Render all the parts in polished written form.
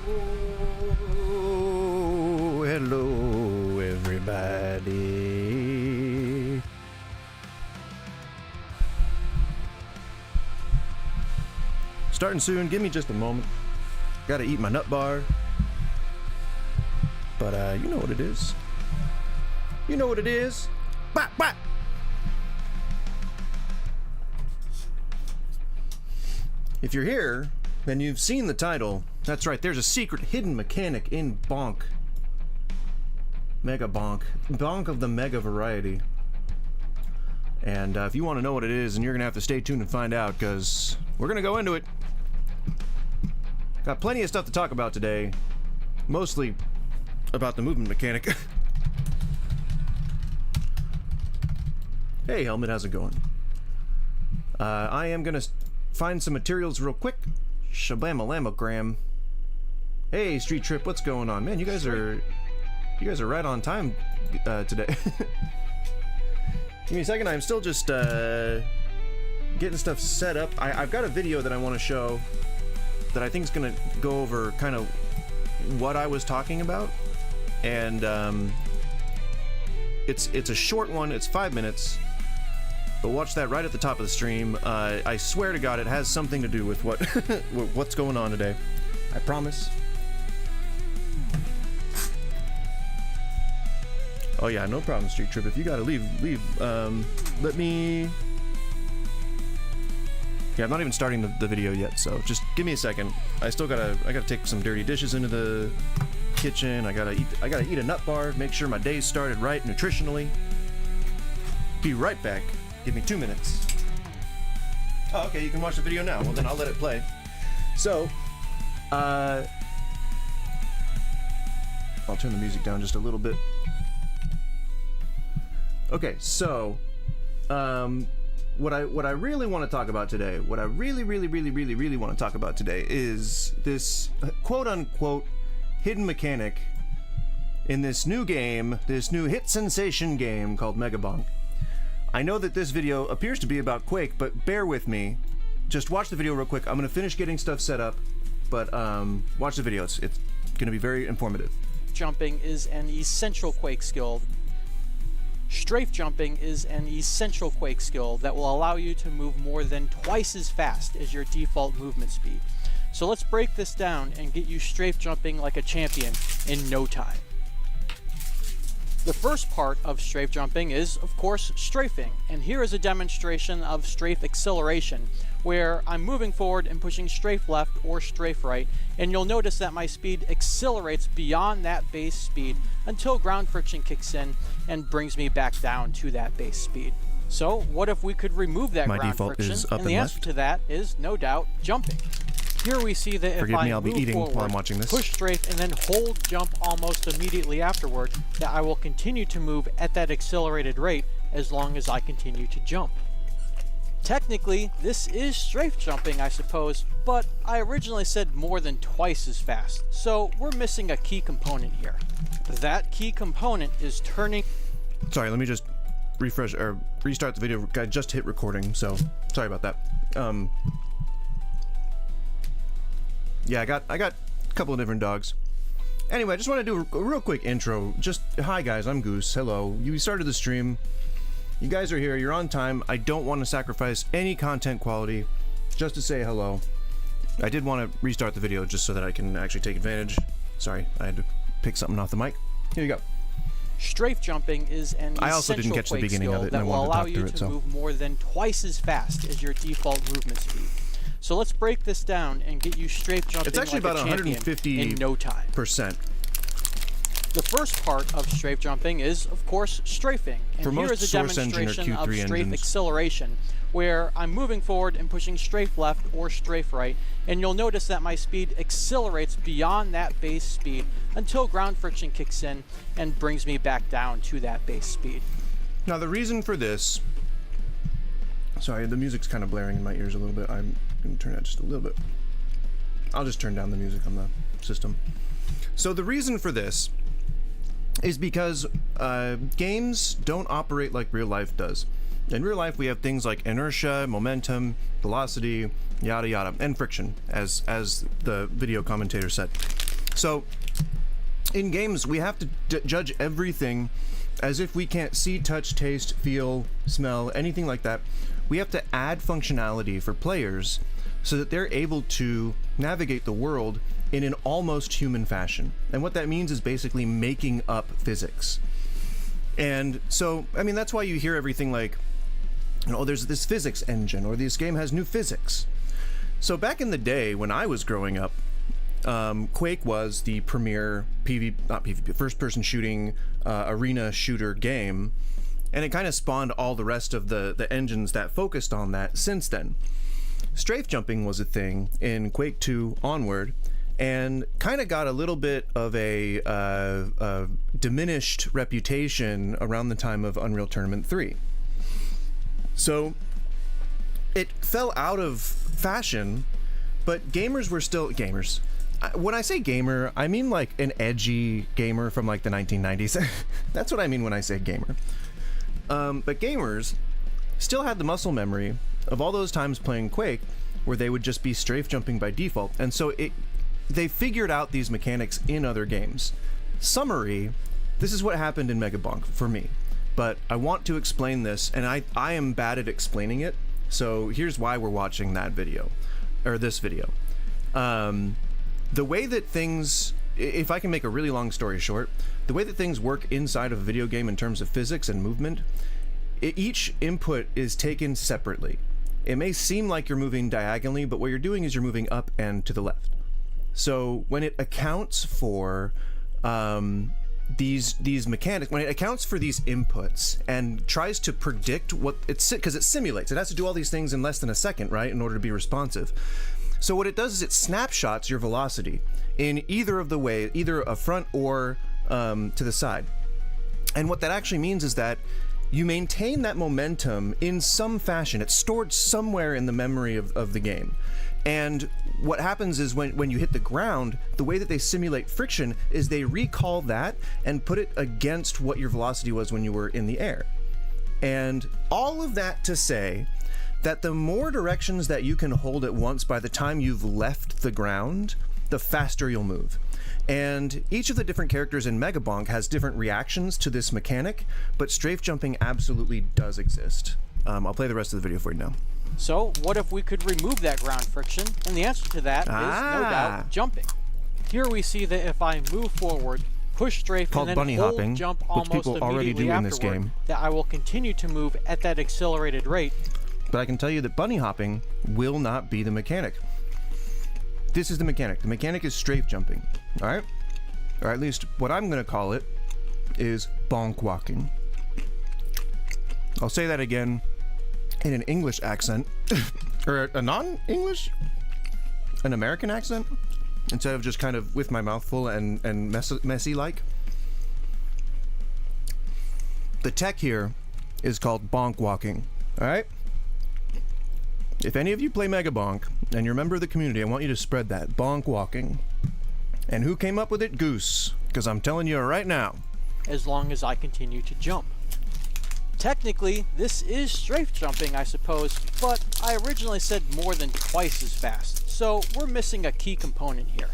Hello, everybody. Starting soon. Give me just a moment. Gotta eat my nut bar. But, you know what it is. You know what it is. Bop, bop. If you're here, then you've seen the title. That's right, there's a secret hidden mechanic in Bonk. MEGABONK. Bonk of the Mega variety. And if you want to know what it is, then you're going to have to stay tuned and find out, because we're going to go into it. Got plenty of stuff to talk about today. Mostly about the movement mechanic. Hey, Helmet, how's it going? I am going to find some materials real quick. Shabama-lamagram. Hey, Street Trip, what's going on? Man, you guys are right on time today. Give me a second, I'm still just getting stuff set up. I've got a video that I want to show that I think is going to go over kind of what I was talking about. And it's a short one, it's 5 minutes. But watch that right at the top of the stream. I swear to God, it has something to do with what's going on today. I promise. Oh yeah, no problem, Street Trip. If you gotta leave. Let me... Yeah, I'm not even starting the video yet, so just give me a second. I gotta take some dirty dishes into the kitchen. I gotta eat a nut bar, make sure my day's started right nutritionally. Be right back. Give me 2 minutes. Oh, okay, you can watch the video now. Well, then I'll let it play. So, I'll turn the music down just a little bit. Okay, so, what I really want to talk about today, what I really want to talk about today is this quote-unquote hidden mechanic in this new game, this new hit sensation game called MEGABONK. I know that this video appears to be about Quake, but bear with me. Just watch the video real quick. I'm gonna finish getting stuff set up, but watch the video. It's gonna be very informative. Jumping is an essential Quake skill. Strafe jumping is an essential Quake skill that will allow you to move more than twice as fast as your default movement speed. So let's break this down and get you strafe jumping like a champion in no time. The first part of strafe jumping is, of course, strafing, and here is a demonstration of strafe acceleration, where I'm moving forward and pushing strafe left or strafe right, and you'll notice that my speed accelerates beyond that base speed until ground friction kicks in and brings me back down to that base speed. So what if we could remove that ground friction? And the answer to that is, no doubt, jumping. Here we see that if I move forward, while I'm watching this, push strafe, and then hold jump almost immediately afterward, that I will continue to move at that accelerated rate as long as I continue to jump. Technically, this is strafe jumping, I suppose, but I originally said more than twice as fast, so we're missing a key component here. That key component is turning... Sorry, let me just refresh or restart the video. I just hit recording, so sorry about that. Yeah, I got a couple of different dogs. Anyway, I just want to do a real quick intro. Just, hi guys, I'm Goose. Hello. You started the stream. You guys are here. You're on time. I don't want to sacrifice any content quality just to say hello. I did want to restart the video just so that I can actually take advantage. Sorry, I had to pick something off the mic. Here you go. Strafe jumping is an I also didn't catch the beginning of it, and I wanted to talk through it, so. That will allow you to move more than twice as fast as your default movement speed. So let's break this down and get you strafe jumping it's actually like about a champion 150% in no time. The first part of strafe jumping is, of course, strafing. And For here most is a source engine or demonstration Q3 of strafe engines. acceleration, where I'm moving forward and pushing strafe left or strafe right, and you'll notice that my speed accelerates beyond that base speed until ground friction kicks in and brings me back down to that base speed. Now the reason for this... Sorry, the music's kind of blaring in my ears a little bit. I'm going to turn that just a little bit. I'll just turn down the music on the system. So the reason for this is because games don't operate like real life does. In real life, we have things like inertia, momentum, velocity, yada yada, and friction, as the video commentator said. So in games, we have to judge everything as if we can't see, touch, taste, feel, smell, anything like that. We have to add functionality for players so that they're able to navigate the world in an almost human fashion. And what that means is basically making up physics. And so, I mean, that's why you hear everything like, there's this physics engine, or this game has new physics. So back in the day when I was growing up, Quake was the premier first-person shooting arena shooter game, and it kind of spawned all the rest of the engines that focused on that since then. Strafe jumping was a thing in Quake 2 onward, and kind of got a little bit of a diminished reputation around the time of Unreal Tournament 3. So it fell out of fashion, but gamers were still gamers. When I say gamer, I mean like an edgy gamer from like the 1990s. That's what I mean when I say gamer. But gamers still had the muscle memory of all those times playing Quake where they would just be strafe jumping by default. And so they figured out these mechanics in other games. Summary, this is what happened in MEGABONK for me. But I want to explain this, and I am bad at explaining it. So here's why we're watching that video, or this video. The way that things, if I can make a really long story short, the way that things work inside of a video game in terms of physics and movement, each input is taken separately. It may seem like you're moving diagonally, but what you're doing is you're moving up and to the left. So when it accounts for these mechanics, when it accounts for these inputs and tries to predict what it's, because it simulates, it has to do all these things in less than a second, right, in order to be responsive. So what it does is it snapshots your velocity in either of the way, either a front or to the side. And what that actually means is that you maintain that momentum in some fashion. It's stored somewhere in the memory of the game. And what happens is when you hit the ground, the way that they simulate friction is they recall that and put it against what your velocity was when you were in the air. And all of that to say that the more directions that you can hold at once by the time you've left the ground, the faster you'll move. And each of the different characters in MEGABONK has different reactions to this mechanic, but strafe jumping absolutely does exist. I'll play the rest of the video for you now. So what if we could remove that ground friction? And the answer to that is no doubt jumping. Here we see that if I move forward, push strafe, and then bunny hold hopping, jump which almost people already immediately do in afterward, this game, that I will continue to move at that accelerated rate. But I can tell you that bunny hopping will not be the mechanic. This is the mechanic. The mechanic is strafe jumping, all right? Or at least what I'm going to call it is bonkwalking. I'll say that again in an English accent, or a non-English, an American accent, instead of just kind of with my mouth full and messy-like. The tech here is called bonkwalking, all right? If any of you play MEGABONK and you're a member of the community, I want you to spread that bonkwalking. And who came up with it? Goose. Because I'm telling you right now. As long as I continue to jump. Technically, this is strafe jumping, I suppose, but I originally said more than twice as fast. So we're missing a key component here.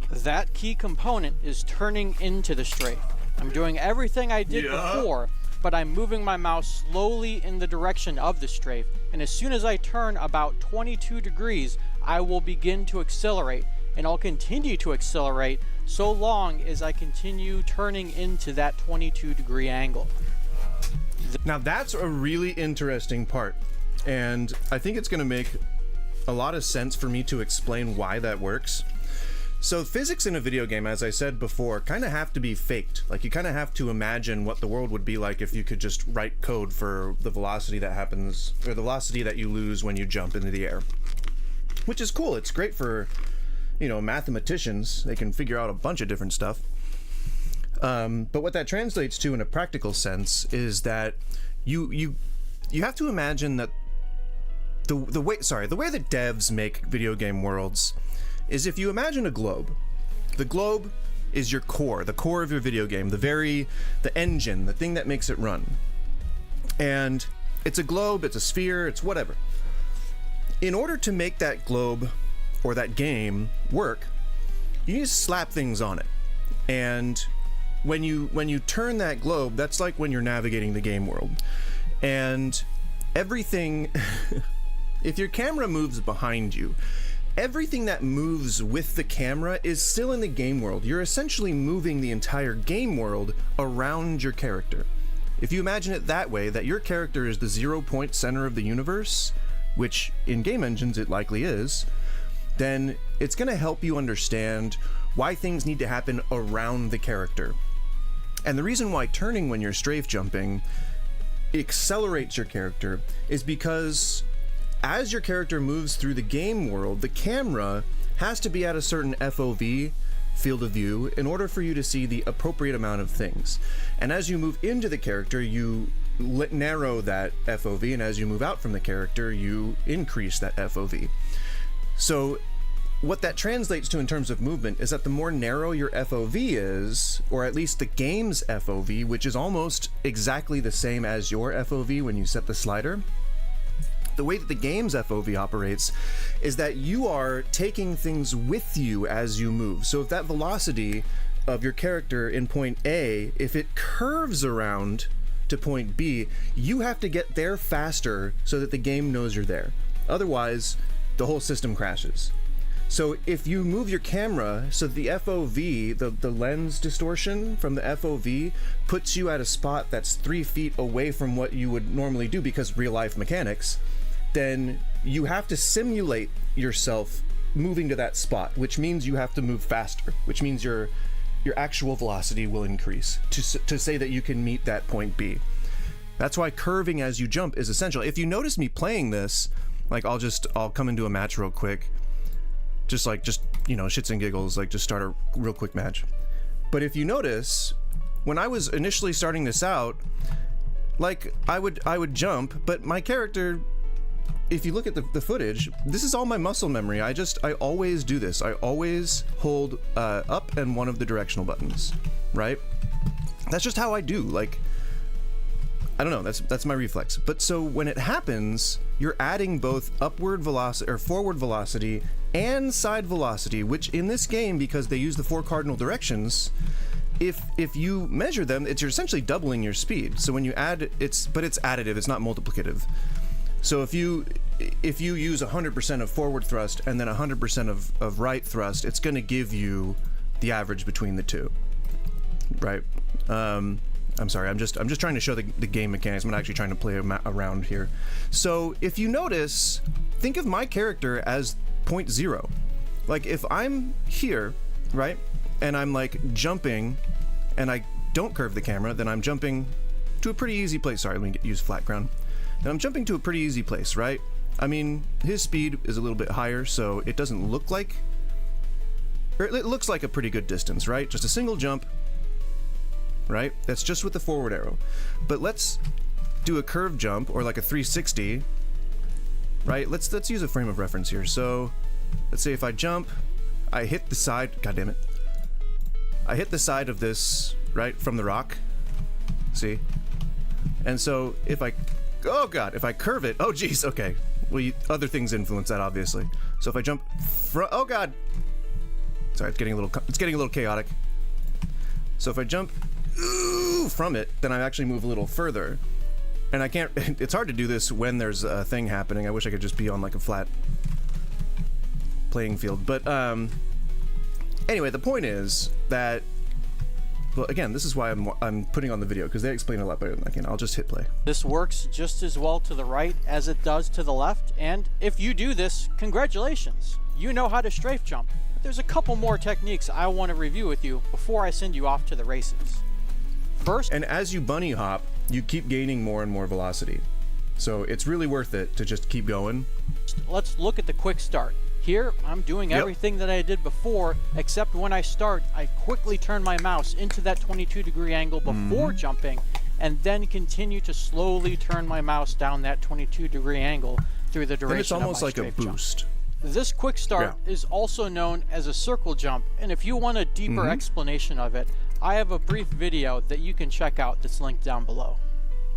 That key component is turning into the strafe. I'm doing everything I did before, but I'm moving my mouse slowly in the direction of the strafe, and as soon as I turn about 22 degrees, I will begin to accelerate, and I'll continue to accelerate so long as I continue turning into that 22-degree angle. Now that's a really interesting part, and I think it's going to make a lot of sense for me to explain why that works. So physics in a video game, as I said before, kind of have to be faked. Like, you kind of have to imagine what the world would be like if you could just write code for the velocity that happens, or the velocity that you lose when you jump into the air. Which is cool. It's great for, you know, mathematicians. They can figure out a bunch of different stuff. But what that translates to in a practical sense is that you have to imagine that the way that devs make video game worlds is, if you imagine a globe, the globe is your core, the core of your video game, the engine, the thing that makes it run. And it's a globe, it's a sphere, it's whatever. In order to make that globe or that game work, you need to slap things on it. And when you turn that globe, that's like when you're navigating the game world. And everything, if your camera moves behind you, everything that moves with the camera is still in the game world. You're essentially moving the entire game world around your character. If you imagine it that way, that your character is the 0-point center of the universe, which in game engines it likely is, then it's going to help you understand why things need to happen around the character. And the reason why turning when you're strafe jumping accelerates your character is because as your character moves through the game world, the camera has to be at a certain FOV, field of view, in order for you to see the appropriate amount of things. And as you move into the character, you narrow that FOV, and as you move out from the character, you increase that FOV. So what that translates to in terms of movement is that the more narrow your FOV is, or at least the game's FOV, which is almost exactly the same as your FOV when you set the slider, the way that the game's FOV operates is that you are taking things with you as you move. So if that velocity of your character in point A, if it curves around to point B, you have to get there faster so that the game knows you're there. Otherwise, the whole system crashes. So if you move your camera so the FOV, the lens distortion from the FOV puts you at a spot that's 3 feet away from what you would normally do because real life mechanics, then you have to simulate yourself moving to that spot, which means you have to move faster, which means your actual velocity will increase to say that you can meet that point B. That's why curving as you jump is essential. If you notice me playing this, like I'll come into a match real quick, just you know, shits and giggles, like just start a real quick match. But if you notice, when I was initially starting this out, like I would jump, but my character, if you look at the footage, this is all my muscle memory. I always do this. I always hold up and one of the directional buttons, right? That's just how I do. Like, I don't know, that's my reflex. But so when it happens, you're adding both upward velocity or forward velocity and side velocity, which in this game, because they use the 4 cardinal directions, if you measure them, you're essentially doubling your speed. So when you add, but it's additive, it's not multiplicative. So if you use 100% of forward thrust and then 100% of right thrust, it's going to give you the average between the two, right? I'm sorry, I'm just trying to show the game mechanics. I'm not actually trying to play around here. So if you notice, think of my character as point 0. Like if I'm here, right, and I'm like jumping, and I don't curve the camera, then I'm jumping to a pretty easy place. Sorry, let me use flat ground. And I'm jumping to a pretty easy place, right? I mean, his speed is a little bit higher, so it doesn't look like, or it looks like a pretty good distance, right? Just a single jump, right? That's just with the forward arrow. But let's do a curved jump, or like a 360, right? Let's use a frame of reference here. So let's say if I jump, I hit the side, god damn it. I hit the side of this, right, from the rock, see? And so if I, oh god, if I curve it, oh geez, okay. Well, other things influence that, obviously. So if I jump oh god. Sorry, it's getting a little chaotic. So if I jump from it, then I actually move a little further. And I can't, it's hard to do this when there's a thing happening. I wish I could just be on like a flat playing field. But anyway, the point is that, well, again, this is why I'm putting on the video, because they explain a lot better than I can. I'll just hit play. This works just as well to the right as it does to the left, and if you do this, congratulations. You know how to strafe jump. But there's a couple more techniques I want to review with you before I send you off to the races. First, and as you bunny hop, you keep gaining more and more velocity. So it's really worth it to just keep going. Let's look at the quick start. Here, I'm doing everything that I did before, except when I start, I quickly turn my mouse into that 22-degree angle before jumping, and then continue to slowly turn my mouse down that 22-degree angle through the duration it's almost of my like a strafe boost. Jump. This quick start is also known as a circle jump, and if you want a deeper explanation of it, I have a brief video that you can check out that's linked down below.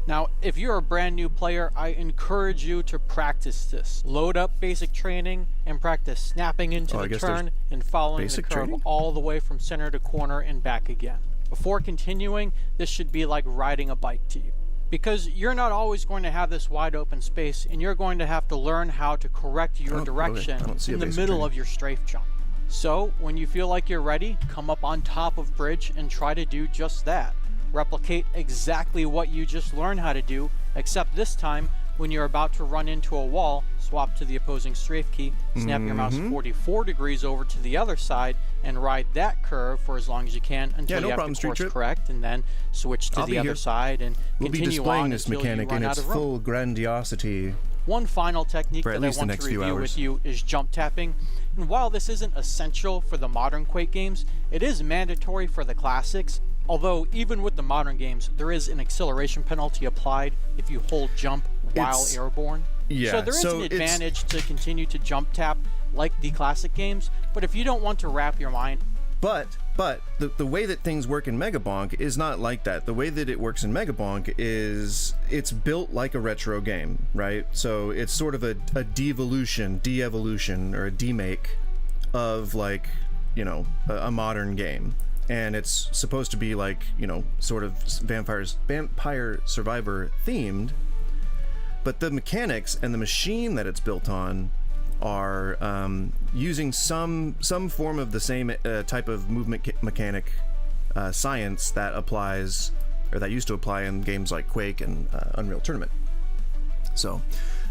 Now, if you're a brand new player, I encourage you to practice this. Load up basic training and practice snapping into the turn and following the curve all the way from center to corner and back again. Before continuing, this should be like riding a bike to you. Because you're not always going to have this wide open space, and you're going to have to learn how to correct your direction in the middle of your strafe jump. So, when you feel like you're ready, come up on top of bridge and try to do just that. Replicate exactly what you just learned how to do, except this time, when you're about to run into a wall, swap to the opposing strafe key, snap your mouse 44 degrees over to the other side, and ride that curve for as long as you can until you have the course correct, and then switch to the other side and continue on until you run out of room. Full grandiosity. One final technique that I want to review with you is jump tapping. And while this isn't essential for the modern Quake games, it is mandatory for the classics. Although, even with the modern games, there is an acceleration penalty applied if you hold jump while airborne. Yeah, so there is an advantage to continue to jump tap like the classic games, but if you don't want to wrap your mind... But the way that things work in MEGABONK is not like that. The way that it works in MEGABONK is it's built like a retro game, right? So it's sort of a de-evolution, or a demake of, like, you know, a modern game. And it's supposed to be like, you know, sort of vampire survivor themed, but the mechanics and the machine that it's built on are using some form of the same type of movement mechanic science that applies, or that used to apply in games like Quake and Unreal Tournament. So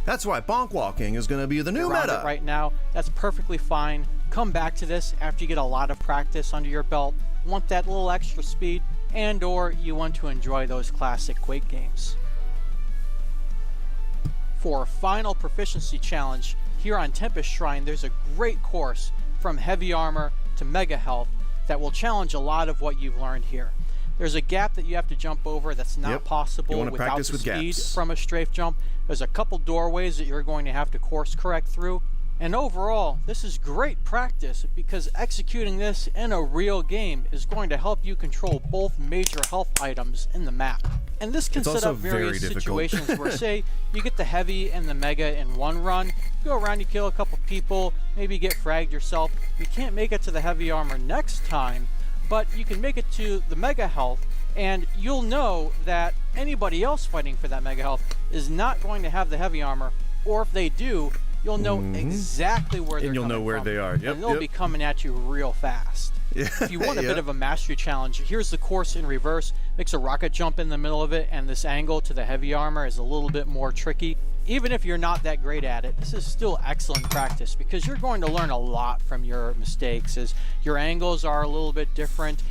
that's why BONKwalking is going to be the new meta right now. That's perfectly fine. Come back to this after you get a lot of practice under your belt, want that little extra speed, and or you want to enjoy those classic Quake games. For a final proficiency challenge, here on Tempest Shrine, there's a great course from heavy armor to mega health that will challenge a lot of what you've learned here. There's a gap that you have to jump over that's not possible without the speed from a strafe jump. There's a couple doorways that you're going to have to course correct through. And overall, this is great practice because executing this in a real game is going to help you control both major health items in the map. And this can set up various situations where, say, you get the heavy and the mega in one run, you go around, you kill a couple people, maybe get fragged yourself. You can't make it to the heavy armor next time, but you can make it to the mega health, and you'll know that anybody else fighting for that mega health is not going to have the heavy armor, or if they do, you'll know exactly where they're coming from. And you'll know where they are. Yep, and they'll be coming at you real fast. If you want a bit of a mastery challenge, here's the course in reverse. Makes a rocket jump in the middle of it, and this angle to the heavy armor is a little bit more tricky. Even if you're not that great at it, this is still excellent practice because you're going to learn a lot from your mistakes as your angles are a little bit different.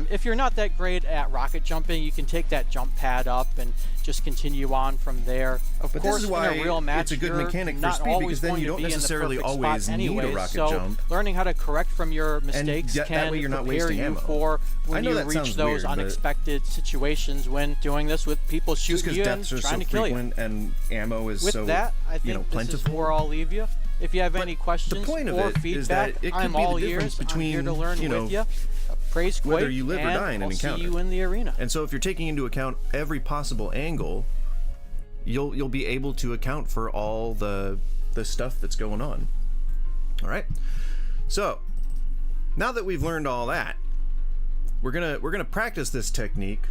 If you're not that great at rocket jumping, you can take that jump pad up and just continue on from there. Of course, in a real match, it's a good mechanic for not speed, always because then you don't necessarily always need a rocket jump. Learning how to correct from your mistakes can prepare you for when you reach those unexpected situations when doing this with people shooting you and trying to kill you. And ammo is with that, I think this is where I'll leave you. If you have any questions or feedback, I'm all ears. I'm here to learn with you. Praise Quake, whether you live or die in an encounter. I'll see you in the arena. And so if you're taking into account every possible angle, you'll be able to account for all the stuff that's going on. All right. So now that we've learned all that, we're gonna practice this technique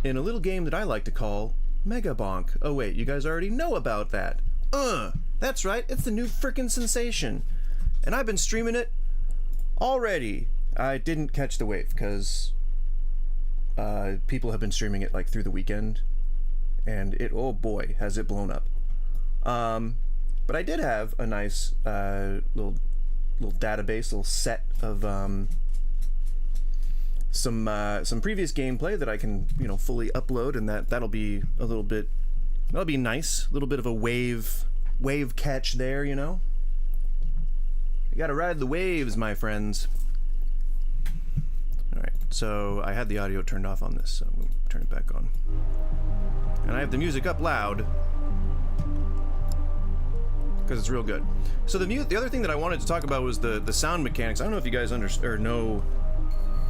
in a little game that I like to call MEGABONK. Oh wait, you guys already know about that. That's right, it's the new frickin' sensation. And I've been streaming it already. I didn't catch the wave because people have been streaming it like through the weekend, and it, oh boy, has it blown up. But I did have a nice little database, little set of some previous gameplay that I can, you know, fully upload, and that'll be a little bit, that'll be nice, a little bit of a wave catch there, you know. You gotta ride the waves, my friends. Alright, so I had the audio turned off on this, so we'll turn it back on. And I have the music up loud because it's real good. So the other thing that I wanted to talk about was the sound mechanics. I don't know if you guys know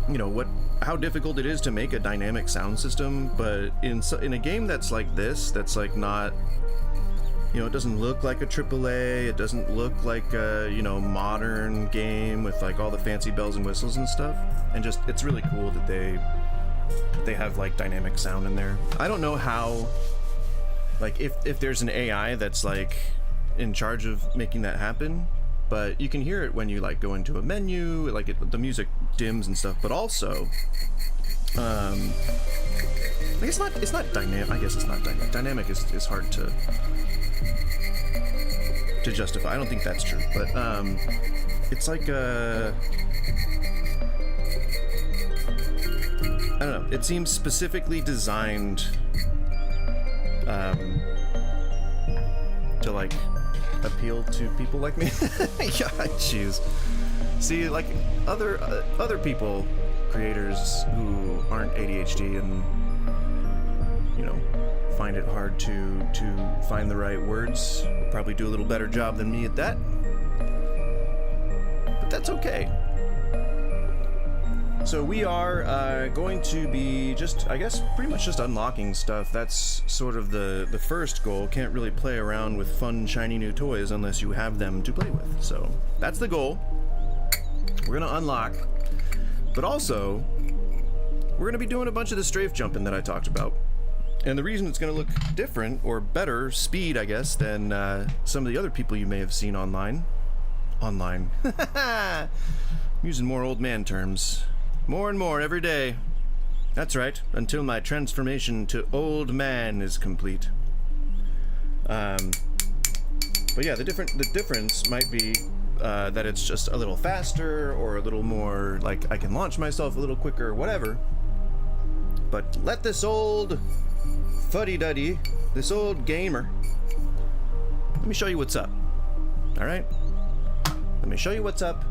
you know, how difficult it is to make a dynamic sound system, but in a game that's like this, that's like not, you know, it doesn't look like a AAA, it doesn't look like a, you know, modern game with like all the fancy bells and whistles and stuff, and just, it's really cool that they have like dynamic sound in there. I don't know how, like, if there's an AI that's like in charge of making that happen, but you can hear it when you like go into a menu, like the music dims and stuff, but also it's not dynamic. I guess it's not dynamic. Dynamic is hard to justify. I don't think that's true, but it's like I don't know. It seems specifically designed to like appeal to people like me. Yeah, jeez. See, like other people, creators who aren't ADHD and, you know, find it hard to find the right words, probably do a little better job than me at that. But that's okay. So we are going to be just, I guess, pretty much just unlocking stuff. That's sort of the first goal. Can't really play around with fun, shiny new toys unless you have them to play with. So that's the goal. We're gonna unlock, but also we're gonna be doing a bunch of the strafe jumping that I talked about. And the reason it's gonna look different, or better speed, I guess, than some of the other people you may have seen online. I'm using more old man terms. More and more every day. That's right, until my transformation to old man is complete. But yeah, the difference might be that it's just a little faster, or a little more, like, I can launch myself a little quicker, whatever. But let this old fuddy-duddy, this old gamer, let me show you what's up. Alright? Let me show you what's up,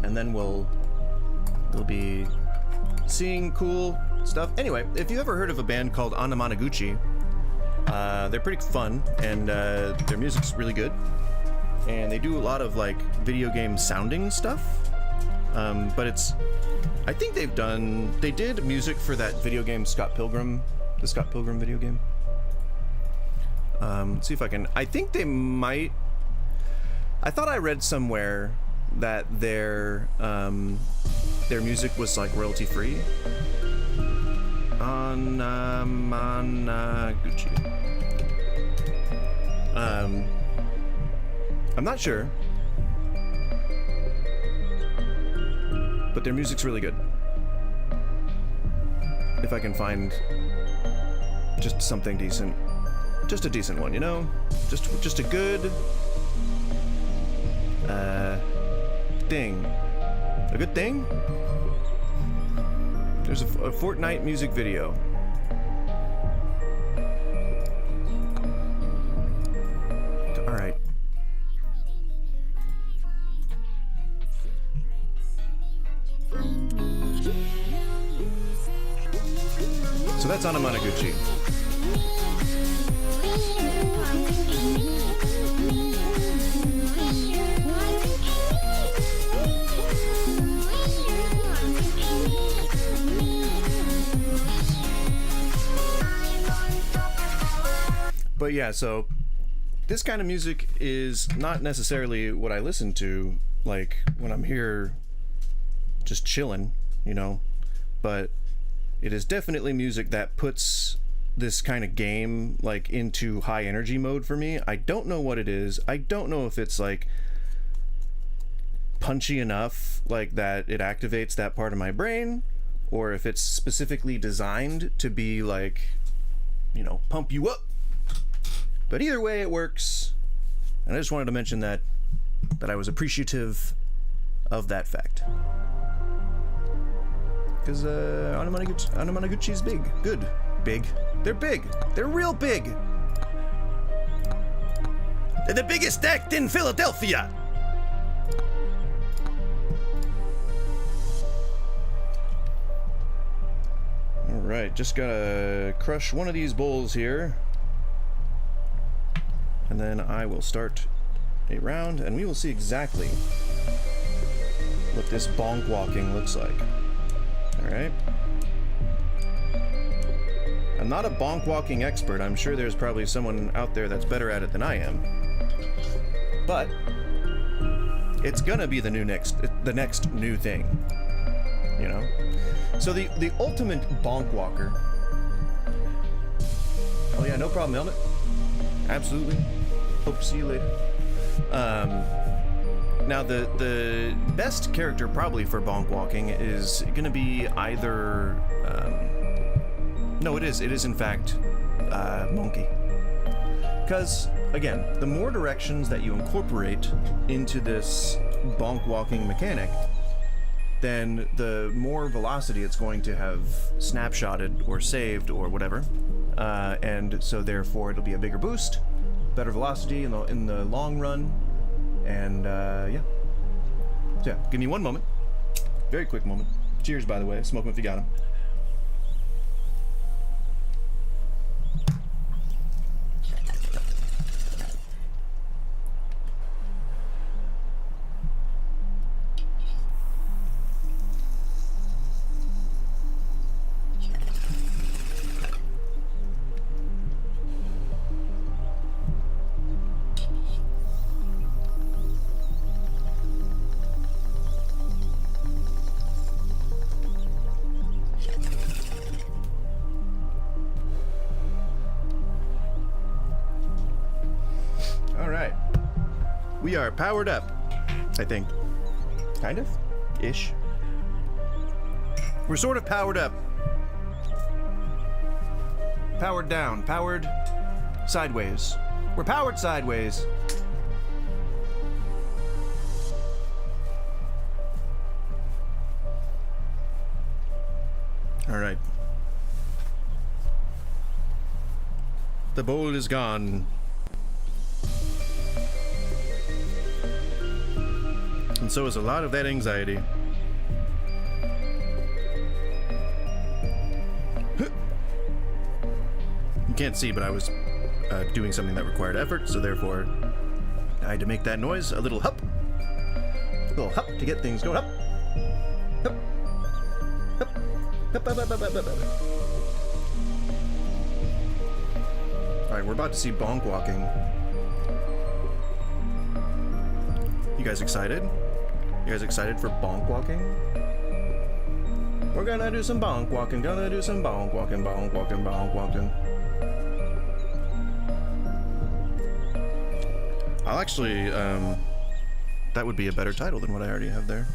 and then we'll be seeing cool stuff. Anyway, if you ever heard of a band called Anamanaguchi, they're pretty fun, and their music's really good. And they do a lot of like video game sounding stuff, but I think they did music for that video game the Scott Pilgrim video game. Let's see if I think they might. I thought I read somewhere that their music was like royalty free on Anamanaguchi. I'm not sure, but their music's really good. If I can find just something decent, just a decent one, you know, just a good thing, a good thing. There's a Fortnite music video. All right. So that's Anamanaguchi. But yeah, so this kind of music is not necessarily what I listen to, like, when I'm here just chilling, you know, but it is definitely music that puts this kind of game like into high energy mode for me. I don't know what it is. I don't know if it's like punchy enough like that it activates that part of my brain, or if it's specifically designed to be like, you know, pump you up. But either way, it works. And I just wanted to mention that I was appreciative of that fact. Because Anamanaguchi is big. Good. Big. They're big. They're real big. They're the biggest act in Philadelphia. Alright, just gotta crush one of these bowls here. And then I will start a round, and we will see exactly what this bonkwalking looks like. Alright. I'm not a bonk walking expert. I'm sure there's probably someone out there that's better at it than I am. But it's gonna be the next new thing. You know? So the ultimate bonk walker. Oh yeah, no problem, helmet. Absolutely. Hope to see you later. Now the best character probably for bonk walking is gonna be either no, it is in fact Monkey. Because again, the more directions that you incorporate into this bonk walking mechanic, then the more velocity it's going to have snapshotted or saved or whatever, and so therefore it'll be a bigger boost, better velocity in the long run, and yeah. So yeah, give me one moment, very quick moment. Cheers, by the way. Smoke them if you got them. We are powered up, I think. Kind of? Ish. We're sort of powered up. Powered down. Powered sideways. We're powered sideways. All right. The bowl is gone. And so is a lot of that anxiety. You can't see, but I was doing something that required effort, so therefore I had to make that noise. A little hup. A little hup to get things going. Hup. Hup. Hup. Hup, hup, hup, hup, hup, hup. Alright, we're about to see bonk walking. You guys excited? You guys excited for bonk walking? We're gonna do some bonk walking, gonna do some bonk walking, bonk walking, bonk walking. I'll actually, that would be a better title than what I already have there.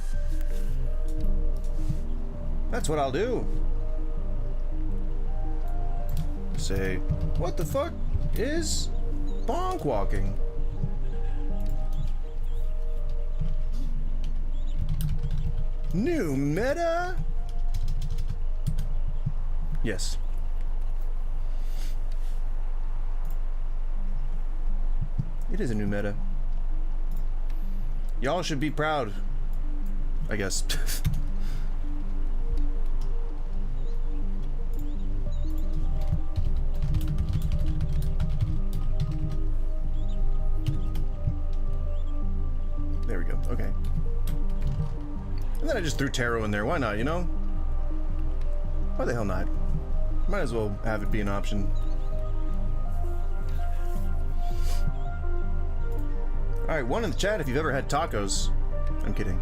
That's what I'll do. Say, what the fuck is bonk walking? New meta? Yes. It is a new meta. Y'all should be proud, I guess. There we go. Okay. And then I just threw tarot in there. Why not, you know? Why the hell not? Might as well have it be an option. Alright, one in the chat if you've ever had tacos. I'm kidding.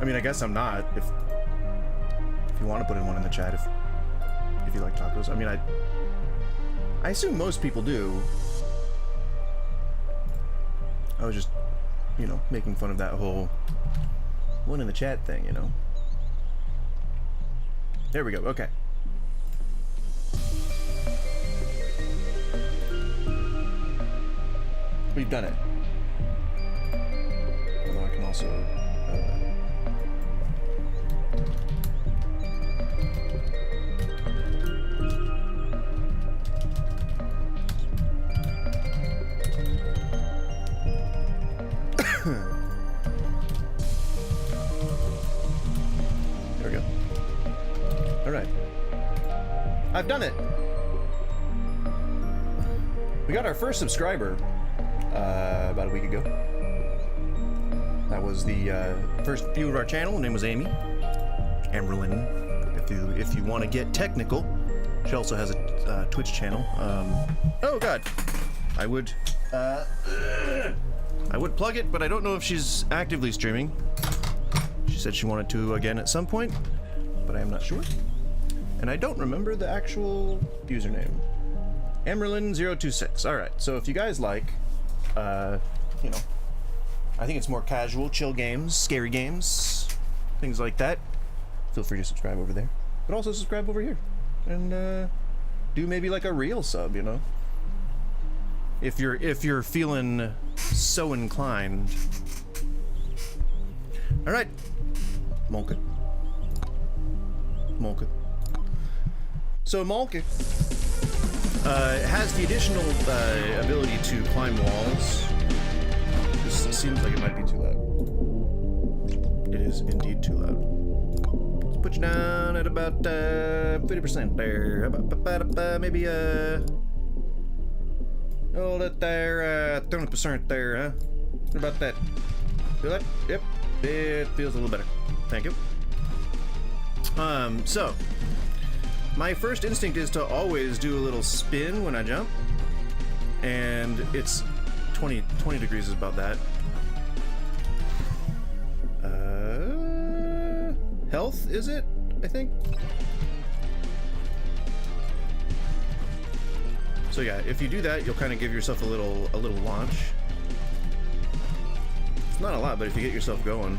I mean, I guess I'm not. If you want to put in one in the chat, if you like tacos. I mean, I assume most people do. I was just, you know, making fun of that whole one in the chat thing, you know. There we go. Okay. We've done it. Although I can also there we go. All right. I've done it. We got our first subscriber about a week ago. That was the first viewer of our channel. Her name was Amy. Emerlin, if you want to get technical. She also has a Twitch channel. Oh God, I would plug it, but I don't know if she's actively streaming. She said she wanted to again at some point, but I am not sure. And I don't remember the actual username. Emerlin026. All right. So if you guys like, you know, I think it's more casual, chill games, scary games, things like that, feel free to subscribe over there. But also subscribe over here. And do maybe like a real sub, you know? If you're feeling so inclined. All right. Monka. So Monka has the additional ability to climb walls. This seems like it might be too loud. It is indeed too loud. Let's put you down at about 50% there. About maybe hold it there, 20% there, huh? What about that? Feel that? Yep. It feels a little better. Thank you. So my first instinct is to always do a little spin when I jump, and it's 20 degrees is about that. Health, is it? I think. So yeah, if you do that, you'll kind of give yourself a little launch. It's not a lot, but if you get yourself going.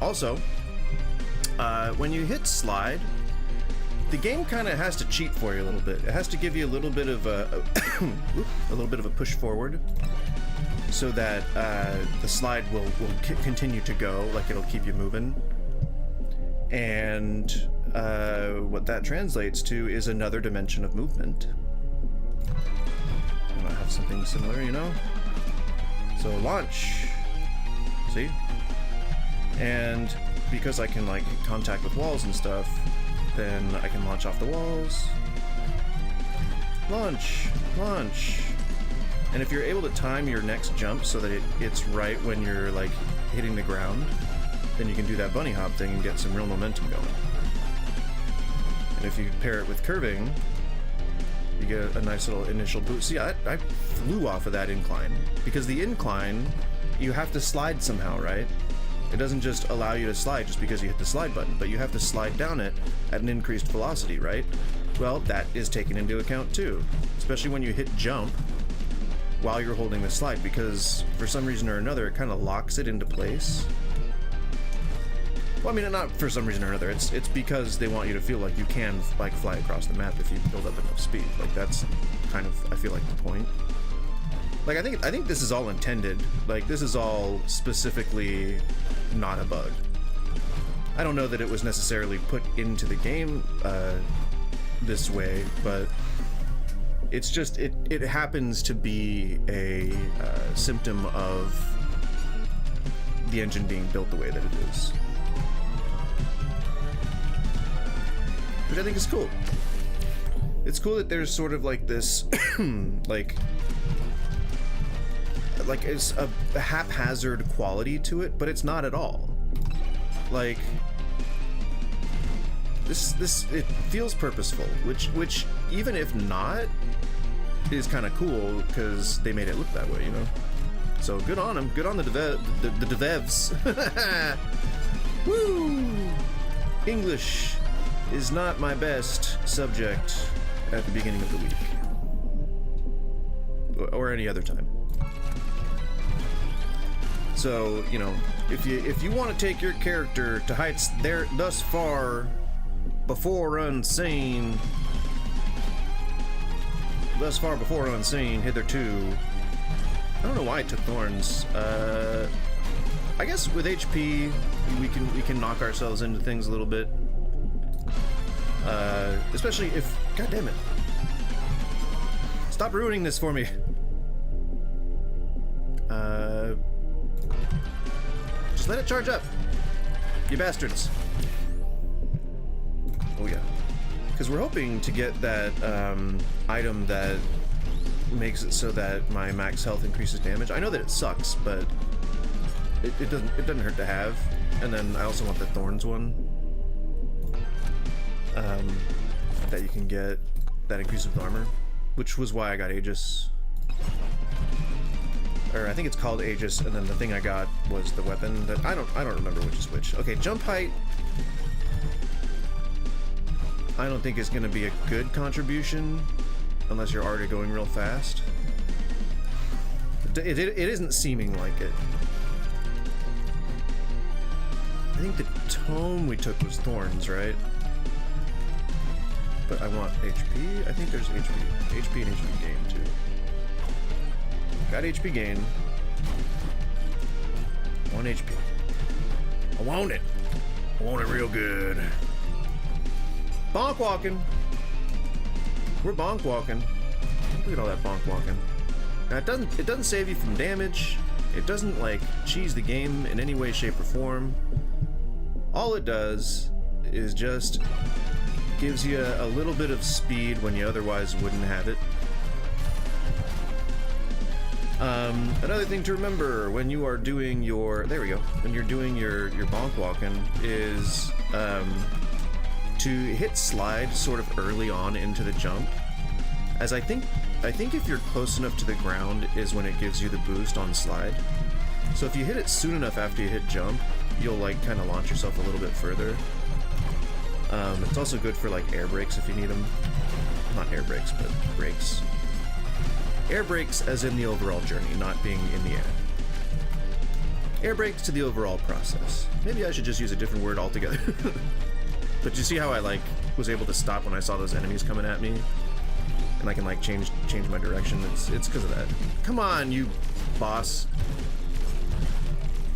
Also, when you hit slide, the game kind of has to cheat for you a little bit. It has to give you a little bit of a push forward, so that the slide will continue to go, like it'll keep you moving. And what that translates to is another dimension of movement. I might have something similar, you know? So launch. See? And because I can like contact with walls and stuff, then I can launch off the walls. Launch. And if you're able to time your next jump so that it's right when you're like hitting the ground, then you can do that bunny hop thing and get some real momentum going. And if you pair it with curving, you get a nice little initial boost. See, I flew off of that incline, because the incline, you have to slide somehow, right? It doesn't just allow you to slide just because you hit the slide button, but you have to slide down it at an increased velocity, right? Well, that is taken into account too, especially when you hit jump while you're holding the slide, because for some reason or another, it kind of locks it into place. Well, I mean, not for some reason or another. It's because they want you to feel like you can like fly across the map if you build up enough speed. Like that's kind of, I feel like, the point. Like I think this is all intended. Like this is all specifically not a bug. I don't know that it was necessarily put into the game this way, but it's just it happens to be a symptom of the engine being built the way that it is. Which I think is cool. It's cool that there's sort of like this, like it's a haphazard quality to it, but it's not at all. Like this it feels purposeful, which even if not, is kind of cool because they made it look that way, you know. So good on them. Good on the devs. Woo! English is not my best subject at the beginning of the week, or any other time. So, you know, if you want to take your character to heights there thus far before unseen, hitherto. I don't know why I took thorns. I guess with HP we can knock ourselves into things a little bit. Especially if, god damn it, stop ruining this for me. Just let it charge up, you bastards. Oh yeah, because we're hoping to get that item that makes it so that my max health increases damage. I know that it sucks, but it doesn't hurt to have. And then I also want the thorns one. That you can get that increases with armor, which was why I got Aegis. Or I think it's called Aegis, and then the thing I got was the weapon that I don't remember which is which. Okay, jump height. I don't think is going to be a good contribution unless you're already going real fast. It isn't seeming like it. I think the tome we took was thorns, right? But I want HP. I think there's HP and HP gain too. Got HP gain. 1 HP. I want it. I want it real good. BONKwalking. We're BONKwalking. Look at all that BONKwalking. Now it doesn't save you from damage. It doesn't like cheese the game in any way, shape, or form. All it does is just gives you a little bit of speed when you otherwise wouldn't have it. Another thing to remember when you are doing your when you're doing your BONKwalking is to hit slide sort of early on into the jump, as I think if you're close enough to the ground is when it gives you the boost on slide. So if you hit it soon enough after you hit jump, you'll like kind of launch yourself a little bit further. It's also good for like air brakes if you need them. Not air brakes, but brakes. Air brakes as in the overall journey, not being in the air. Air brakes to the overall process. Maybe I should just use a different word altogether. But you see how I like was able to stop when I saw those enemies coming at me? And I can like change my direction. It's because of that. Come on, you boss.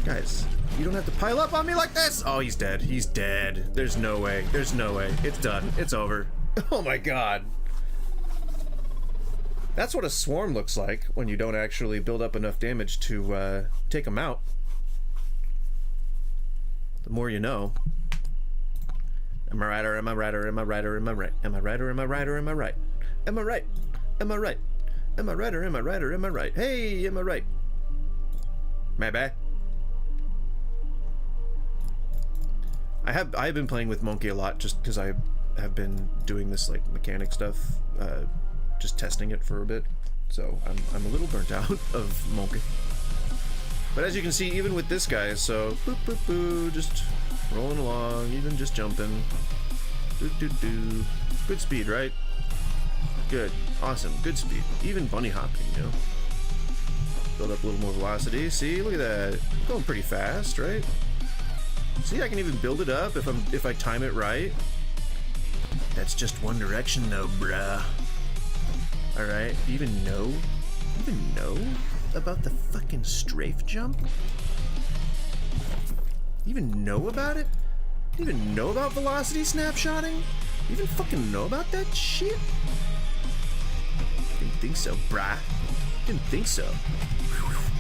Guys, you don't have to pile up on me like this! Oh, he's dead. He's dead. There's no way. There's no way. It's done. It's over. Oh my god. That's what a swarm looks like when you don't actually build up enough damage to take them out. The more you know. Am I right or am I right or am I right or am I right? Am I right or am I right or am I right? Am I right? Am I right? Am I right or am I right or am I right? Hey, am I right? Maybe. I have been playing with Monkey a lot just because I have been doing this like mechanic stuff, just testing it for a bit. So I'm a little burnt out of Monkey. But as you can see, even with this guy, so boop boop boo, just rolling along, even just jumping. Doo doo doo. Good speed, right? Good, awesome, good speed. Even bunny hopping, you know. Build up a little more velocity. See, look at that, going pretty fast, right? See, I can even build it up if I time it right. That's just one direction though, bruh. Alright, even know about the fucking strafe jump? Even know about it? Even know about velocity snapshotting? Even fucking know about that shit? Didn't think so, bruh. Didn't think so.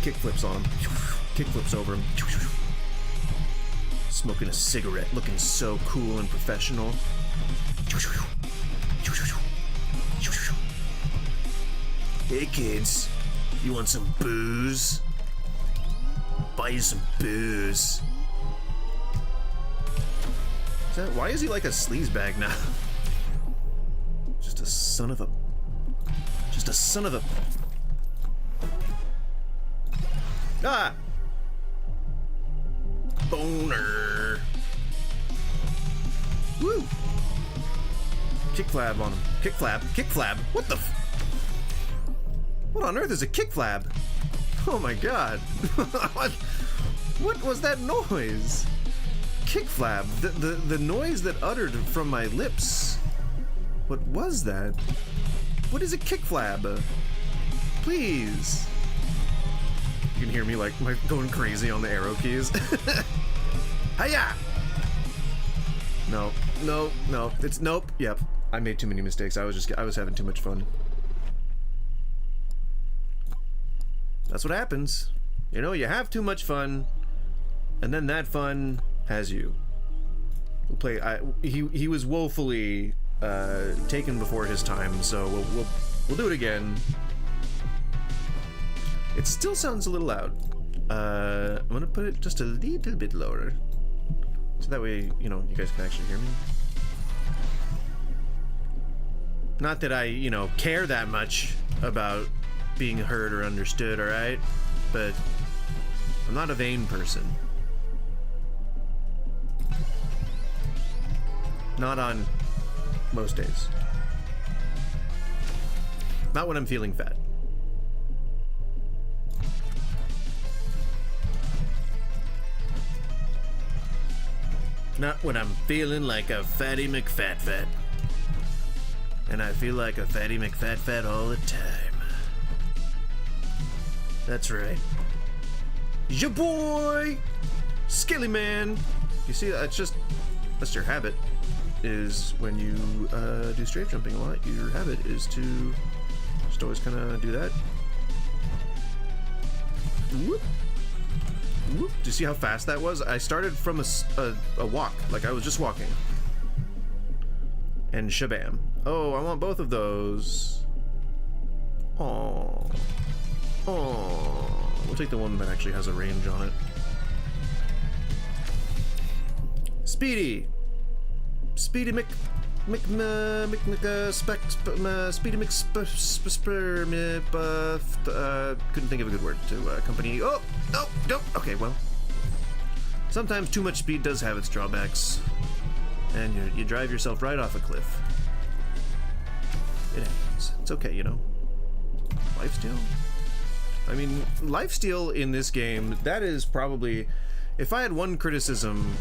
Kickflips on him. Kickflips over him. Smoking a cigarette, looking so cool and professional. Hey kids, you want some booze? Buy you some booze. Why is he like a sleazebag now? Just a son of a Ah! Boner. Woo! Kickflab on him. Kickflab. Kickflab. What the What on earth is a kickflab? Oh my god. What was that noise? Kickflab. The noise that uttered from my lips. What was that? What is a kickflab? Please. You can hear me like going crazy on the arrow keys. Hiya! No, no, no. It's nope. Yep. I made too many mistakes. I was having too much fun. That's what happens. You know, you have too much fun, and then that fun has you. We'll play. He was woefully taken before his time, so we'll do it again. It still sounds a little loud. I'm gonna put it just a little bit lower. So that way, you know, you guys can actually hear me. Not that I, you know, care that much about being heard or understood, alright? But I'm not a vain person. Not on most days. Not when I'm feeling fat. Not when I'm feeling like a fatty McFat. And I feel like a fatty McFat all the time. That's right. Ya boy! Skilly man! You see, that's your habit. Is when you do strafe jumping a lot, your habit is to just always kind of do that. Whoop. Whoop. Do you see how fast that was? I started from a walk, like I was just walking. And shabam. Oh, I want both of those. Oh. Oh. We'll take the one that actually has a range on it. Speedy. Speedy Speedy couldn't think of a good word to accompany. Oh, no, no. Okay, well. Sometimes too much speed does have its drawbacks. And you drive yourself right off a cliff. It happens. It's okay, you know. Lifesteal? I mean, lifesteal in this game, that is probably... If I had one criticism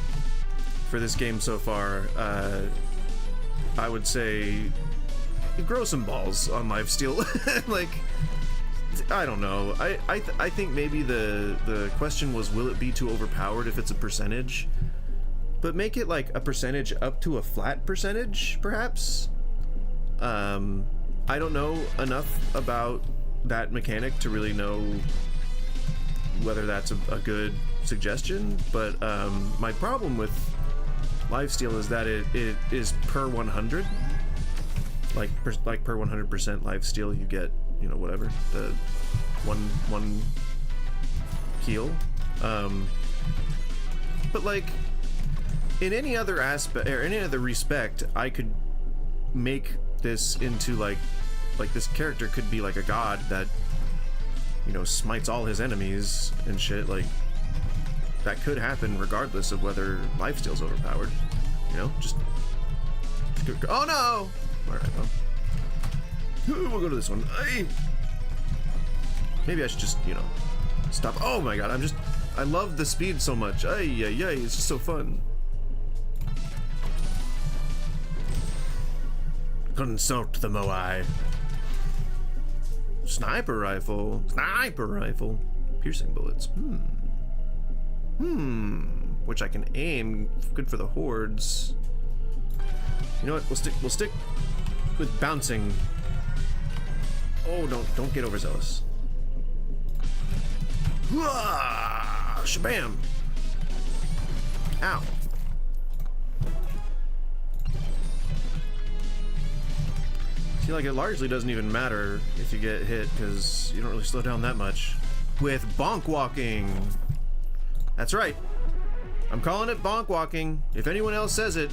for this game so far, I would say grow some balls on lifesteal. Like, I don't know. I think maybe the question was, will it be too overpowered if it's a percentage? But make it like a percentage up to a flat percentage, perhaps? I don't know enough about that mechanic to really know whether that's a good suggestion, but my problem with lifesteal is that it is per 100, like per 100% lifesteal you get, you know, whatever, the one heal, but like in any other aspect or any other respect, I could make this into like this character could be like a god that, you know, smites all his enemies and shit. Like, that could happen regardless of whether lifesteal's overpowered. You know, just oh no! Alright, well. We'll go to this one. Maybe I should just, you know, stop. Oh my god, I love the speed so much. It's just so fun. Consult the Moai. Sniper rifle. Piercing bullets. Which I can aim. Good for the hordes. You know what? We'll stick with bouncing. Oh, don't get overzealous. Shabam! Ow. I feel like it largely doesn't even matter if you get hit, because you don't really slow down that much. With BONKwalking! That's right. I'm calling it BONKwalking. If anyone else says it,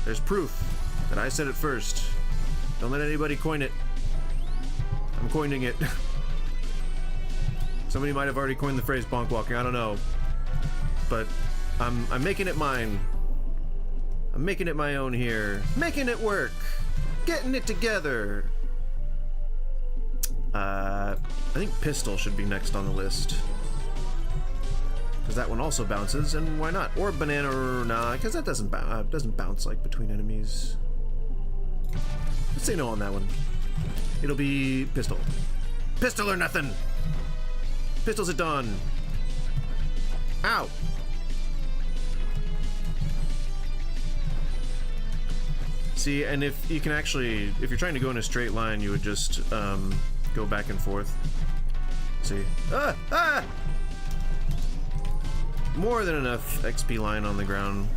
there's proof that I said it first. Don't let anybody coin it. I'm coining it. Somebody might have already coined the phrase BONKwalking, I don't know. But I'm making it mine. I'm making it my own here. Making it work. Getting it together. I think pistol should be next on the list. Because that one also bounces, and why not? Or banana, or nah, because that doesn't bounce like between enemies. Let's say no on that one. It'll be pistol. Pistol or nothing. Pistols at dawn. Ow. See, and if you can actually, if you're trying to go in a straight line, you would just go back and forth. See? More than enough XP line on the ground.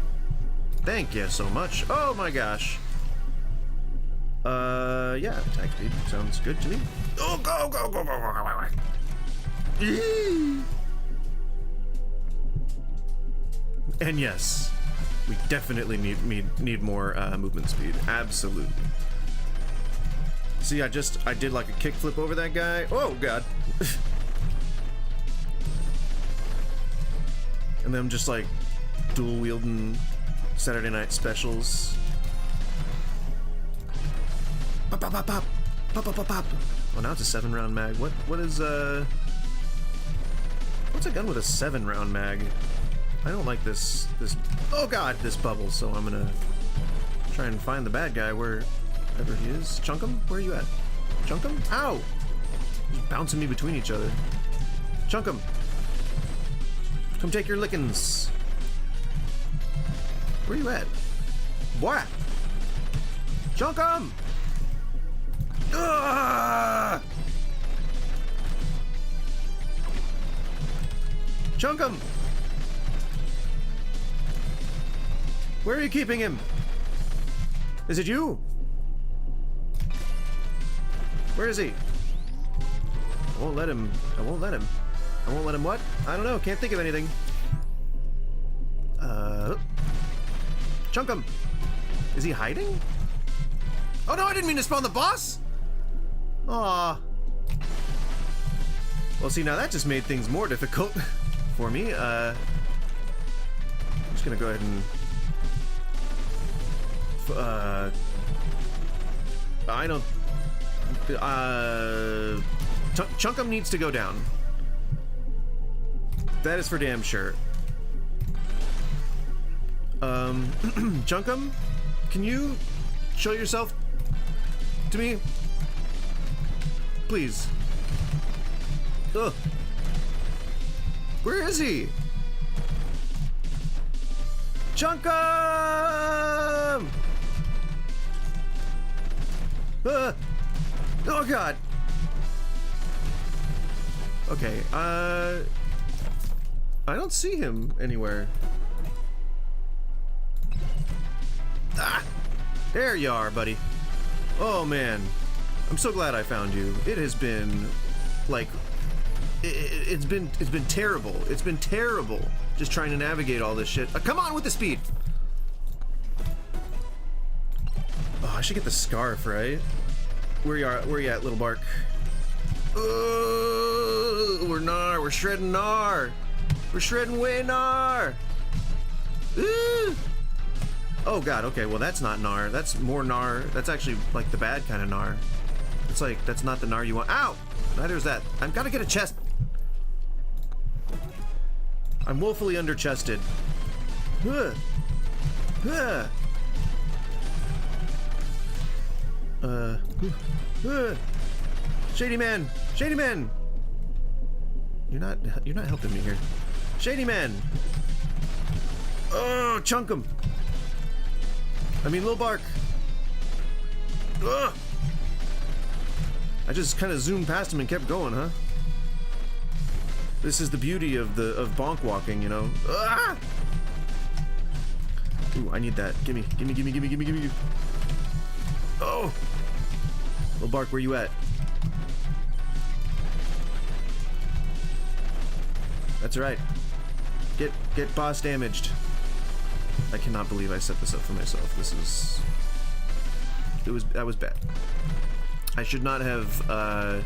Thank you so much. Oh my gosh. Yeah, attack speed sounds good to me. Oh, go. And yes, we definitely need more movement speed. Absolutely. See, I did like a kickflip over that guy. Oh god. And then I'm just like dual wielding Saturday Night Specials. Pop pop pop pop pop pop pop pop. Oh, now it's a 7-round mag. What is what's a gun with a 7-round mag? I don't like this. Oh god, this bubble. So I'm gonna try and find the bad guy wherever he is. Chunk him? Where are you at? Chunk him? Ow! He's bouncing me between each other. Chunk him. Come take your lickings. Where are you at? What? Chunk him! Ah! Chunk him! Where are you keeping him? Is it you? Where is he? I won't let him. I won't let him. I won't let him what? I don't know. Can't think of anything. Chunk him. Is he hiding? Oh no, I didn't mean to spawn the boss! Aw. Well, see, now that just made things more difficult for me. I'm just gonna go ahead and... I don't... Chunkum needs to go down. That is for damn sure. Chunkum, can you show yourself to me? Please. Ugh. Where is he? Chunkum! Oh god. Okay, I don't see him anywhere. Ah! There you are, buddy. Oh man. I'm so glad I found you. It has been like it's been terrible. It's been terrible just trying to navigate all this shit. Come on with the speed. Oh, I should get the scarf, right? Where you at, little bark? We're gnar. We're shredding gnar. We're shredding way gnar. Oh god, okay, well that's not gnar. That's more gnar. That's actually like the bad kind of gnar. It's like, that's not the gnar you want. Ow! Neither is that. I've got to get a chest. I'm woefully under-chested. Shady man! Shady man! You're not helping me here. Shady man! Oh, chunk him! I mean, Lil Bark. Ugh. I just kind of zoomed past him and kept going, huh? This is the beauty of BONKwalking, you know. Ah! Ooh, I need that. Gimme. Oh! Lil Bark, where you at? That's right. Get boss damaged. I cannot believe I set this up for myself. That was bad. I should not have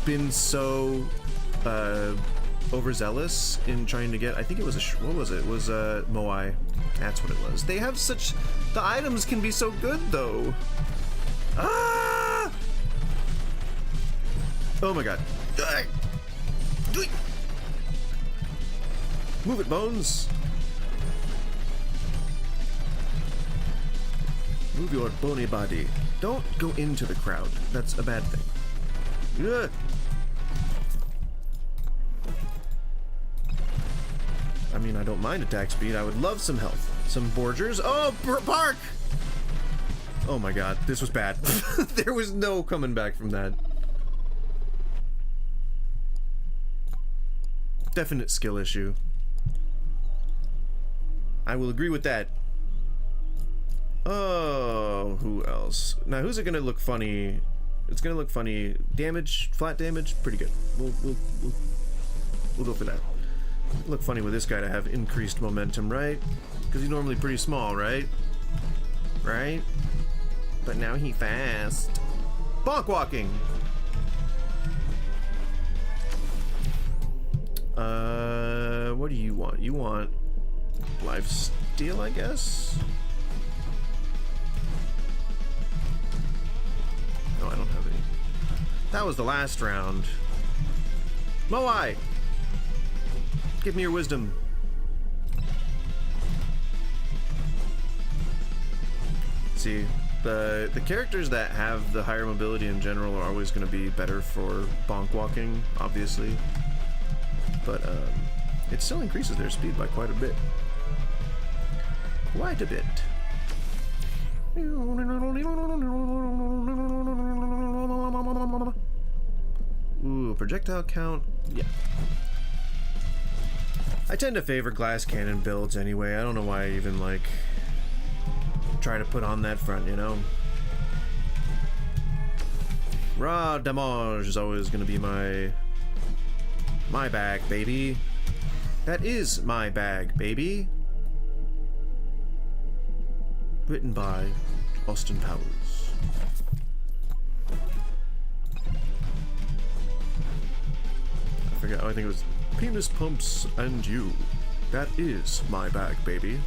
been so overzealous in trying to get. I think it was what was it? It was Moai. That's what it was. They have such. The items can be so good though. Ah! Oh my god. Move it, Bones. Move your bony body. Don't go into the crowd. That's a bad thing. Ugh. I mean, I don't mind attack speed. I would love some health. Some Borgers. Oh, Bark! Oh my god, this was bad. There was no coming back from that. Definite skill issue. I will agree with that. Oh, who else? Now, who's it gonna look funny? It's gonna look funny. Damage, flat damage, pretty good. We'll go for that. Look funny with this guy to have increased momentum, right? Because he's normally pretty small, right? Right? But now he fast. BONKwalking! What do you want? You want lifesteal, I guess? No, I don't have any. That was the last round. Moai! Give me your wisdom. See, the characters that have the higher mobility in general are always going to be better for BONKwalking, obviously. But it still increases their speed by quite a bit. Quite a bit. Ooh, projectile count. Yeah. I tend to favor glass cannon builds anyway. I don't know why I even, like, try to put on that front, you know? Raw damage is always gonna be my bag, baby. That is my bag, baby. Written by Austin Powers. I forget. Oh, I think it was Penis Pumps and You. That is my bag, baby.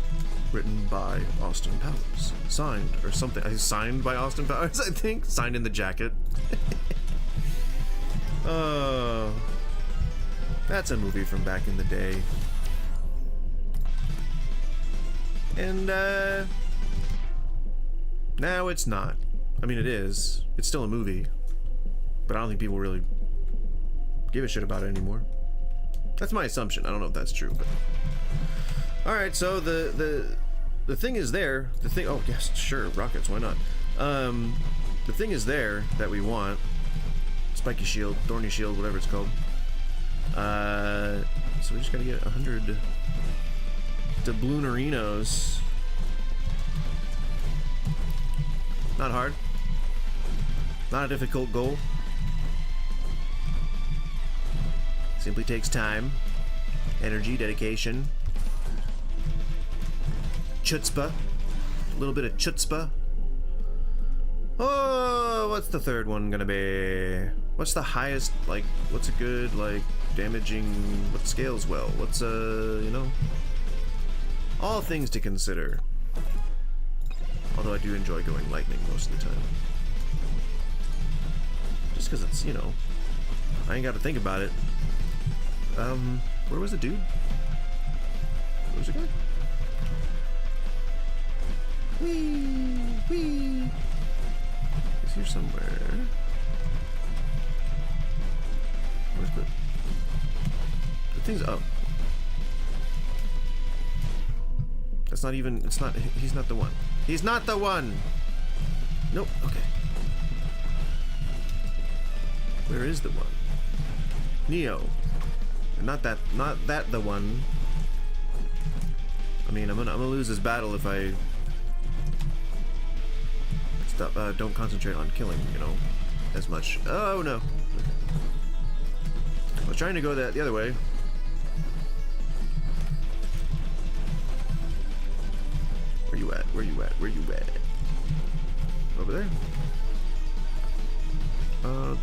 Written by Austin Powers. Signed or something. Signed by Austin Powers, I think. Signed in the jacket. That's a movie from back in the day. And, now it's not. I mean, it is. It's still a movie. But I don't think people really give a shit about it anymore. That's my assumption. I don't know if that's true, but... Alright, so the thing is there. The thing... Oh, yes, sure. Rockets, why not? The thing is there that we want. Spiky shield, thorny shield, whatever it's called. So we just gotta get 100 doubloonerinos. Not hard. Not a difficult goal. Simply takes time, energy, dedication, chutzpah, a little bit of chutzpah. Oh, what's the third one gonna be? What's the highest, like, what's a good, like, damaging, what scales well? What's, you know? All things to consider. Although I do enjoy going lightning most of the time. Just because it's, you know, I ain't got to think about it. Where was the dude? Where's the guy? Whee! Whee! He's here somewhere. Where's the thing's up. That's not even, it's not, he's not the one. He's not the one! Nope, okay. Where is the one? Neo. Not that the one. I mean, I'm gonna lose this battle if I stop, don't concentrate on killing, you know, as much. Oh no. Okay. I was trying to go the other way. Where you at? Where you at? Where you at? Over there?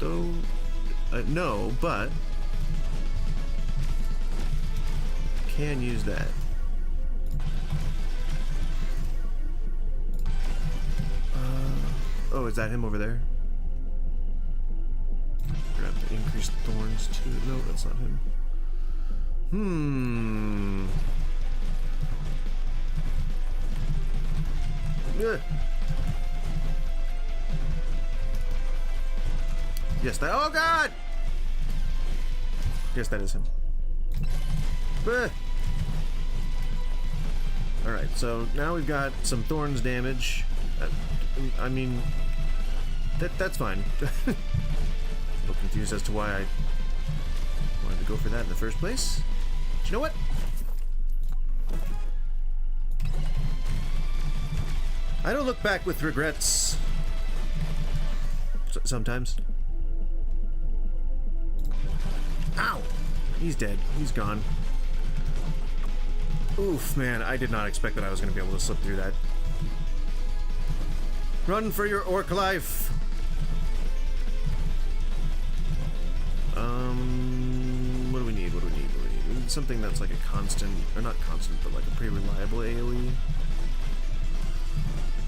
Though, no, but can use that. Oh, is that him over there? Grab the increased thorns too. No, that's not him. Ugh. Yes, that. Oh God! Yes, that is him. Alright, so now we've got some thorns damage. I mean, that's fine. A little confused as to why I wanted to go for that in the first place. But you know what? I don't look back with regrets. Sometimes. Ow! He's dead. He's gone. Oof, man, I did not expect that I was going to be able to slip through that. Run for your orc life! What do we need? What do we need? What do we need? We need something that's like a constant, or not constant, but like a pretty reliable AoE.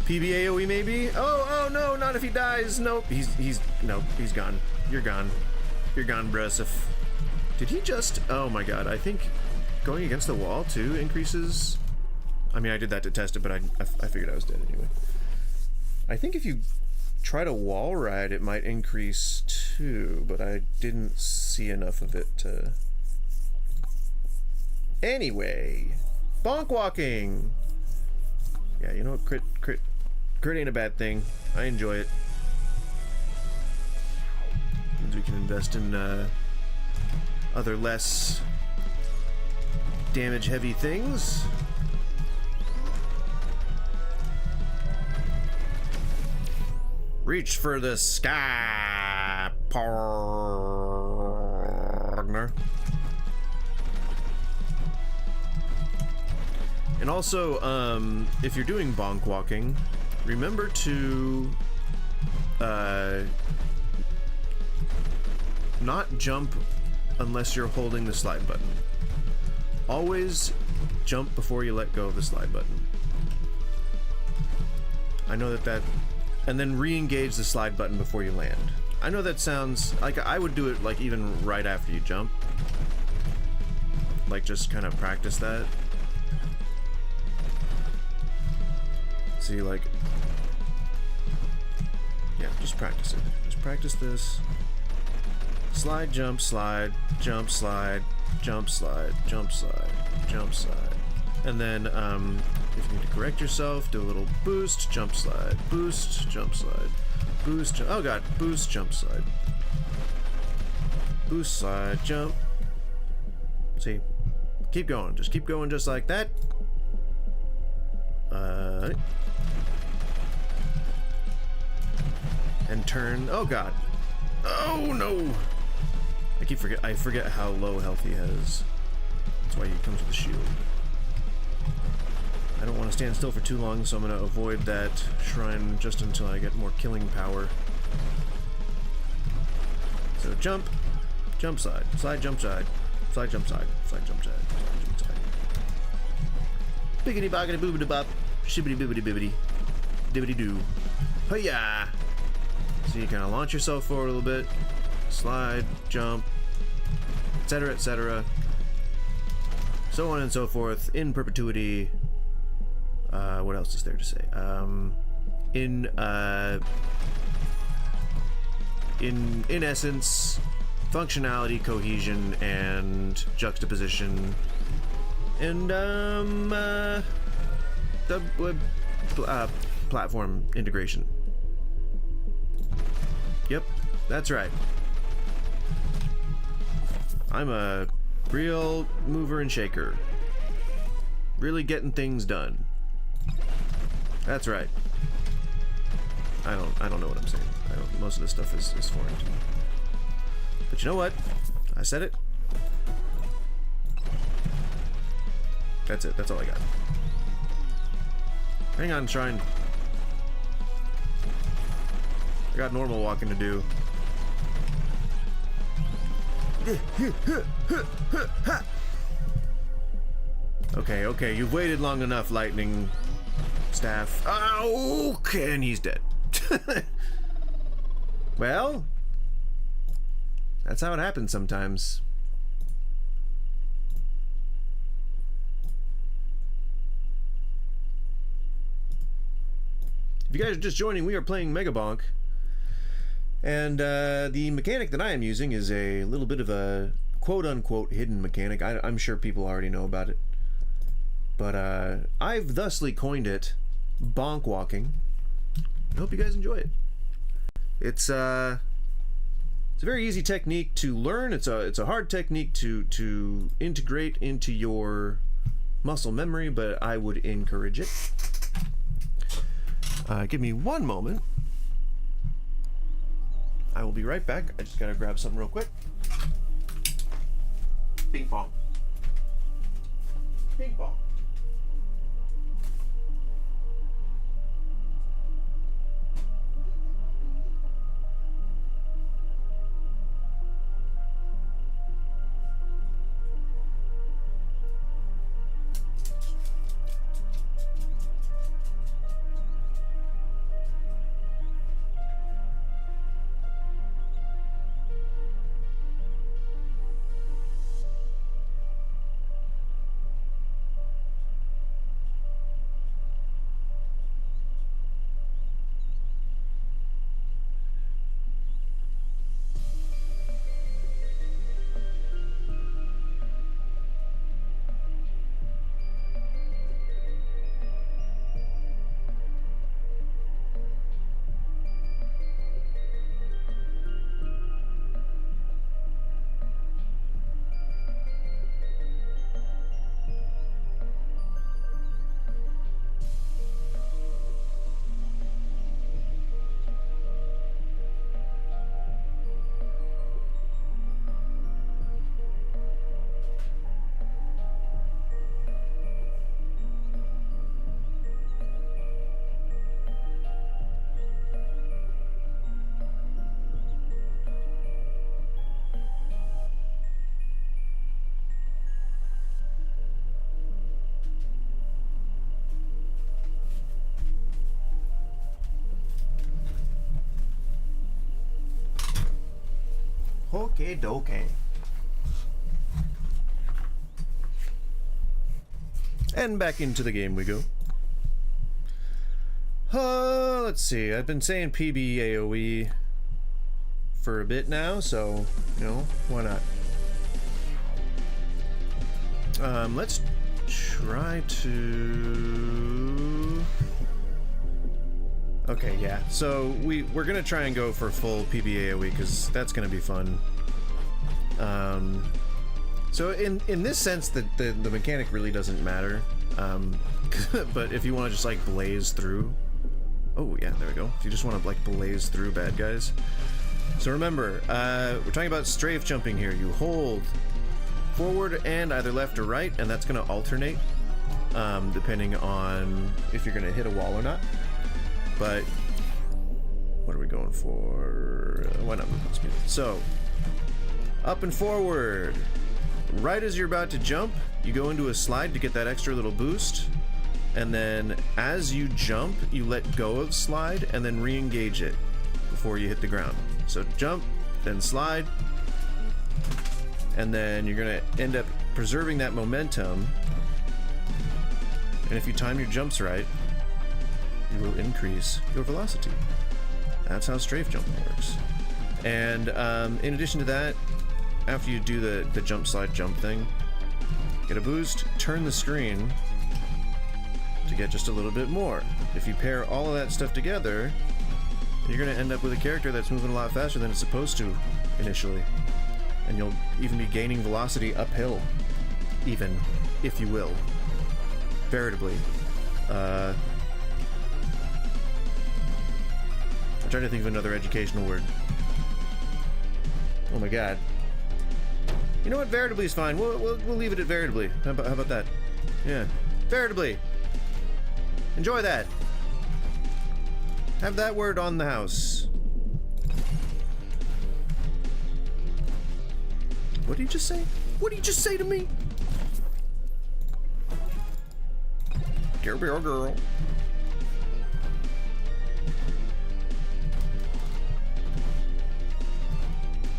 PB AoE maybe? Oh no, not if he dies. Nope, nope, he's gone. You're gone. You're gone, Brusif. Did he just, oh my god, I think going against the wall too increases, I mean I did that to test it, but I figured I was dead anyway. I think if you try to wall ride it might increase too, but I didn't see enough of it to... Anyway, BONKwalking! Yeah, you know what, crit ain't a bad thing. I enjoy it. Means we can invest in other less damage heavy things. Reach for the sky, partner. And also, if you're doing BONKwalking, remember to not jump unless you're holding the slide button. Always jump before you let go of the slide button. I know that and then re-engage the slide button before you land. I know that sounds like I would do it like even right after you jump. Like just kind of practice that. See, like, yeah, just practice it. Just practice this. Slide, jump, slide, jump, slide, jump, slide, jump, slide, jump, slide. And then, if you need to correct yourself, do a little boost, jump, slide, boost, jump, slide, boost, oh god, boost, jump, slide. Boost, slide, jump. See? Keep going. Just keep going just like that. And turn. Oh god. Oh no! I forget how low health he has. That's why he comes with a shield. I don't want to stand still for too long, so I'm going to avoid that shrine just until I get more killing power. So jump, jump side, slide, jump side, slide, jump side, slide, jump side, slide, jump side. Biggity boggity boobity bop, shibbity bibbity bibbity, dibbity doo. Hiya! So you kind of launch yourself forward a little bit, slide, jump, etc., etc. So on and so forth, in perpetuity. What else is there to say? In essence, functionality, cohesion, and juxtaposition, and platform integration. Yep, that's right. I'm a real mover and shaker. Really getting things done. That's right. I don't know what I'm saying. Most of this stuff is foreign to me. But you know what? I said it. That's it. That's all I got. Hang on, Shrine. I got normal walking to do. Okay, you've waited long enough, Lightning Staff. Oh, okay, and he's dead. Well, that's how it happens sometimes. If you guys are just joining, we are playing MEGABONK. And the mechanic that I am using is a little bit of a quote-unquote hidden mechanic. I'm sure people already know about it. But I've thusly coined it BONKwalking. I hope you guys enjoy it. It's a very easy technique to learn. It's a hard technique to integrate into your muscle memory, but I would encourage it. Give me one moment. I will be right back. I just gotta grab something real quick. Ping pong. Ping pong. Okie dokie. And back into the game we go. Let's see. I've been saying PBAOE for a bit now, so, you know, why not? Let's try to... Okay, yeah. So we're gonna try and go for full PBAOE because that's gonna be fun. So in this sense, the mechanic really doesn't matter. But if you want to just like blaze through, oh yeah, there we go. If you just want to like blaze through bad guys. So remember, we're talking about strafe jumping here. You hold forward and either left or right, and that's going to alternate depending on if you're going to hit a wall or not. But what are we going for? Why not movement speed? So up and forward. Right as you're about to jump, you go into a slide to get that extra little boost, and then as you jump, you let go of slide and then re-engage it before you hit the ground. So jump, then slide, and then you're gonna end up preserving that momentum, and if you time your jumps right, you will increase your velocity. That's how strafe jumping works. And in addition to that, after you do the jump slide jump thing, get a boost, turn the screen to get just a little bit more. If you pair all of that stuff together, you're going to end up with a character that's moving a lot faster than it's supposed to initially. And you'll even be gaining velocity uphill, even, if you will. Veritably. I'm trying to think of another educational word. Oh my god. You know what? Veritably is fine. We'll leave it at veritably. How about that? Yeah. Veritably. Enjoy that. Have that word on the house. What did you just say? What did you just say to me? Girl.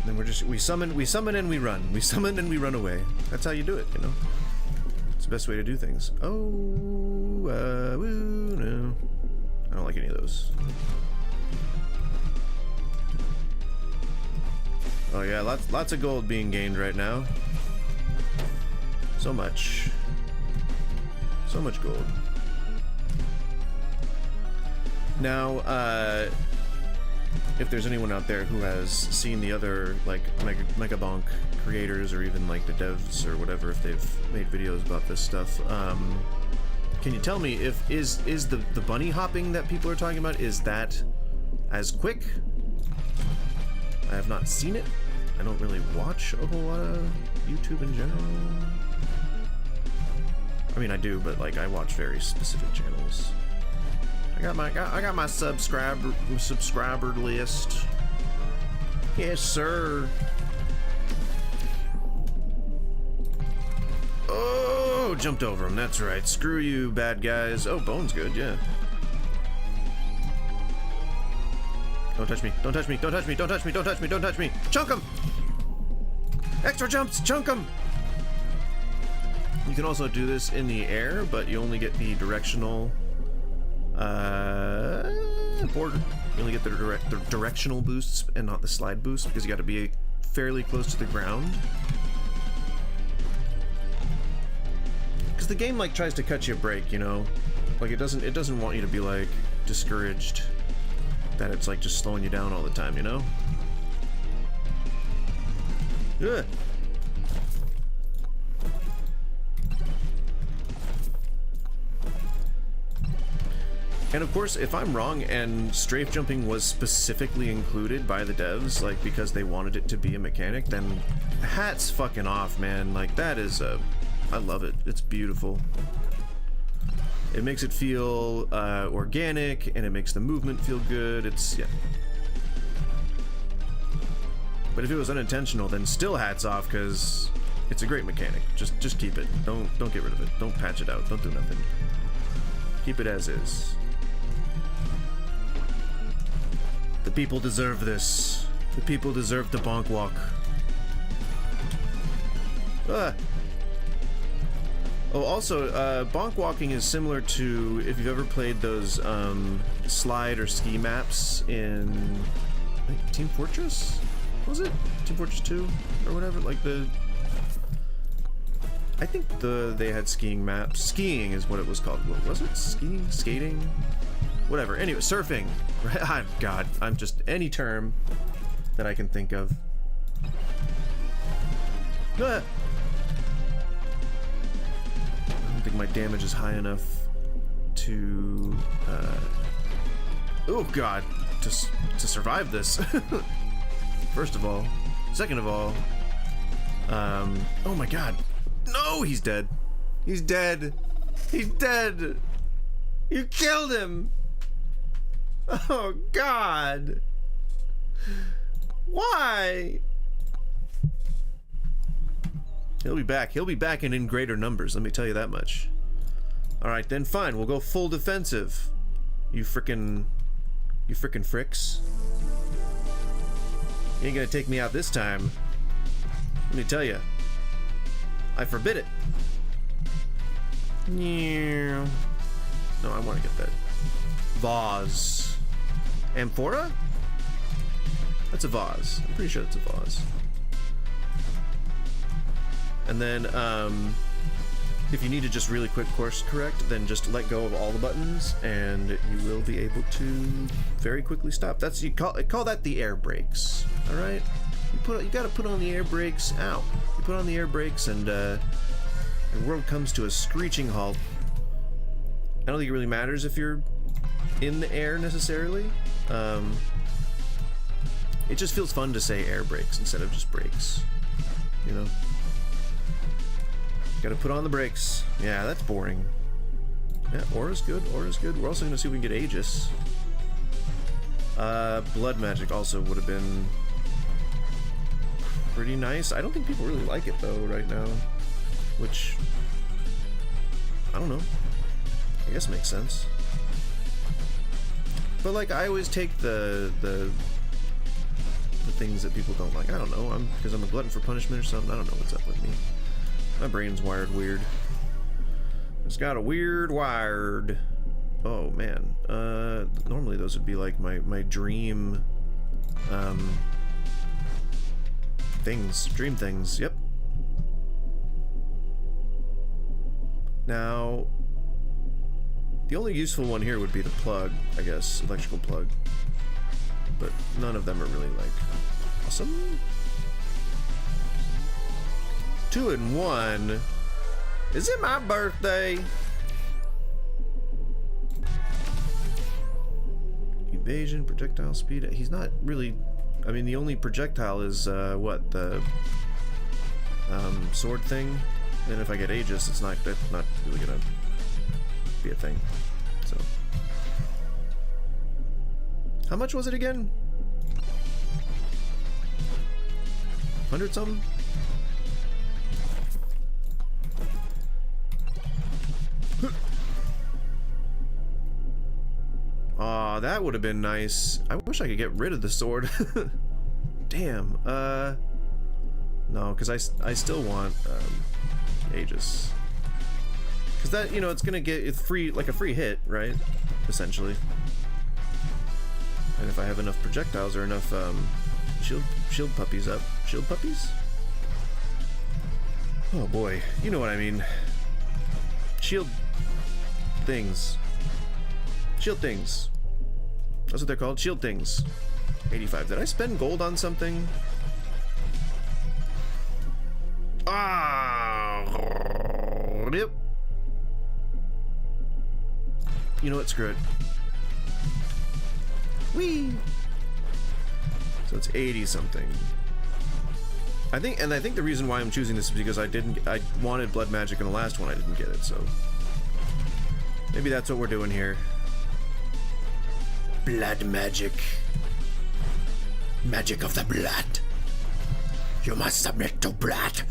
Then we summon and we run. We summon and we run away. That's how you do it, you know? It's the best way to do things. Oh, woo, no. I don't like any of those. Oh yeah, lots of gold being gained right now. So much. So much gold. Now, if there's anyone out there who has seen the other like MEGABONK creators or even like the devs or whatever, if they've made videos about this stuff, can you tell me if is the bunny hopping that people are talking about, is that as quick? I have not seen it. I don't really watch a whole lot of YouTube in general. I mean, I do, but like I watch very specific channels. I got my subscriber list. Yes, sir. Oh, jumped over him. That's right. Screw you, bad guys. Oh, bone's good. Yeah. Don't touch me. Don't touch me. Don't touch me. Don't touch me. Don't touch me. Don't touch me. Chunk him. Extra jumps. Chunk him. You can also do this in the air, but you only get the directional border. You only get the directional boosts and not the slide boost, because you got to be fairly close to the ground. Because the game like tries to cut you a break, you know, like it doesn't want you to be like discouraged that it's like just slowing you down all the time, you know. Ugh. And of course, if I'm wrong and strafe jumping was specifically included by the devs, like because they wanted it to be a mechanic, then hats fucking off, man. Like that is I love it. It's beautiful. It makes it feel organic, and it makes the movement feel good. It's, yeah. But if it was unintentional, then still hats off, because it's a great mechanic. Just keep it. Don't get rid of it. Don't patch it out. Don't do nothing. Keep it as is. The people deserve this. The people deserve the bonk walk. Ah. Oh, also, BONKwalking is similar to if you've ever played those slide or ski maps in like, Team Fortress? What was it? Team Fortress 2 or whatever? Like the... I think they had skiing maps. Skiing is what it was called. What was it? Skiing? Skating? Whatever. Anyway, surfing. Right? God, I'm just... any term that I can think of. Ah. I don't think my damage is high enough to... oh god, to survive this. First of all. Second of all... oh my god. No, he's dead. He's dead. He's dead. You killed him. Oh god. Why? He'll be back. He'll be back and in greater numbers, let me tell you that much. Alright, then fine. We'll go full defensive. You frickin' fricks. You ain't gonna take me out this time. Let me tell you. I forbid it. No, I want to get that. Vase. Amphora? That's a vase. I'm pretty sure that's a vase. And then, if you need to just really quick course correct, then just let go of all the buttons, and you will be able to very quickly stop. That's you call that the air brakes. All right, you got to put on the air brakes. Ow! You put on the air brakes, and the world comes to a screeching halt. I don't think it really matters if you're in the air necessarily. It just feels fun to say air brakes instead of just brakes. You know. Gotta put on the brakes. Yeah, that's boring. Yeah, aura's good, aura's good. We're also gonna see if we can get Aegis. Blood magic also would have been pretty nice. I don't think people really like it though right now. Which, I don't know. I guess makes sense. But like, I always take the things that people don't like. I don't know, because I'm a glutton for punishment or something. I don't know what's up with me. My brain's wired weird. It's got a weird wired. Oh man. Normally those would be like my dream things. Dream things, yep. Now the only useful one here would be the plug, I guess, electrical plug. But none of them are really like awesome. 2 in 1. Is it my birthday? Evasion, projectile speed. He's not really. I mean, the only projectile is what, the sword thing. And if I get Aegis, that's not really gonna be a thing. So, how much was it again? 100 something. Aw, that would have been nice. I wish I could get rid of the sword. Damn. No, because I still want Aegis. Because that, you know, it's gonna get free, like a free hit, right? Essentially. And if I have enough projectiles or enough shield puppies up. Shield puppies? Oh boy, you know what I mean. Shield things. Shield things. That's what they're called. Shield things. 85. Did I spend gold on something? Ah. Yep. You know what? Screw it. Whee. So it's 80 something. I think the reason why I'm choosing this is because I wanted blood magic in the last one. I didn't get it, so maybe that's what we're doing here. Blood magic. Magic of the blood. You must submit to blood.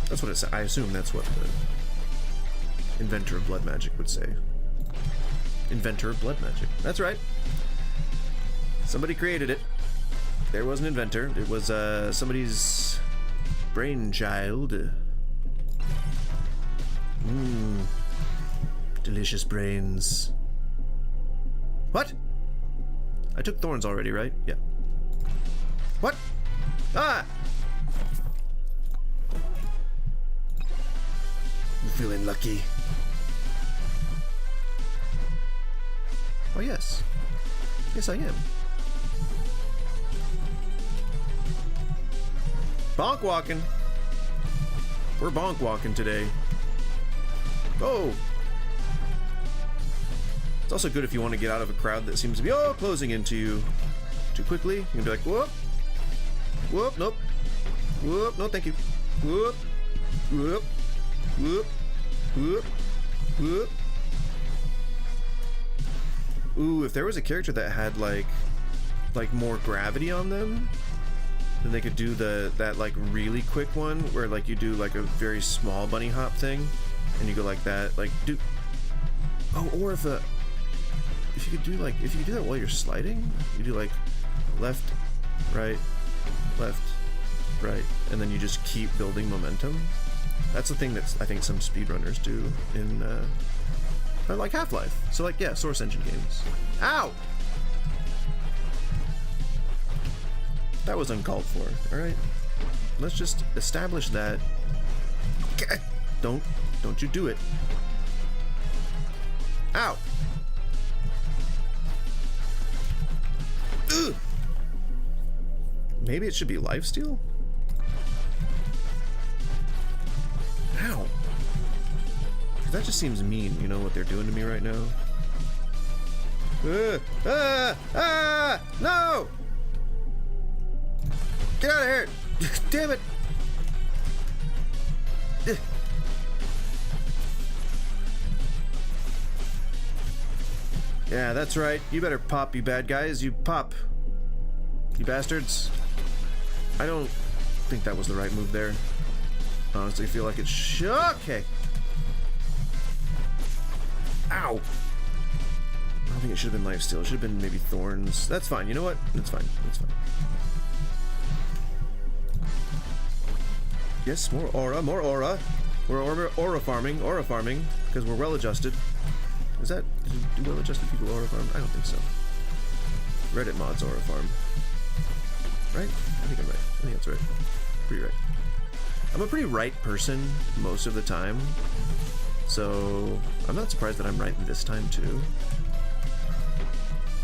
That's what it said. I assume that's what the inventor of blood magic would say. Inventor of blood magic. That's right. Somebody created it. There was an inventor. It was somebody's brainchild. Mmm. Delicious brains. What? I took thorns already, right? Yeah. What? Ah! I'm feeling lucky. Oh, yes. Yes, I am. Bonkwalking. We're bonkwalking today. Oh! It's also good if you want to get out of a crowd that seems to be, closing into you too quickly. You can be like, whoop. Whoop, nope. Whoop, no thank you. Whoop. Whoop. Whoop. Whoop. Whoop. Ooh, if there was a character that had like more gravity on them, then they could do that like really quick one where like you do like a very small bunny hop thing and you go like that, like do. Oh, or if you could do that while you're sliding, you do like left, right, and then you just keep building momentum. That's the thing that I think some speedrunners do in like Half-Life. So like, yeah, Source Engine games. Ow! That was uncalled for. All right, let's just establish that. Don't you do it. Ow! Ugh. Maybe it should be lifesteal? Ow. That just seems mean, you know what they're doing to me right now? No! Get out of here! Damn it! Yeah, that's right. You better pop, you bad guys. You pop. You bastards. I don't think that was the right move there. Honestly, I feel like it's okay. Ow! I don't think it should have been lifesteal. It should have been maybe thorns. That's fine. You know what? That's fine. That's fine. Yes, more aura, more aura. We're aura farming, because we're well adjusted. Is that, do well adjusted people aura farm? I don't think so. Reddit mods aura farm. Right? I think I'm right. I think that's right. Pretty right. I'm a pretty right person most of the time, so I'm not surprised that I'm right this time too.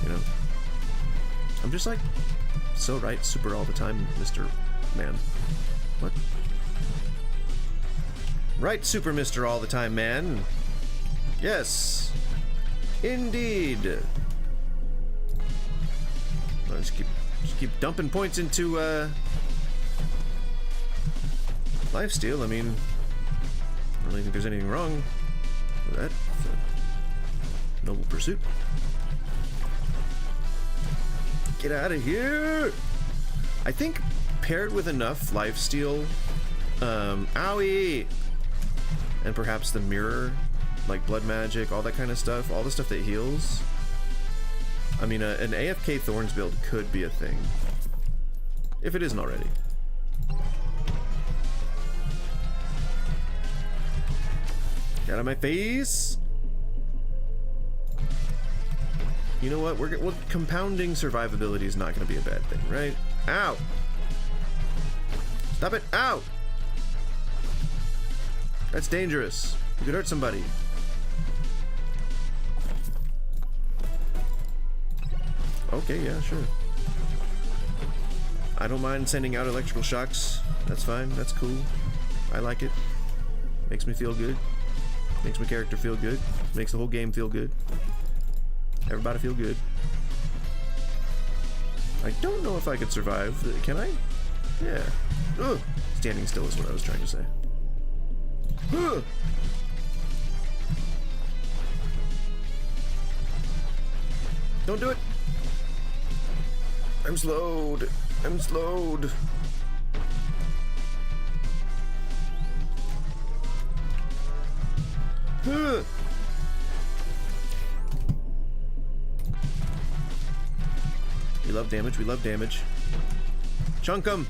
You know, I'm just like so right super all the time, Mr. Man. What? Right, super Mr. all the time, man. Yes, indeed. I'll just keep dumping points into lifesteal. I mean, I don't really think there's anything wrong with that. It's a noble pursuit. Get out of here! I think paired with enough lifesteal, owie, and perhaps the mirror, like blood magic, all that kind of stuff, all the stuff that heals. I mean, an AFK Thorns build could be a thing, if it isn't already. Get out of my face! You know what? Well, compounding survivability is not going to be a bad thing, right? Ow! Stop it! Ow! That's dangerous. You could hurt somebody. Okay, yeah, sure. I don't mind sending out electrical shocks. That's fine. That's cool. I like it. Makes me feel good. Makes my character feel good. Makes the whole game feel good. Everybody feel good. I don't know if I could survive. Can I? Yeah. Ugh. Standing still is what I was trying to say. Ugh. Don't do it. I'm slowed. I'm slowed. Ugh. We love damage. We love damage. Chunk him!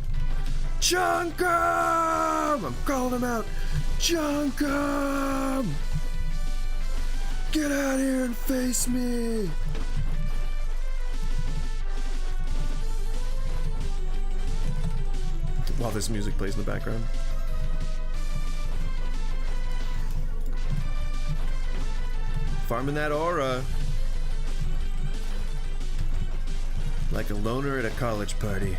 Chunk him! I'm calling him out! Chunk him! Get out here and face me! While this music plays in the background. Farming that aura. Like a loner at a college party.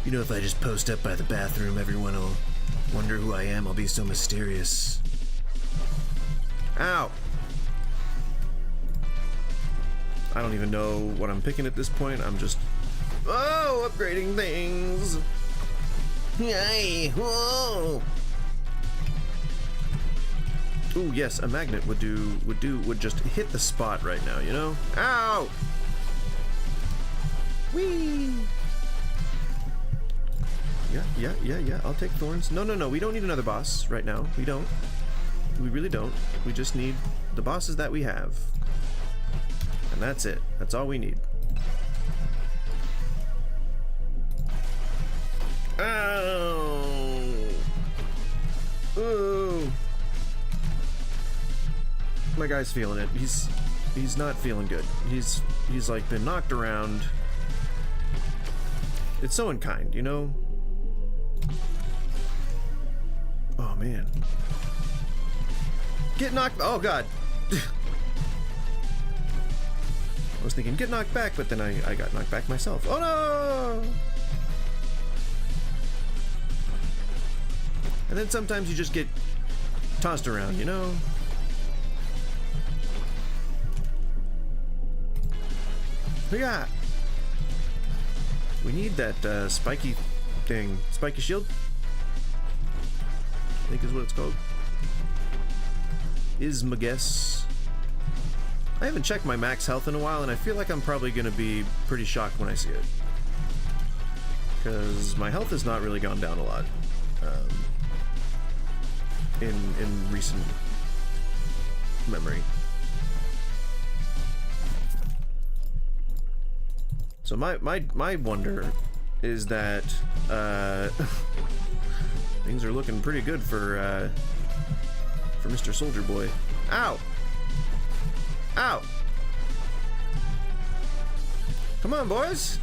You know, if I just post up by the bathroom, everyone will wonder who I am. I'll be so mysterious. Ow! I don't even know what I'm picking at this point. I'm just... Oh! Upgrading things! Yay! Whoa! Ooh, yes, a magnet would just hit the spot right now, you know? Ow! Whee! Yeah, I'll take thorns. No, we don't need another boss right now. We don't. We really don't. We just need the bosses that we have. And that's it. That's all we need. Ow! Ooh! My guy's feeling it. He's not feeling good. He's like been knocked around. It's so unkind, you know? Oh man. Get knocked. Oh god. I was thinking get knocked back, but then I got knocked back myself. Oh no! And then sometimes you just get tossed around, you know? Yeah. We need that spiky thing. Spiky shield? I think is what it's called. Is my guess. I haven't checked my max health in a while, and I feel like I'm probably going to be pretty shocked when I see it. Because my health has not really gone down a lot in recent memory. So my wonder is that things are looking pretty good for Mr. Soldier Boy. Ow! Ow! Come on, boys!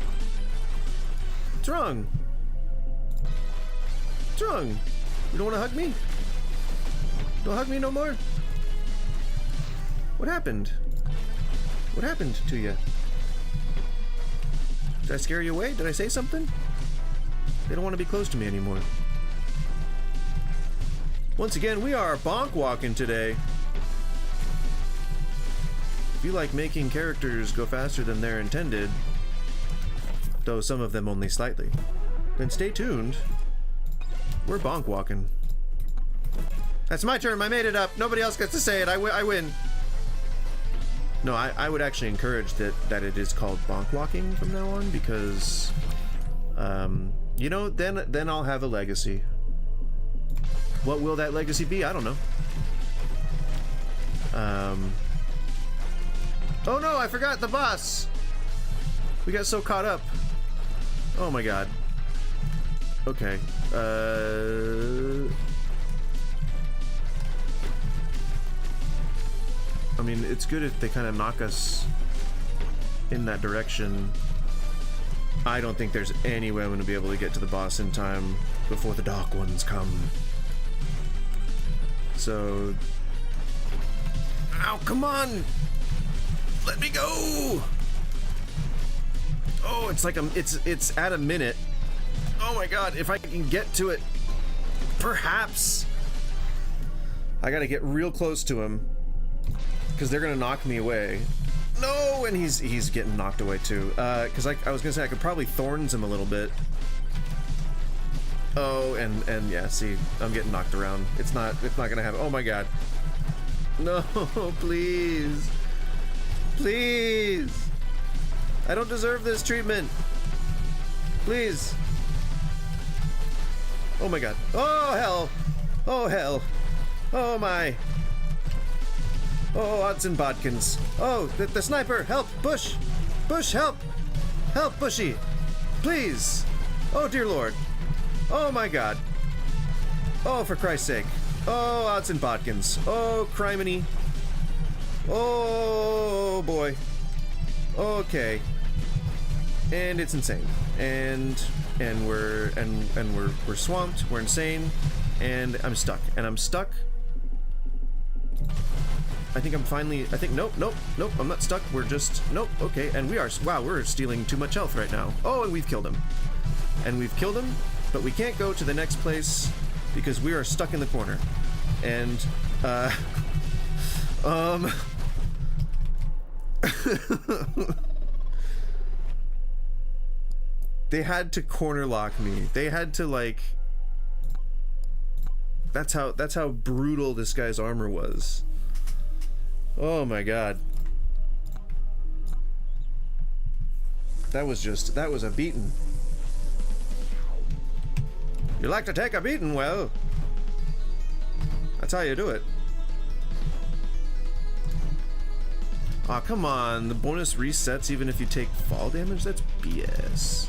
What's wrong? What's wrong? You don't want to hug me? Don't hug me no more? What happened? What happened to you? Did I scare you away? Did I say something? They don't want to be close to me anymore. Once again, we are bonkwalking today. If you like making characters go faster than they're intended, though some of them only slightly, then stay tuned. We're bonkwalking. That's my term. I made it up. Nobody else gets to say it. I win. No, I would actually encourage that it is called bonkwalking from now on, because, you know, then I'll have a legacy. What will that legacy be? I don't know. Oh no, I forgot the boss! We got so caught up. Oh my god. Okay. I mean, it's good if they kind of knock us in that direction. I don't think there's any way I'm going to be able to get to the boss in time before the Dark Ones come. So... Ow, come on! Let me go! Oh, it's like it's at a minute. Oh my god, if I can get to it, perhaps. I gotta get real close to him, because they're gonna knock me away. No, and he's getting knocked away too. Because I was gonna say I could probably thorns him a little bit. Oh, and yeah, see, I'm getting knocked around. It's not gonna happen. Oh my god. No, please. Please. I don't deserve this treatment. Please. Oh my god. Oh hell. Oh hell. Oh my. Oh, odds and bodkins. Oh, the sniper! Help! Bush! Bush, help! Help, Bushy! Please! Oh, dear Lord. Oh, my God. Oh, for Christ's sake. Oh, odds and bodkins. Oh, criminy. Oh, boy. Okay. And it's insane. And we're swamped. We're insane. And I'm stuck. And I'm stuck. I think I'm finally, nope, I'm not stuck, we're just, nope, okay, and we are, wow, we're stealing too much health right now. Oh, and we've killed him. And we've killed him, but we can't go to the next place because we are stuck in the corner. And, they had to corner lock me. They had to, like, that's how brutal this guy's armor was. Oh my God. That was a beating. You like to take a beating? Well, that's how you do it. Aw, come on. The bonus resets even if you take fall damage? That's BS.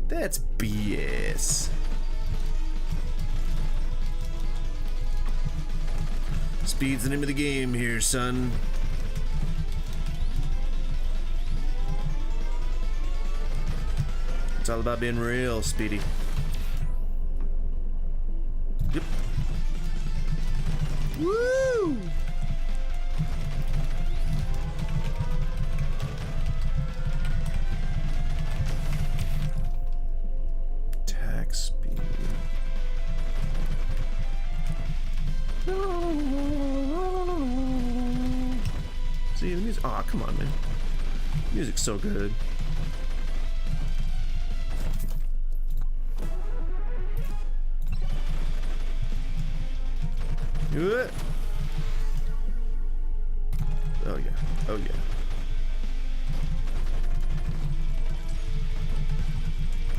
That's BS. Speed's the name of the game here, son. It's all about being real, Speedy. Yep. Woo! Attack speed. See, the music. Aw, come on, man. Music's so good. Oh yeah. Oh yeah.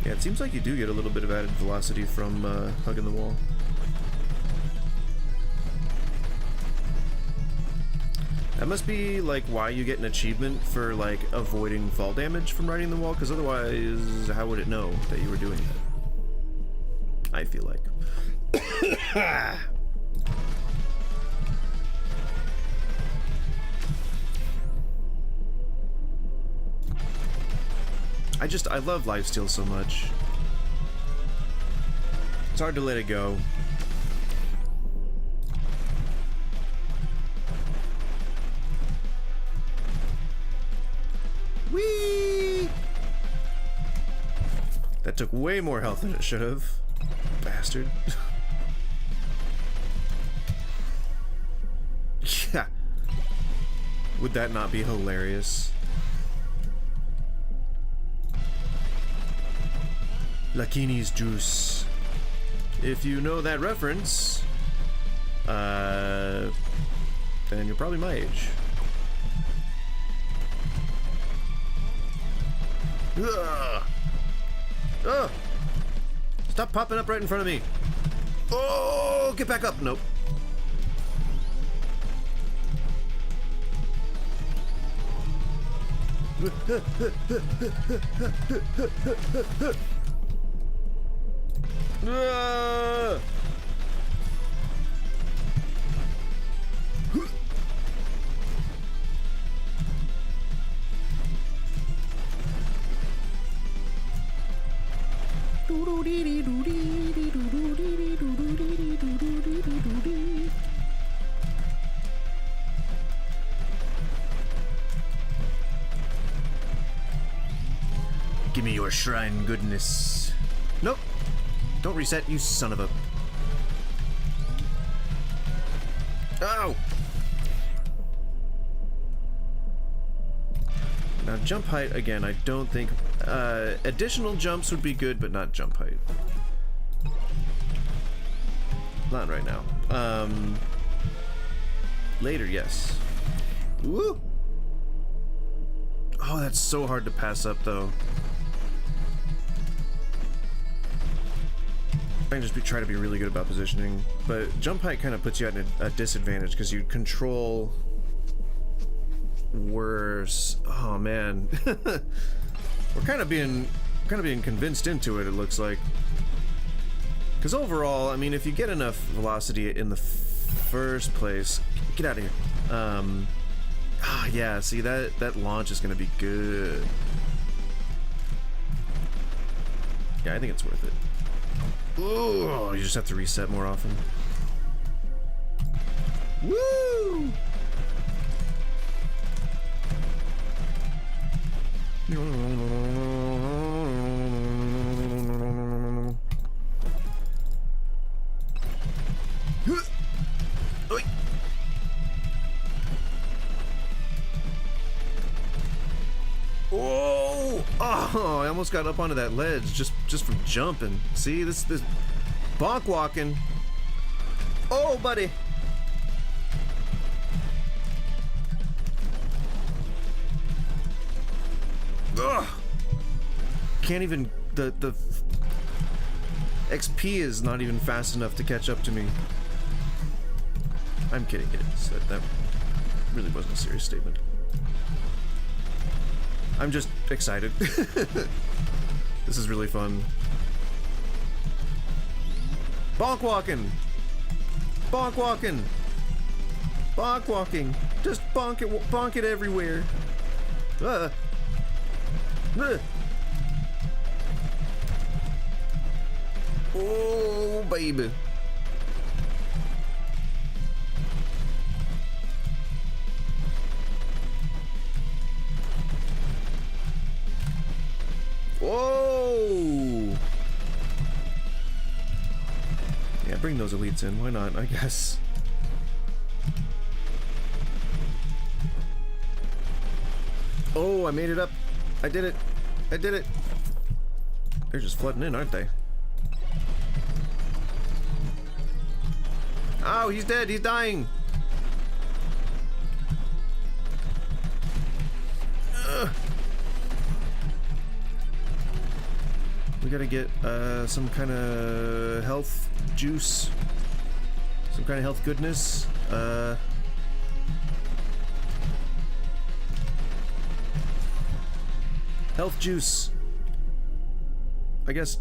Yeah, it seems like you do get a little bit of added velocity from hugging the wall. That must be like why you get an achievement for like avoiding fall damage from riding the wall, because otherwise how would it know that you were doing that? I feel like. I love lifesteal so much. It's hard to let it go. Whee! That took way more health than it should have. Bastard. Yeah. Would that not be hilarious? Lakini's juice. If you know that reference, then you're probably my age. Ugh. Ugh. Stop popping up right in front of me. Oh, get back up. Nope. Give me your shrine goodness. Nope. Don't reset, you son of a... Ow! Now jump height, again, I don't think... additional jumps would be good, but not jump height. Not right now. Later, yes. Woo! Oh, that's so hard to pass up, though. I can just try to be really good about positioning, but jump height kind of puts you at a disadvantage because you control worse. Oh man, we're kind of being convinced into it. It looks like, because overall, I mean, if you get enough velocity in the first place, get out of here. Yeah. See that launch is gonna be good. Yeah, I think it's worth it. Ooh, you just have to reset more often. Woo! Whoa! Oh, I almost got up onto that ledge just from jumping. See, this BONKwalking. Oh, buddy. Ugh. Can't even the XP is not even fast enough to catch up to me. I'm kidding, kids. That really wasn't a serious statement. I'm just excited. This is really fun. BONKwalking! BONKwalking! BONKwalking! Just bonk it everywhere. Oh, baby. Whoa! Yeah, bring those elites in. Why not? I guess. Oh, I made it up. I did it. I did it. They're just flooding in, aren't they? Oh, he's dead. He's dying. We gotta get some kind of health juice. Some kind of health goodness. Health juice. I guess.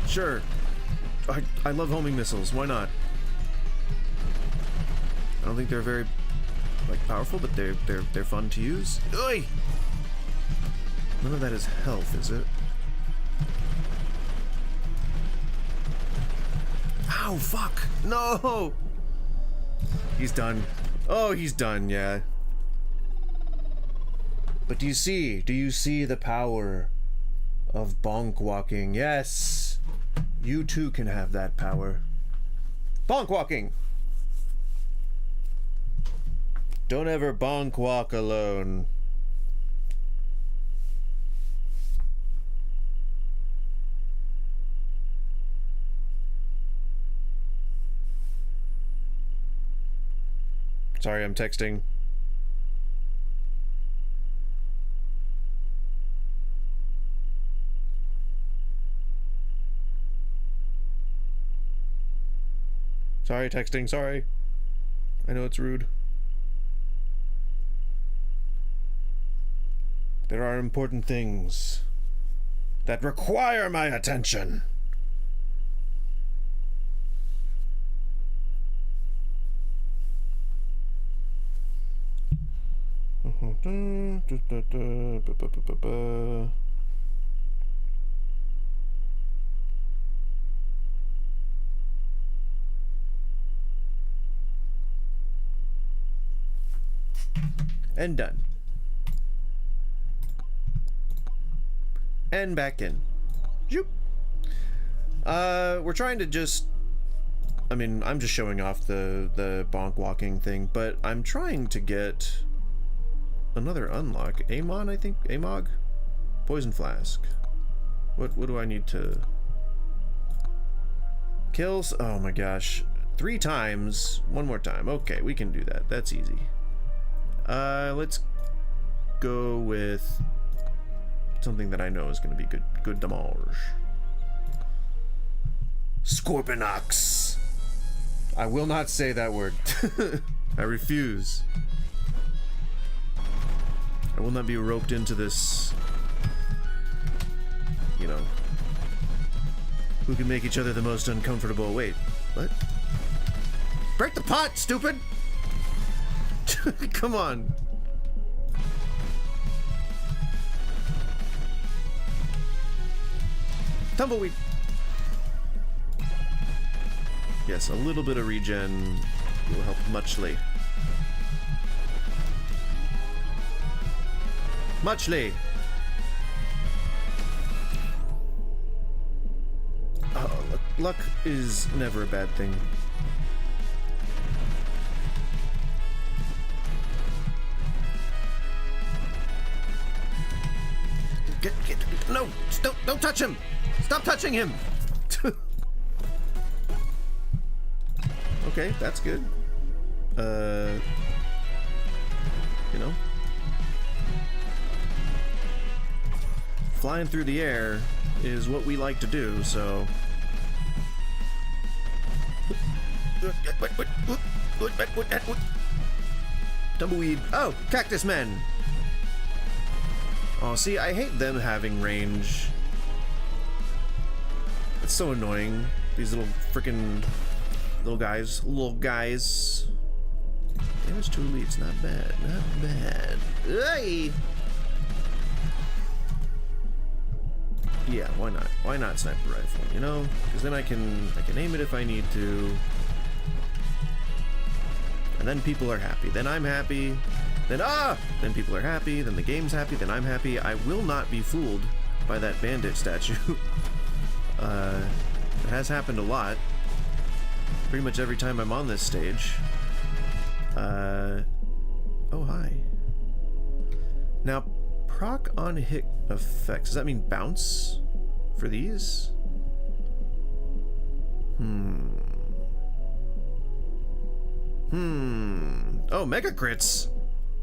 Sure. I love homing missiles. Why not? I don't think they're very powerful, but they're fun to use. Oi! None of that is health, is it? Ow, fuck! No! He's done. Oh, he's done, yeah. But do you see the power of BONKwalking? Yes! You too can have that power. BONKwalking! Don't ever bonkwalk alone. Sorry, I'm texting. Sorry, texting, sorry. I know it's rude. There are important things that require my attention. And done. And back in. Zoop. We're trying to just... I mean, I'm just showing off the BONKwalking thing, but I'm trying to get another unlock. Amon, I think? Amog? Poison Flask. What do I need to... Kills? Oh my gosh. 3 times. 1 more time. Okay, we can do that. That's easy. Let's go with something that I know is going to be good damage. Scorpionox. I will not say that word. I refuse. I will not be roped into this, you know, who can make each other the most uncomfortable. Wait, what? Break the pot, stupid! Come on. Tumbleweed. Yes, a little bit of regen will help muchly. Muchly. Oh, luck is never a bad thing. Get, no, don't touch him! Stop touching him! Okay, that's good. You know, flying through the air is what we like to do, so. Tumbleweed. Oh, cactus men! Oh, see, I hate them having range. It's so annoying. These little freaking little guys. Damage to elites, not bad, not bad. Hey! Yeah, why not? Why not sniper rifle? You know, because then I can aim it if I need to, and then people are happy. Then I'm happy. Then people are happy. Then the game's happy. Then I'm happy. I will not be fooled by that bandit statue. It has happened a lot. Pretty much every time I'm on this stage. Oh, hi. Now, proc on hit effects. Does that mean bounce for these? Oh, mega crits.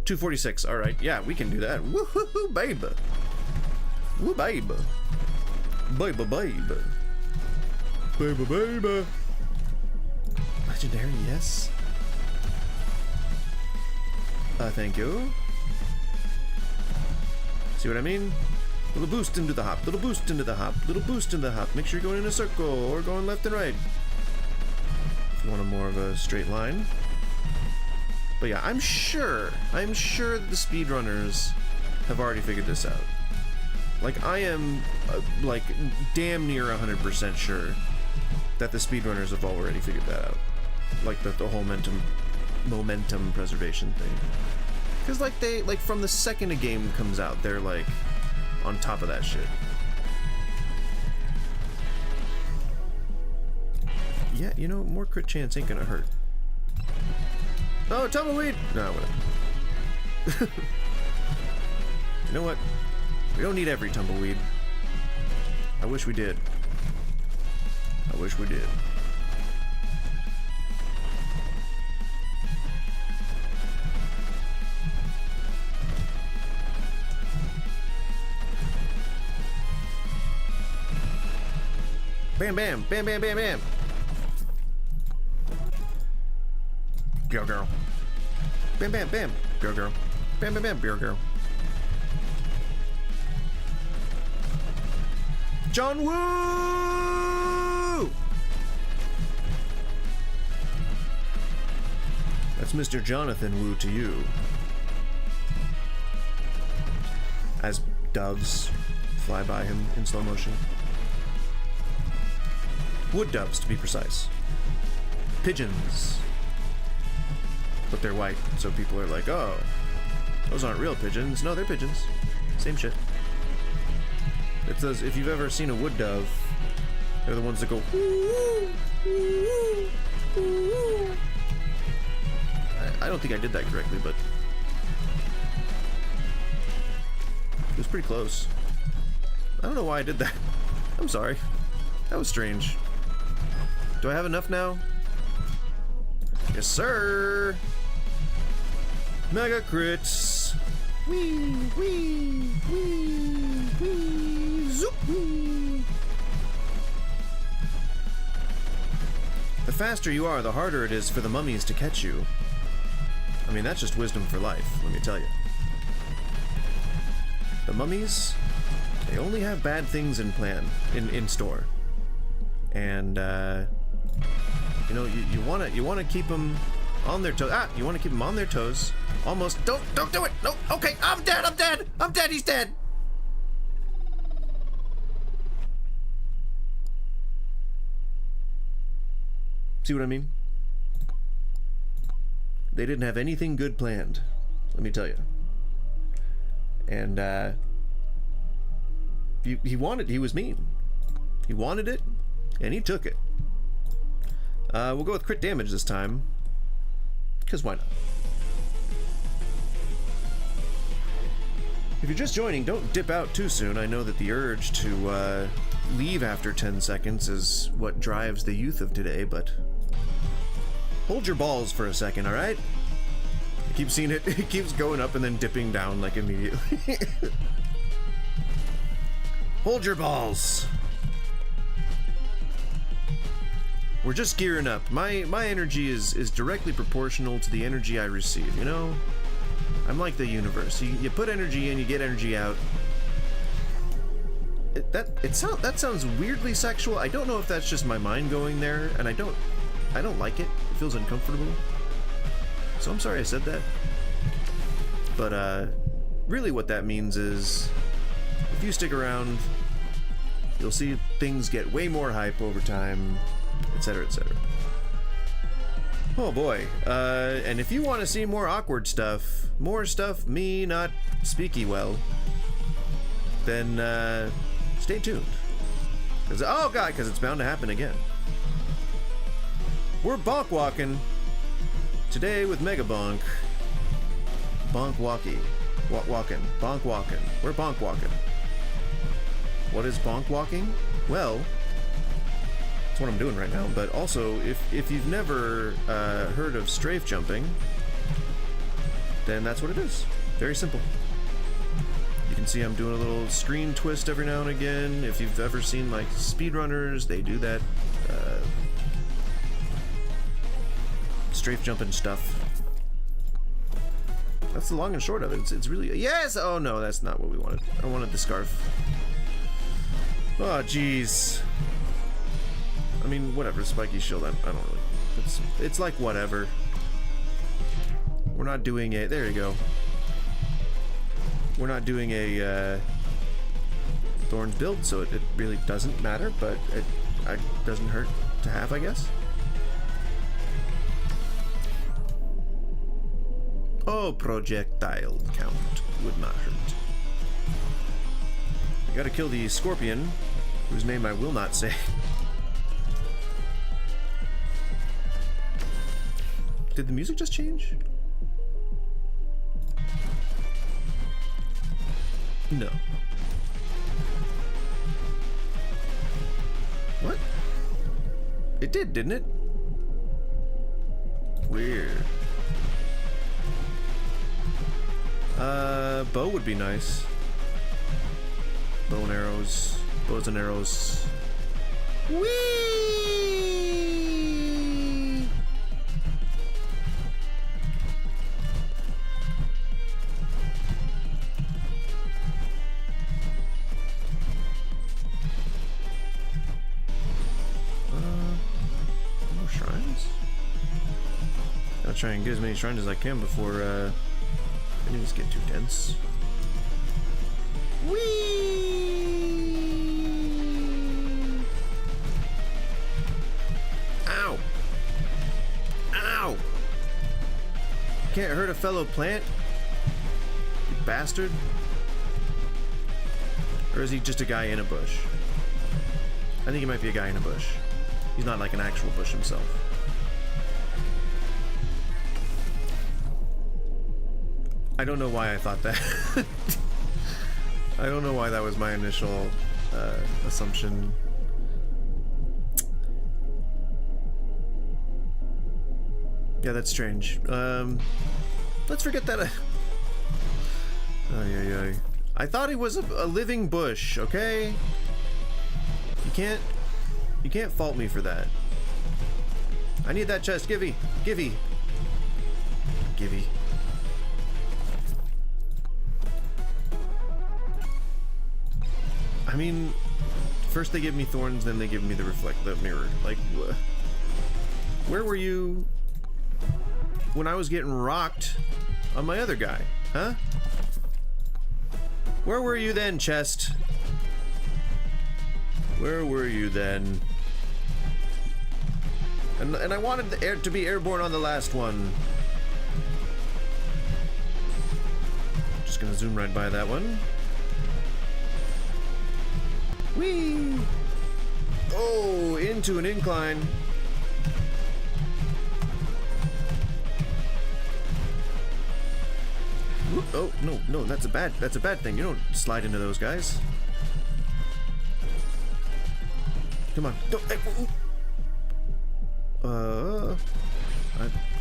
246. All right. Yeah, we can do that. Woohoo, baby. Woo, baby. Baby, baby. Baby, baby. Legendary, yes. Thank you. See what I mean? Little boost into the hop, little boost into the hop, little boost into the hop. Make sure you're going in a circle or going left and right. If you want a more of a straight line. But yeah, I'm sure that the speedrunners have already figured this out. Like, I am, like, damn near 100% sure that the speedrunners have already figured that out. Like, the whole momentum preservation thing. Because, like, from the second a game comes out, they're, like, on top of that shit. Yeah, you know, more crit chance ain't gonna hurt. Oh, tumbleweed! No, whatever. You know what? We don't need every tumbleweed. I wish we did. I wish we did. Bam, bam, bam, bam, bam, bam. Girl, girl. Bam, bam, bam. Girl, girl. Bam, bam, bam. Girl, girl. John Woo! That's Mr. Jonathan Woo to you. As doves fly by him in slow motion. Wood doves, to be precise. Pigeons. But they're white, so people are like, oh, those aren't real pigeons. No, they're pigeons. Same shit. It's those, if you've ever seen a wood dove, they're the ones that go, ooh, ooh, ooh. I don't think I did that correctly, but it was pretty close. I don't know why I did that. I'm sorry. That was strange. Do I have enough now? Yes, sir! Mega crits! Wee, wee, wee, wee, zoop, wee. faster you are, the harder it is for the mummies to catch you. I mean, that's just wisdom for life, let me tell you. The mummies, they only have bad things in store. And, you know, you wanna keep them on their toes. Ah, you wanna keep them on their toes. Almost, don't do it! No, okay, I'm dead, he's dead! See what I mean? They didn't have anything good planned, let me tell you. And, he was mean. He wanted it, and he took it. We'll go with crit damage this time, because why not? If you're just joining, don't dip out too soon. I know that the urge to leave after 10 seconds is what drives the youth of today, but hold your balls for a second, alright? I keep seeing it, it keeps going up and then dipping down like immediately. Hold your balls. We're just gearing up. My energy is directly proportional to the energy I receive, you know? I'm like the universe. You put energy in, you get energy out. That sounds weirdly sexual. I don't know if that's just my mind going there, and I don't like it. It feels uncomfortable. So I'm sorry I said that. But really what that means is, if you stick around, you'll see things get way more hype over time, etc., etc. Oh boy. And if you want to see more awkward stuff, me not speaky well, then stay tuned. Oh god, because it's bound to happen again. We're bonkwalking today with MEGABONK. BONKwalking. BONKwalking. We're bonkwalking. What is bonkwalking? Well, that's what I'm doing right now. But also, if you've never heard of strafe jumping, then that's what it is. Very simple. You can see I'm doing a little screen twist every now and again. If you've ever seen like speedrunners, they do that strafe jumping stuff. That's the long and short of it. It's really, yes. Oh no, that's not what we wanted. I wanted the scarf. Oh jeez. I mean, whatever. Spiky shield. I don't really. It's like whatever. We're not doing a. There you go. We're not doing a Thorns build, so it really doesn't matter. But it doesn't hurt to have, I guess. Oh, projectile count would not hurt. I gotta kill the scorpion, whose name I will not say. Did the music just change? No. What? It did, didn't it? Weird. Bow would be nice. Bow and arrows. Bows and arrows. Whee! More shrines? Gotta try and get as many shrines as I can before, enemies get too dense. Whee! Ow! Ow! Can't hurt a fellow plant? You bastard? Or is he just a guy in a bush? I think he might be a guy in a bush. He's not like an actual bush himself. I don't know why I thought that. I don't know why that was my initial assumption. Yeah, that's strange. Let's forget that. I thought he was a living bush, okay? You can't fault me for that. I need that chest. Givey. Givey. Givey. I mean, first they give me thorns, then they give me the mirror. Like, where were you when I was getting rocked on my other guy, huh? Where were you then, chest? Where were you then? And I wanted the air to be airborne on the last one. Just gonna zoom right by that one. Whee! Oh, into an incline. Whoop. Oh, no, that's a bad thing. You don't slide into those guys. Come on. Don't.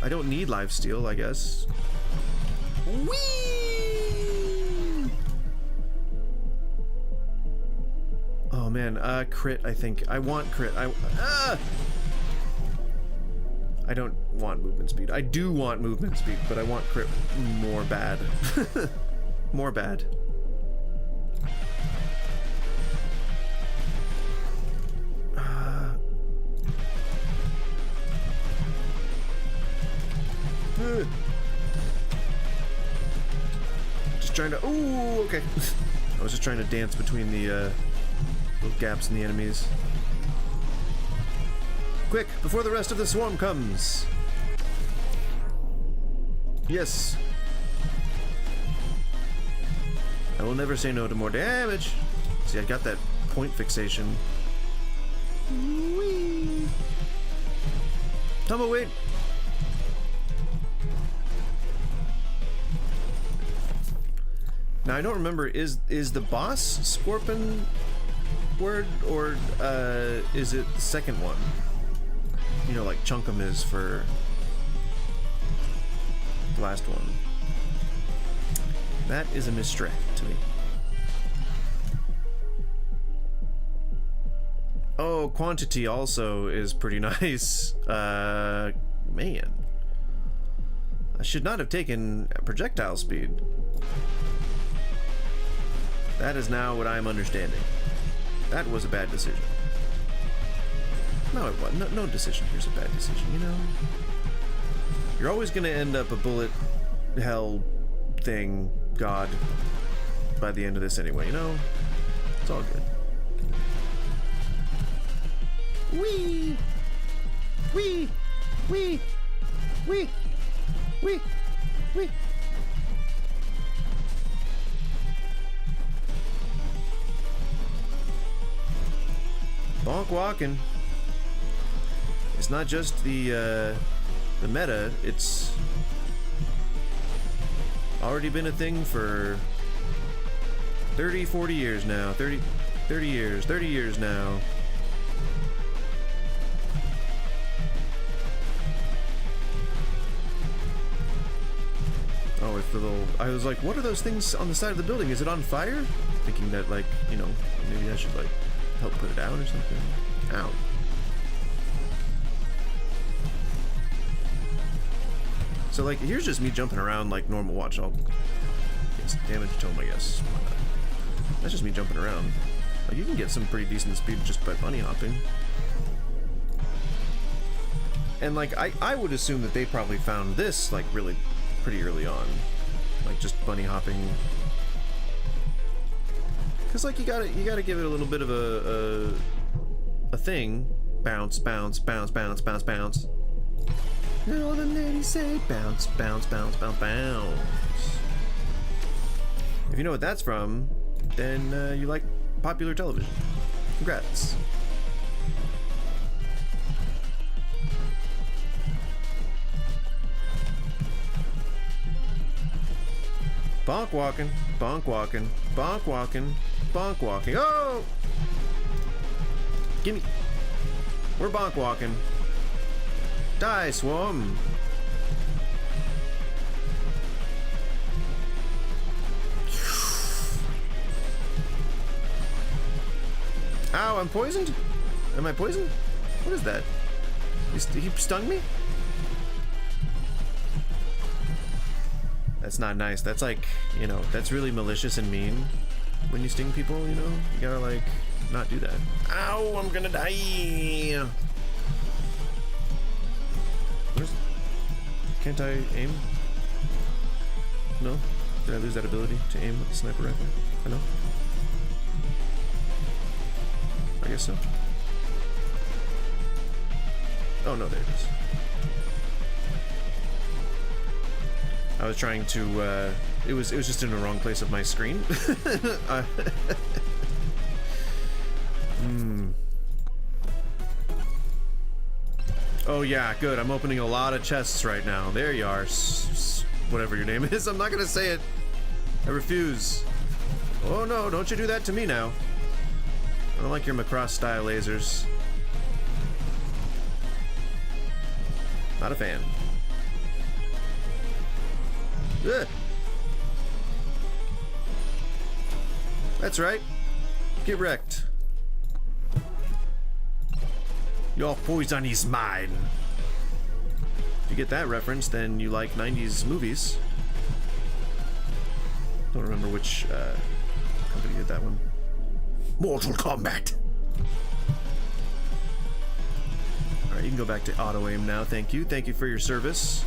I don't need lifesteal, I guess. Whee! Oh man, crit, I think. I want crit. I don't want movement speed. I do want movement speed, but I want crit more bad. More bad. Just trying to. Ooh, okay. I was just trying to dance between the little gaps in the enemies. Quick, before the rest of the swarm comes. Yes. I will never say no to more damage. See, I got that point fixation. Whee! Tumbleweed. Now I don't remember, is the boss Scorpion word, or is it the second one? You know, like Chunkum is for the last one. That is a mystery to me. Oh, quantity also is pretty nice. Man. I should not have taken projectile speed. That is now what I'm understanding. That was a bad decision. No, it wasn't. No decision here's a bad decision, you know? You're always gonna end up a bullet hell thing, god, by the end of this anyway, you know? It's all good. Wee! Wee! Wee! Wee! Wee! Wee! BONKwalking. It's not just the meta, it's already been a thing for 30, 40 years now. 30 years now. Oh, it's the little... I was like, what are those things on the side of the building? Is it on fire? Thinking that, like, you know, maybe I should, like, help put it out or something. Ow. So, like, here's just me jumping around like normal. Watch, I'll... Yes, damage tome, I guess. That's just me jumping around. Like, you can get some pretty decent speed just by bunny hopping. And, like, I would assume that they probably found this, like, really pretty early on. Like, just bunny hopping. Because, like, you gotta give it a little bit of a thing. Bounce, bounce, bounce, bounce, bounce, bounce. And all the ladies say bounce, bounce, bounce, bounce, bounce. If you know what that's from, then you like popular television. Congrats. BONKwalking, BONKwalking, BONKwalking, BONKwalking. Oh! Gimme. We're BONKwalking. Die, swarm. Ow, I'm poisoned? Am I poisoned? What is that? He stung me? That's not nice. That's like, you know, that's really malicious and mean when you sting people, you know? You gotta, like, not do that. Ow, I'm gonna die! Can't I aim? No? Did I lose that ability to aim with the sniper rifle? I know. I guess so. Oh no, there it is. I was trying to, it was just in the wrong place of my screen. Oh yeah, good. I'm opening a lot of chests right now. There you are. Whatever your name is. I'm not gonna say it. I refuse. Oh no, don't you do that to me now. I don't like your Macross style lasers. Not a fan. Ugh. That's right. Get wrecked. Your poison is mine. If you get that reference, then you like 90s movies. Don't remember which company did that one. Mortal Kombat. Alright, you can go back to auto aim now. Thank you. Thank you for your service.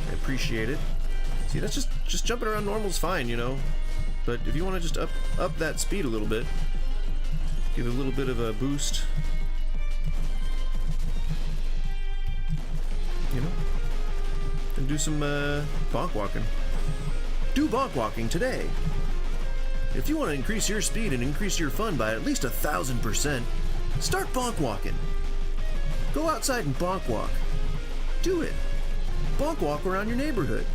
I appreciate it. See, that's just jumping around normal's fine, you know. But if you want to just up that speed a little bit, give it a little bit of a boost, you know, and do some bonkwalking. Do bonkwalking today. If you want to increase your speed and increase your fun by at least 1,000%, start bonkwalking. Go outside and bonkwalk. Do it. Bonkwalk around your neighborhood.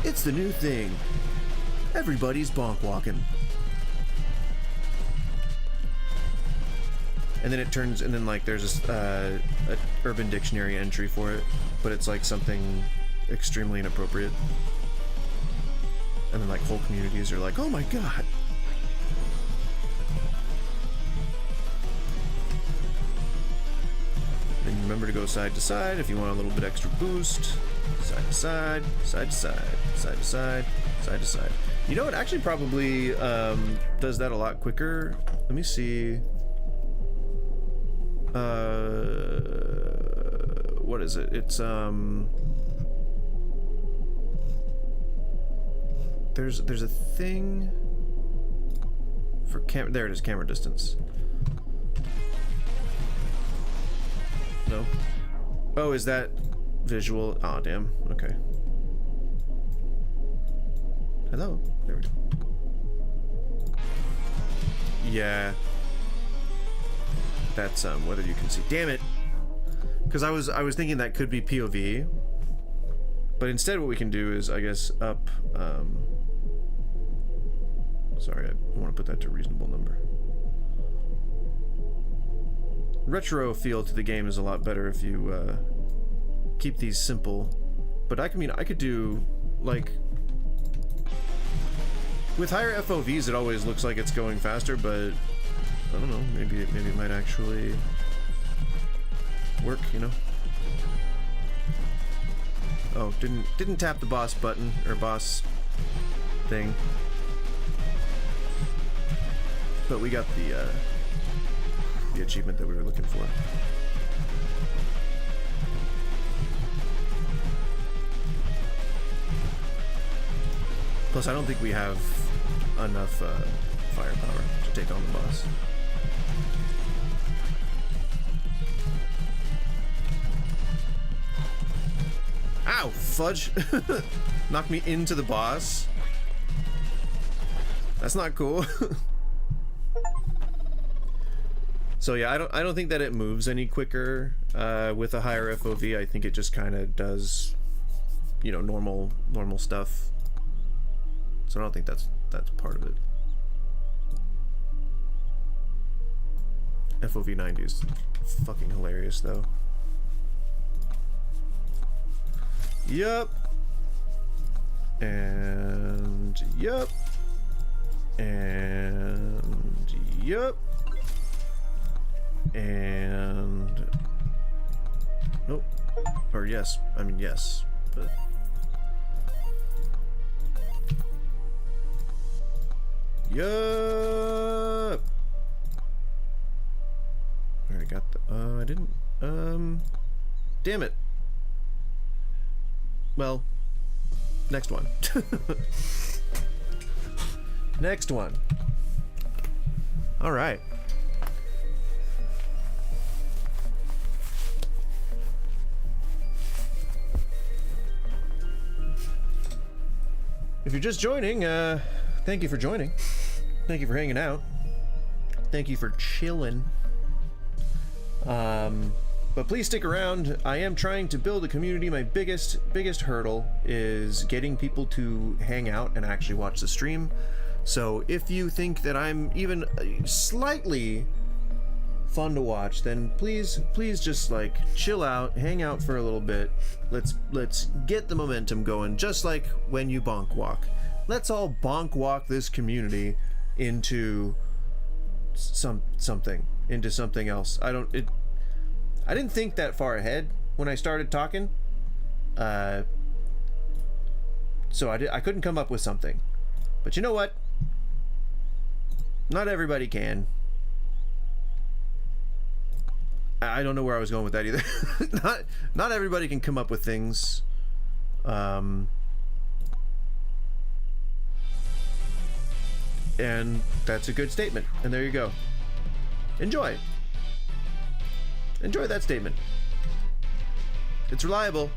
It's the new thing. Everybody's bonkwalking. And then it turns, and then like there's a Urban Dictionary entry for it, but it's like something extremely inappropriate. And then like whole communities are like, oh my god. And remember to go side to side if you want a little bit extra boost. Side to side, side to side, side to side, side to side. You know, it actually probably does that a lot quicker. Let me see. What is it? It's there's a thing for camera. There it is, camera distance. No. Oh, is that visual? Oh, damn. Okay. Hello. There we go. Yeah. That's whether you can see. Damn it. Because I was thinking that could be POV. But instead what we can do is, I guess, up sorry, I want to put that to a reasonable number. Retro feel to the game is a lot better if you keep these simple. But I could do like with higher FOVs it always looks like it's going faster, but I don't know, maybe it might actually work, you know. Oh, didn't tap the boss button or boss thing. But we got the achievement that we were looking for. Plus, I don't think we have enough firepower to take on the boss. Ow! Fudge! Knocked me into the boss. That's not cool. So yeah, I don't think that it moves any quicker with a higher FOV. I think it just kind of does, you know, normal stuff. So I don't think that's part of it. FOV 90 is fucking hilarious though. Yup. And yup. And yup. And Or yes, I mean yes, but... Yup! I got the... I didn't... Damn it. Well, next one. Next one. Alright. If you're just joining, thank you for joining. Thank you for hanging out. Thank you for chilling. But please stick around. I am trying to build a community. My biggest hurdle is getting people to hang out and actually watch the stream. So if you think that I'm even slightly fun to watch, then please just like chill out, hang out for a little bit. Let's get the momentum going, just like when you bonk walk. Let's all bonk walk this community into something else. I didn't think that far ahead when I started talking, so I couldn't come up with something. But you know what? Not everybody can. I don't know where I was going with that either. not everybody can come up with things. And that's a good statement. And there you go. Enjoy. Enjoy that statement. It's reliable.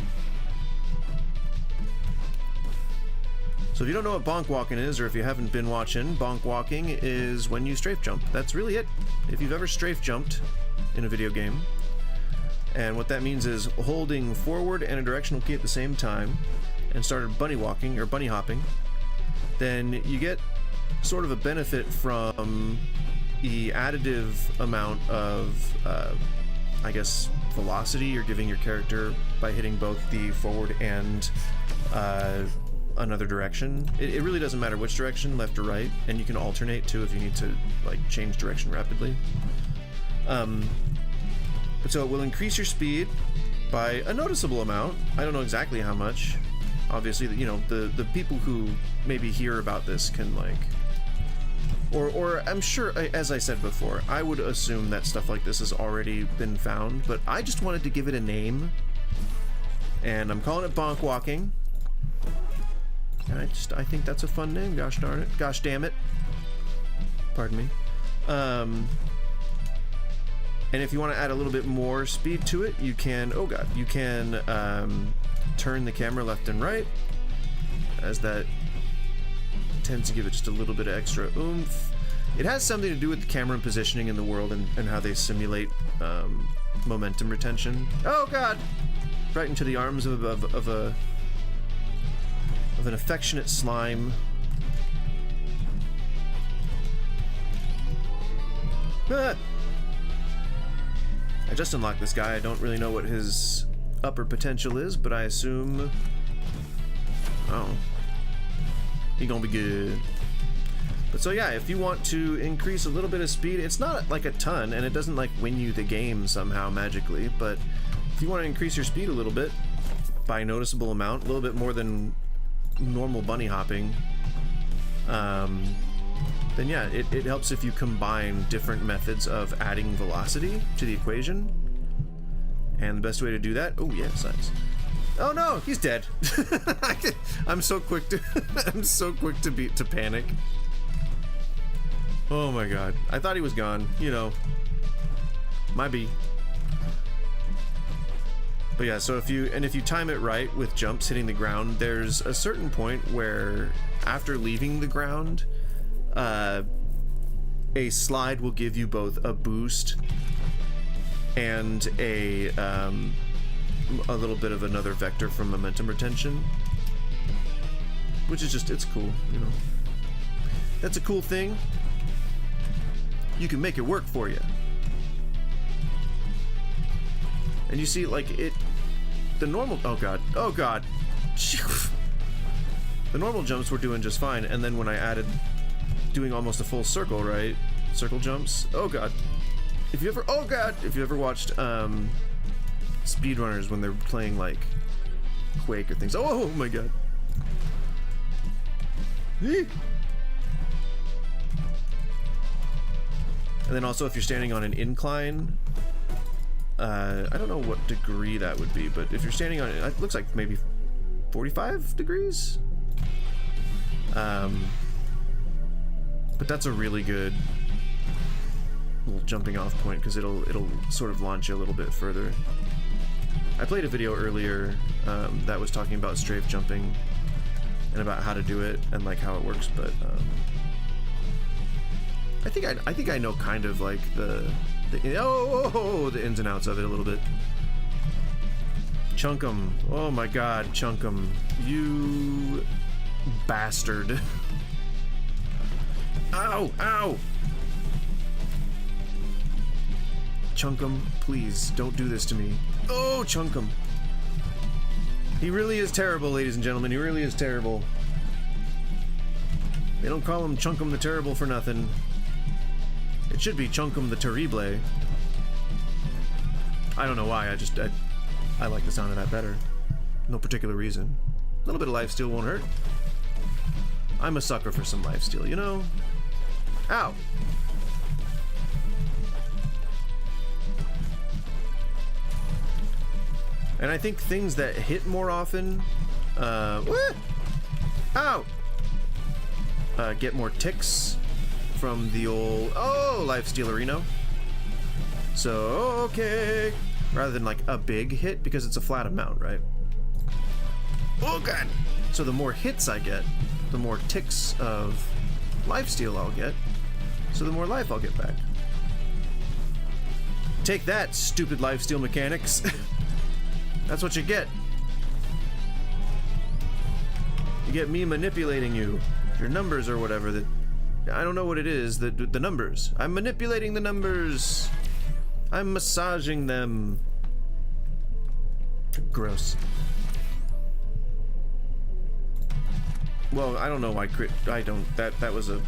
So if you don't know what bonkwalking is, or if you haven't been watching, bonkwalking is when you strafe jump. That's really it. If you've ever strafe jumped in a video game, and what that means is holding forward and a directional key at the same time, and started bunny walking or bunny hopping, then you get sort of a benefit from the additive amount of I guess velocity you're giving your character by hitting both the forward and another direction. It really doesn't matter which direction, left or right, and you can alternate too if you need to like change direction rapidly. So it will increase your speed by a noticeable amount. I don't know exactly how much. Obviously, you know, the people who maybe hear about this can like, or I'm sure, as I said before, I would assume that stuff like this has already been found, but I just wanted to give it a name, and I'm calling it bonkwalking. And I think that's a fun name. Gosh darn it. Gosh damn it. Pardon me. And if you want to add a little bit more speed to it, you can, oh god, you can turn the camera left and right, as that tends to give it just a little bit of extra oomph. It has something to do with the camera and positioning in the world and how they simulate momentum retention. Oh god! Right into the arms of an affectionate slime. Ah! I just unlocked this guy. I don't really know what his upper potential is, but I assume... oh. He gonna be good. But so yeah, if you want to increase a little bit of speed, it's not like a ton, and it doesn't like win you the game somehow magically, but if you want to increase your speed a little bit by a noticeable amount, a little bit more than normal bunny hopping, then yeah, it helps if you combine different methods of adding velocity to the equation. And the best way to do that, oh yeah, science. Oh no, he's dead. I'm so quick to to panic. Oh my god. I thought he was gone, you know. Might be. But yeah, so if you time it right with jumps hitting the ground, there's a certain point where after leaving the ground, a slide will give you both a boost and a little bit of another vector from momentum retention, which is just, it's cool, you know. That's a cool thing. You can make it work for you. And you see, like, the normal, oh god, the normal jumps were doing just fine, and then when I added doing almost a full circle, right, circle jumps, oh god, if you ever watched speedrunners when they're playing like Quake or things. Oh my god. And then also if you're standing on an incline, I don't know what degree that would be, but if you're standing on it looks like maybe 45 degrees. But that's a really good little jumping off point because it'll sort of launch you a little bit further. I played a video earlier that was talking about strafe jumping and about how to do it and like how it works, but I think I know kind of like the ins and outs of it a little bit. Chunkum, oh my god, Chunkum, you bastard! Ow, ow! Chunkum, please don't do this to me. Oh, Chunkum. He really is terrible, ladies and gentlemen. He really is terrible. They don't call him Chunkum the Terrible for nothing. It should be Chunkum the Terrible. I don't know why, I like the sound of that better. No particular reason. A little bit of lifesteal won't hurt. I'm a sucker for some lifesteal, you know? Ow! And I think things that hit more often, what? Ow! Get more ticks from the old, lifesteal Reno. So, okay. Rather than like a big hit, because it's a flat amount, right? Oh god! So the more hits I get, the more ticks of lifesteal I'll get, so the more life I'll get back. Take that, stupid lifesteal mechanics. That's what you get. You get me manipulating you. Your numbers or whatever that... I don't know what it is, the numbers. I'm manipulating the numbers. I'm massaging them. Gross. Well, I don't know why crit... That was a...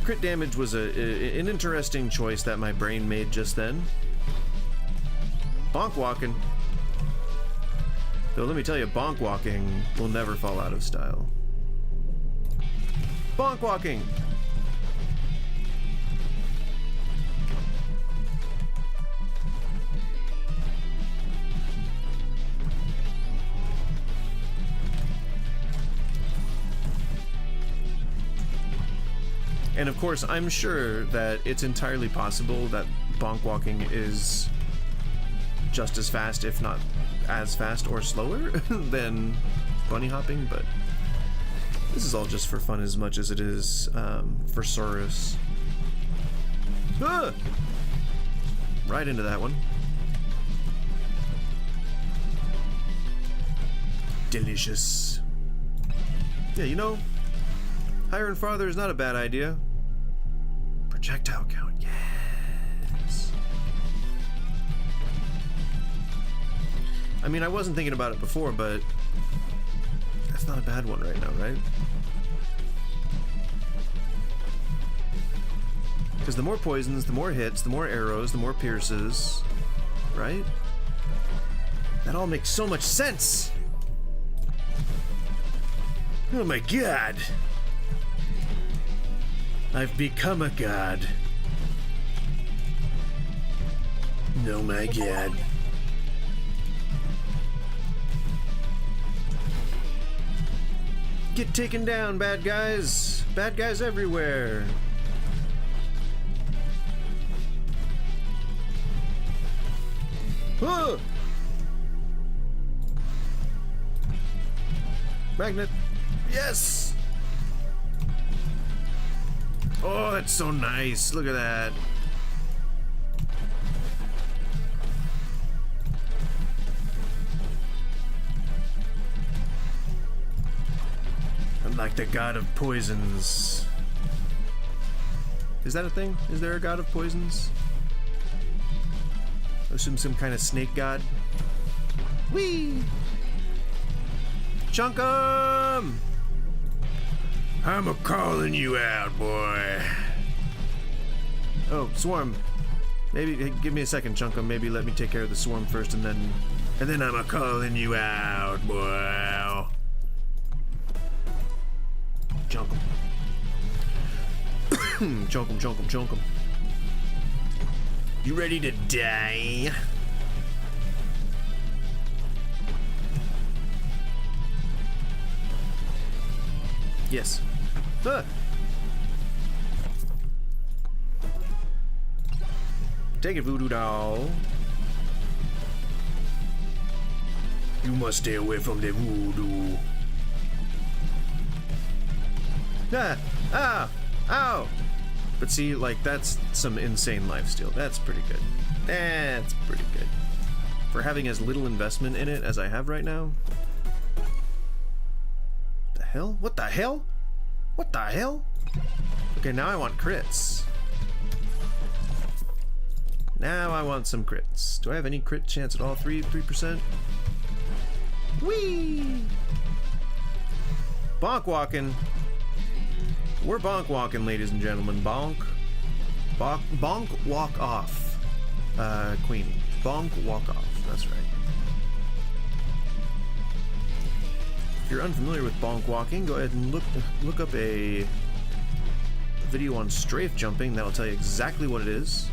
Crit damage was an interesting choice that my brain made just then. Bonkwalking. Though let me tell you, bonkwalking will never fall out of style. Bonkwalking! And of course, I'm sure that it's entirely possible that bonkwalking is just as fast, if not as fast or slower than bunny hopping, but this is all just for fun as much as it is for Saurus. Ah! Right into that one. Delicious. Yeah, you know, higher and farther is not a bad idea. Projectile count, yes. I mean, I wasn't thinking about it before, but that's not a bad one right now, right? Because the more poisons, the more hits, the more arrows, the more pierces, right? That all makes so much sense! Oh my god! I've become a god. Oh my god. Get taken down, bad guys! Bad guys everywhere! Oh! Magnet! Yes! Oh, that's so nice! Look at that! I'm like the god of poisons. Is that a thing? Is there a god of poisons? I assume some kind of snake god. Whee! Chunkum! I'm a calling you out, boy. Oh, swarm. Maybe give me a second, Chunkum. Maybe let me take care of the swarm first, and then And then I'm calling you out, boy. Chunk 'em. Chunk 'em, chunk 'em, chunk 'em. You ready to die? Yes. Ah. Take it, voodoo doll. You must stay away from the voodoo. Ah! Ah! Ow! But see, like, that's some insane lifesteal. That's pretty good. That's pretty good. For having as little investment in it as I have right now. The hell? What the hell? What the hell? Okay, now I want crits. Now I want some crits. Do I have any crit chance at all? 3%? Whee! Bonkwalking. We're bonkwalking, ladies and gentlemen. Bonk. Bonk walk off. Queen. Bonk walk off. That's right. If you're unfamiliar with bonkwalking, go ahead and look up a video on strafe jumping. That'll tell you exactly what it is.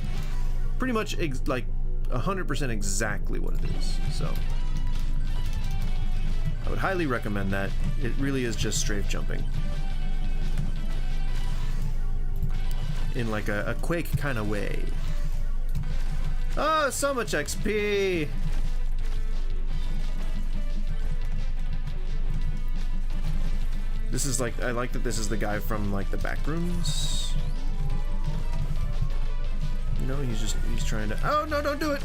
Pretty much like 100% exactly what it is. So I would highly recommend that. It really is just strafe jumping. In like a Quake kind of way. Oh, so much XP! This is like, I like that this is the guy from like the back rooms. You know, he's trying to, oh no, don't do it!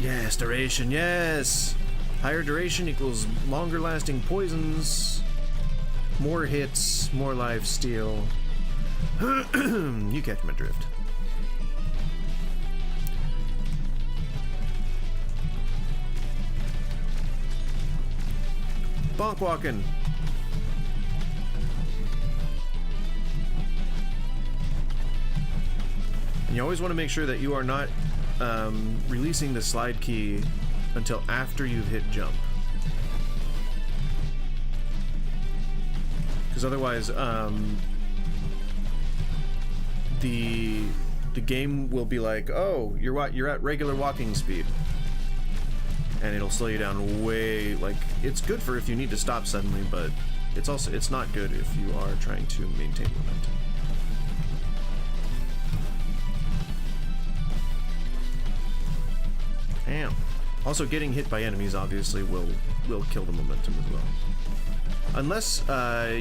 Yes, duration, yes! Higher duration equals longer lasting poisons. More hits, more life steal. You catch my drift. Bonkwalking. And you always want to make sure that you are not releasing the slide key until after you've hit jump. Because otherwise, the game will be like, oh, you're at regular walking speed, and it'll slow you down way. Like, it's good for if you need to stop suddenly, but it's not good if you are trying to maintain momentum. Damn. Also, getting hit by enemies obviously will kill the momentum as well. Unless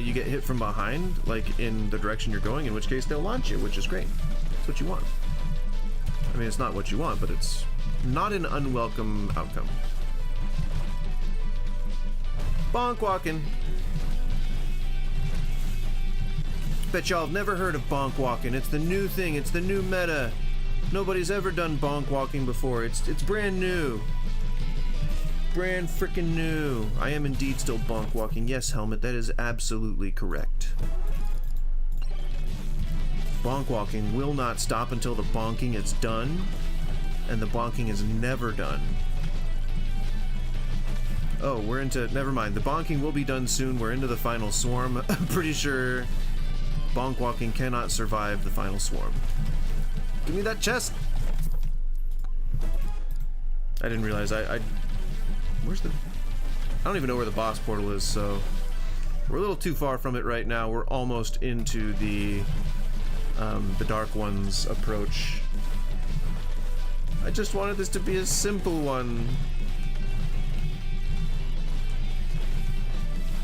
you get hit from behind, like in the direction you're going, in which case they'll launch you, which is great. That's what you want. I mean, it's not what you want, but it's not an unwelcome outcome. Bonkwalking. Bet y'all have never heard of bonkwalking. It's the new thing. It's the new meta. Nobody's ever done bonkwalking before. It's brand new. Brand frickin' new. I am indeed still bonkwalking. Yes, Helmet, that is absolutely correct. Bonkwalking will not stop until the bonking is done, and the bonking is never done. Oh, we're into... Never mind. The bonking will be done soon. We're into the final swarm. I'm pretty sure bonkwalking cannot survive the final swarm. Give me that chest! I didn't realize where's the... I don't even know where the boss portal is, so... We're a little too far from it right now. We're almost into the Dark One's approach. I just wanted this to be a simple one.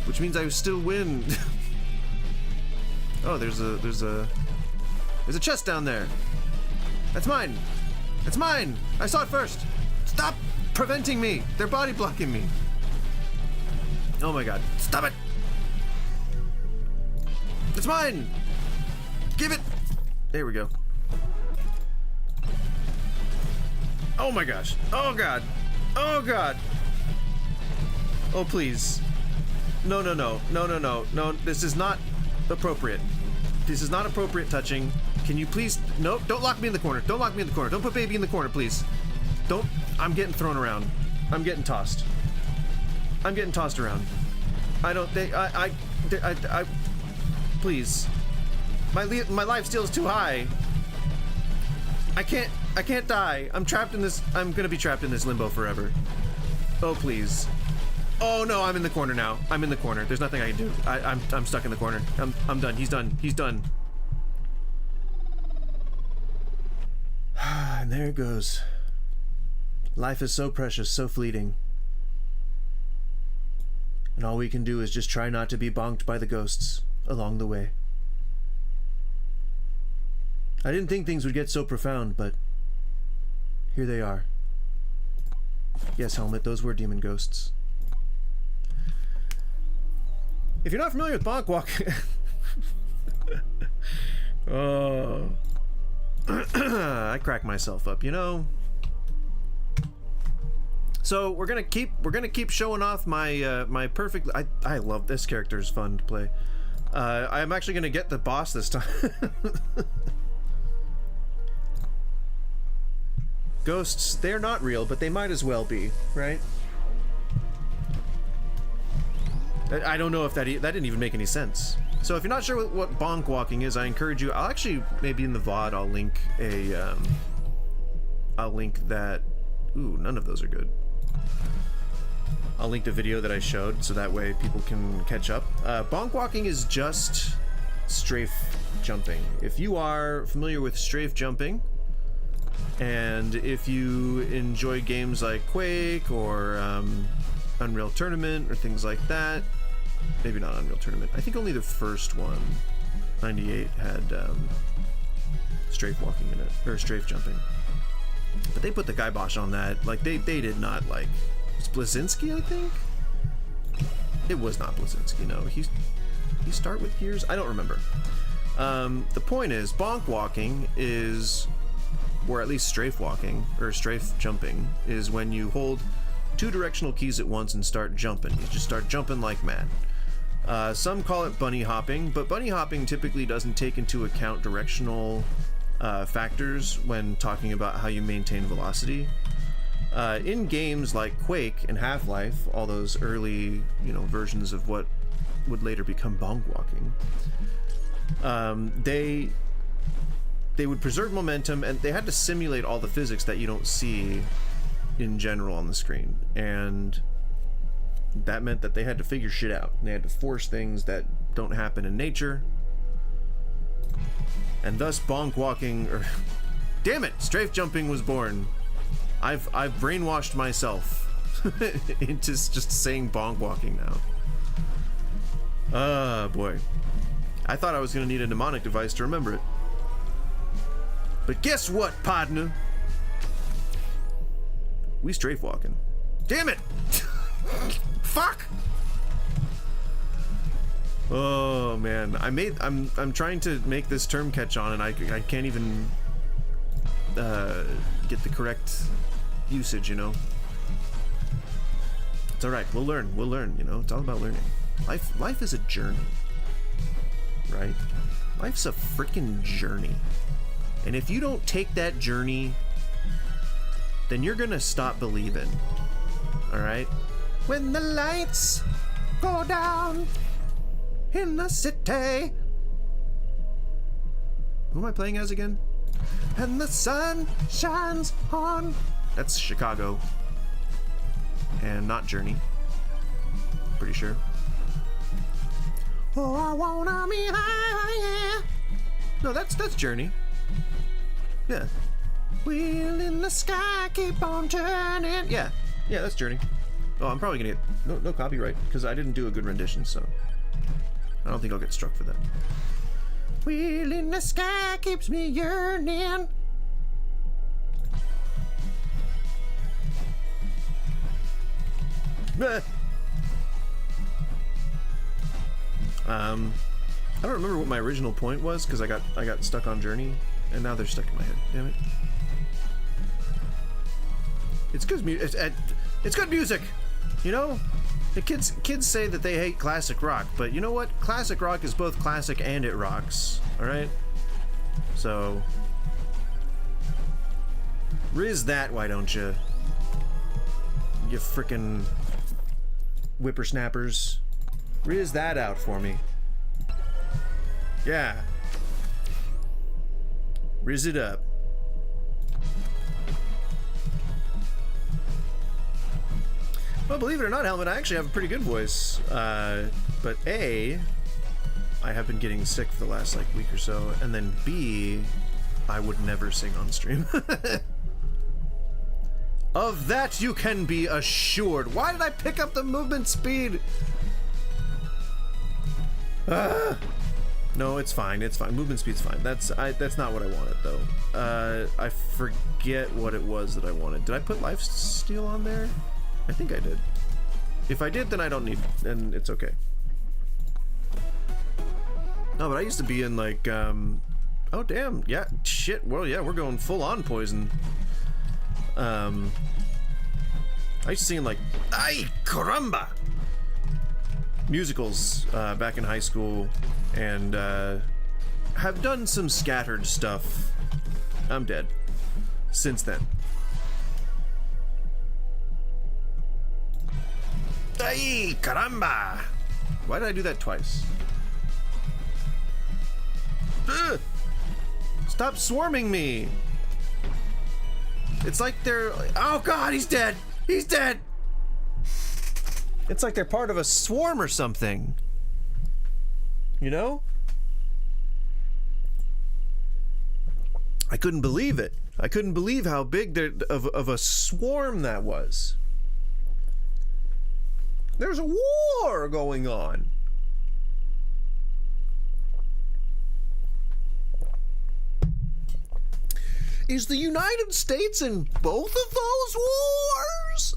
Which means I still win. Oh, there's a chest down there. That's mine. It's mine. I saw it first. Stop preventing me. They're body blocking me. Oh my god. Stop it. It's mine. Give it. There we go. Oh my gosh. Oh god. Oh god. Oh please. No, no, no. No, no, no. No, this is not appropriate. This is not appropriate touching. Can you please... Nope, don't lock me in the corner. Don't lock me in the corner. Don't put baby in the corner, please. Don't. I'm getting thrown around. I'm getting tossed. I'm getting tossed around. I don't. Please. My life steal is too high. I can't die. I'm trapped in this. I'm gonna be trapped in this limbo forever. Oh please. Oh no, I'm in the corner now. I'm in the corner. There's nothing I can do. I'm stuck in the corner. I'm done. He's done. He's done. And there it goes. Life is so precious, so fleeting. And all we can do is just try not to be bonked by the ghosts along the way. I didn't think things would get so profound, but here they are. Yes, Helmet, those were demon ghosts. If you're not familiar with BONKwalking... Oh... I crack myself up, you know? So we're gonna keep showing off my my perfect... I love this character, is fun to play. I'm actually gonna get the boss this time. Ghosts, they're not real, but they might as well be, right? I don't know if that didn't even make any sense. So if you're not sure what BONKwalking is, I encourage you. I'll actually, maybe in the VOD, I'll link a I'll link that. Ooh, none of those are good. I'll link the video that I showed, so that way people can catch up. BONKwalking is just strafe jumping. If you are familiar with strafe jumping, and if you enjoy games like Quake or Unreal Tournament or things like that, maybe not Unreal Tournament. I think only the first one, 98, had strafe walking in it, or strafe jumping. But they put the kibosh on that. Like they did not like. It's Blazinski, I think. It was not Blazinski. No, he start with Gears. I don't remember. The point is, BONKwalking is, or at least strafe walking or strafe jumping, is when you hold two directional keys at once and start jumping. You just start jumping like mad. Some call it bunny hopping, but bunny hopping typically doesn't take into account directional factors when talking about how you maintain velocity. In games like Quake and Half-Life, all those early, versions of what would later become BONKwalking, they would preserve momentum, and they had to simulate all the physics that you don't see in general on the screen, and that meant that they had to figure shit out. They had to force things that don't happen in nature, and thus BONKwalking, or damn it, strafe jumping was born. I've brainwashed myself into just saying BONKwalking now. Oh boy, I thought I was gonna need a mnemonic device to remember it, but guess what, partner? We strafe walking. Damn it! Fuck! Oh man, I'm trying to make this term catch on, and I can't even get the correct usage. It's all right. We'll learn. It's all about learning. Life is a journey, right? Life's a freaking journey, and if you don't take that journey, then you're gonna stop believing. All right? When the lights go down in the city. Who am I playing as again? And the sun shines on. That's Chicago. And not Journey. Pretty sure. Oh, I wanna be high, yeah. No, that's Journey. Yeah. Wheel in the sky, keep on turning. Yeah, that's Journey. Oh, I'm probably gonna get no copyright because I didn't do a good rendition, so I don't think I'll get struck for that. Wheel in the sky keeps me yearning. I don't remember what my original point was because I got stuck on Journey, and now they're stuck in my head. Damn it! It's good music. It's good music. The kids say that they hate classic rock, but you know what? Classic rock is both classic and it rocks. All right. So Riz that, why don't you? You frickin' whippersnappers. Riz that out for me. Yeah. Riz it up. Well, believe it or not, Helmet, I actually have a pretty good voice. But A, I have been getting sick for the last, like, week or so. And then B, I would never sing on stream. Of that you can be assured. Why did I pick up the movement speed? No, it's fine. It's fine. Movement speed's fine. That's not what I wanted, though. I forget what it was that I wanted. Did I put lifesteal on there? I think I did. If I did, then I don't need it, and it's okay. No, but I used to be in, like, oh, damn. Yeah, shit. Well, yeah, we're going full-on poison. I used to sing in, like, ay caramba musicals back in high school, and have done some scattered stuff. I'm dead since then. Ay caramba! Why did I do that twice? Ugh! Stop swarming me! It's like they're... Oh god, he's dead! He's dead! It's like they're part of a swarm or something. You know? I couldn't believe it. I couldn't believe how big of a swarm that was. There's a war going on. Is the United States in both of those wars?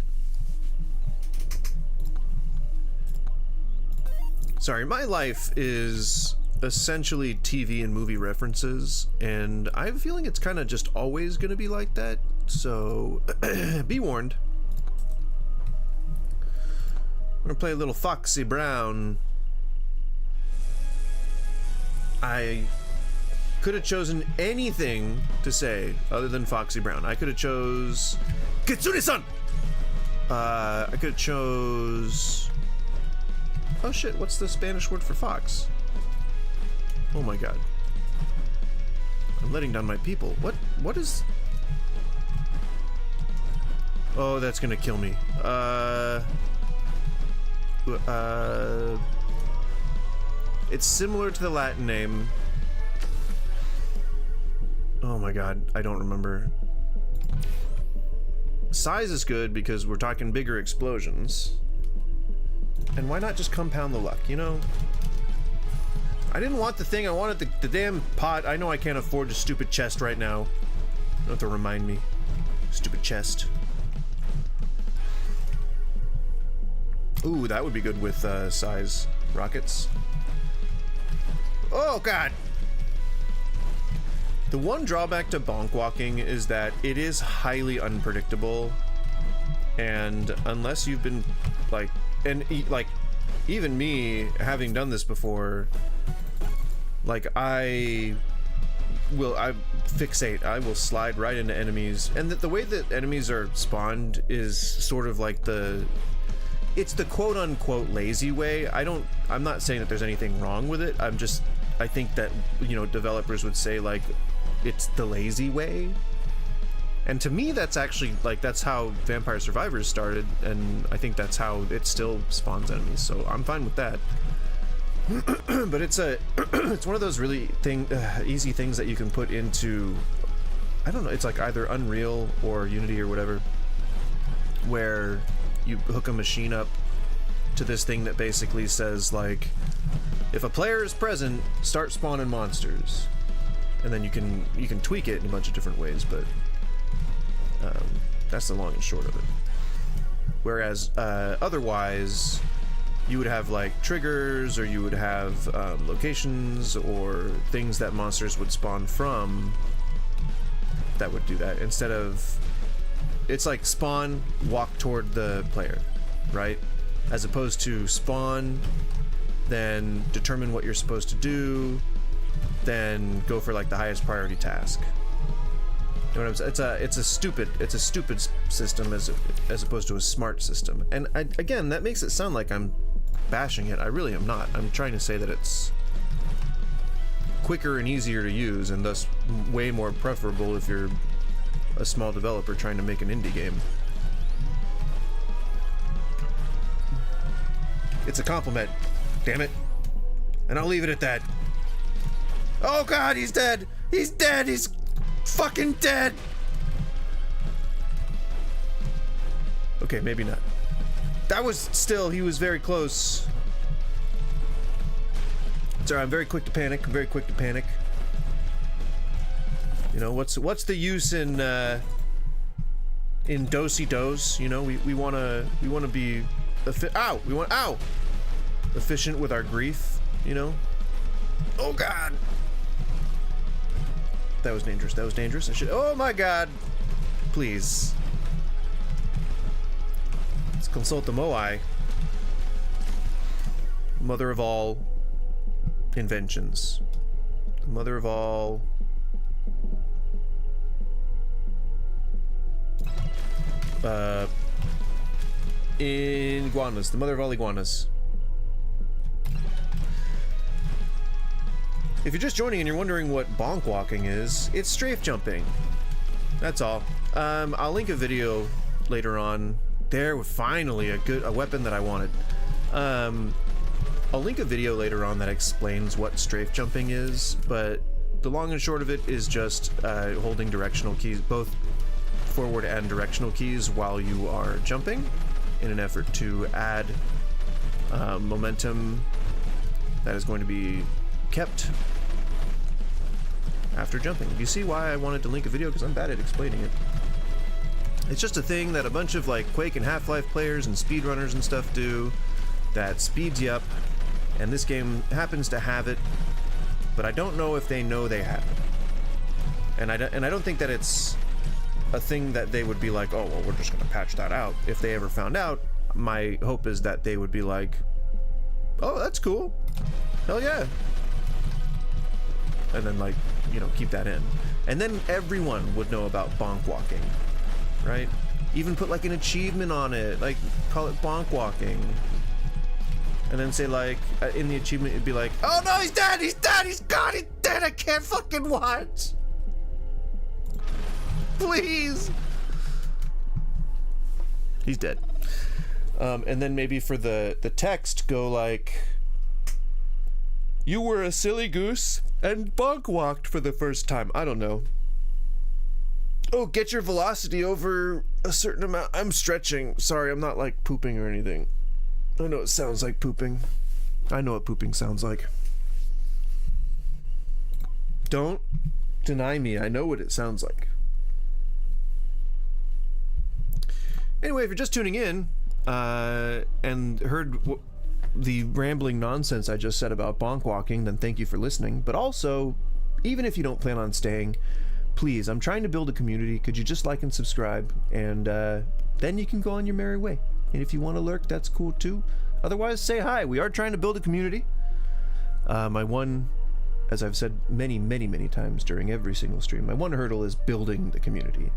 Sorry, my life is essentially TV and movie references, and I have a feeling it's kind of just always going to be like that, so be warned. I'm going to play a little Foxy Brown. I could have chosen anything to say other than Foxy Brown. I could have chose Kitsune-san! I could have chose... Oh shit, what's the Spanish word for fox? Oh my god. I'm letting down my people. What is... Oh, that's gonna kill me. It's similar to the Latin name. Oh my god, I don't remember. Size is good because we're talking bigger explosions. And why not just compound the luck, you know? I didn't want the thing, I wanted the damn pot. I know I can't afford a stupid chest right now. You don't have to remind me. Stupid chest. Ooh, that would be good with size rockets. Oh god! The one drawback to bonkwalking is that it is highly unpredictable, and unless you've been like, like even me having done this before, like I fixate, I will slide right into enemies, and the way that enemies are spawned is sort of like it's the quote-unquote lazy way. I'm not saying that there's anything wrong with it. I think that, you know, developers would say like it's the lazy way, and to me that's actually like that's how Vampire Survivors started, and I think that's how it still spawns enemies, so I'm fine with that. But it's one of those really easy things that you can put into, I don't know, it's like either Unreal or Unity or whatever, where you hook a machine up to this thing that basically says like, if a player is present, start spawning monsters, and then you can tweak it in a bunch of different ways, but that's the long and short of it. Whereas otherwise you would have like triggers, or you would have locations or things that monsters would spawn from that would do that, instead of, it's like spawn, walk toward the player, right? As opposed to spawn, then determine what you're supposed to do, then go for like the highest priority task. You know what I'm saying? It's a stupid system as opposed to a smart system. And again, that makes it sound like I'm bashing it. I really am not. I'm trying to say that it's quicker and easier to use, and thus way more preferable if you're a small developer trying to make an indie game. It's a compliment, damn it. And I'll leave it at that. Oh god, he's dead! He's dead! He's fucking dead! Okay, maybe not. That was still, he was very close. Sorry, I'm very quick to panic. I'm very quick to panic. You know, what's the use in do-si-dos? You know, we wanna be efficient with our grief, you know? Oh god! That was dangerous. That was dangerous. I should. Oh my god! Please. Let's consult the Moai. Mother of all inventions. The mother of all. Iguanas. The mother of all iguanas. If you're just joining and you're wondering what bonkwalking is, it's strafe jumping. That's all. I'll link a video later on. There, finally a weapon that I wanted. I'll link a video later on that explains what strafe jumping is, but the long and short of it is just holding directional keys, both forward and directional keys, while you are jumping, in an effort to add momentum that is going to be kept after jumping. Do you see why I wanted to link a video? Because I'm bad at explaining it. It's just a thing that a bunch of like Quake and Half-Life players and speedrunners and stuff do that speeds you up, and this game happens to have it, but I don't know if they know they have it. And I don't think that it's a thing that they would be like, oh, well, we're just gonna patch that out. If they ever found out, my hope is that they would be like, oh, that's cool. Hell yeah. And then, like, you know, keep that in. And then everyone would know about bonkwalking, right? Even put like an achievement on it, like call it bonkwalking. And then say like, in the achievement it'd be like, oh no, he's dead, he's dead, he's gone, he's dead, I can't fucking watch. Please. He's dead. And then maybe for the text go like, you were a silly goose and bonkwalked for the first time. I don't know. Oh, get your velocity over a certain amount. I'm stretching. Sorry, I'm not like pooping or anything. I know it sounds like pooping. I know what pooping sounds like. Don't deny me. I know what it sounds like. Anyway, if you're just tuning in and heard the rambling nonsense I just said about bonkwalking, then thank you for listening. But also, even if you don't plan on staying, please, I'm trying to build a community. Could you just like and subscribe? And then you can go on your merry way. And if you want to lurk, that's cool too. Otherwise, say hi. We are trying to build a community. My one, as I've said many, many, many times during every single stream, my one hurdle is building the community.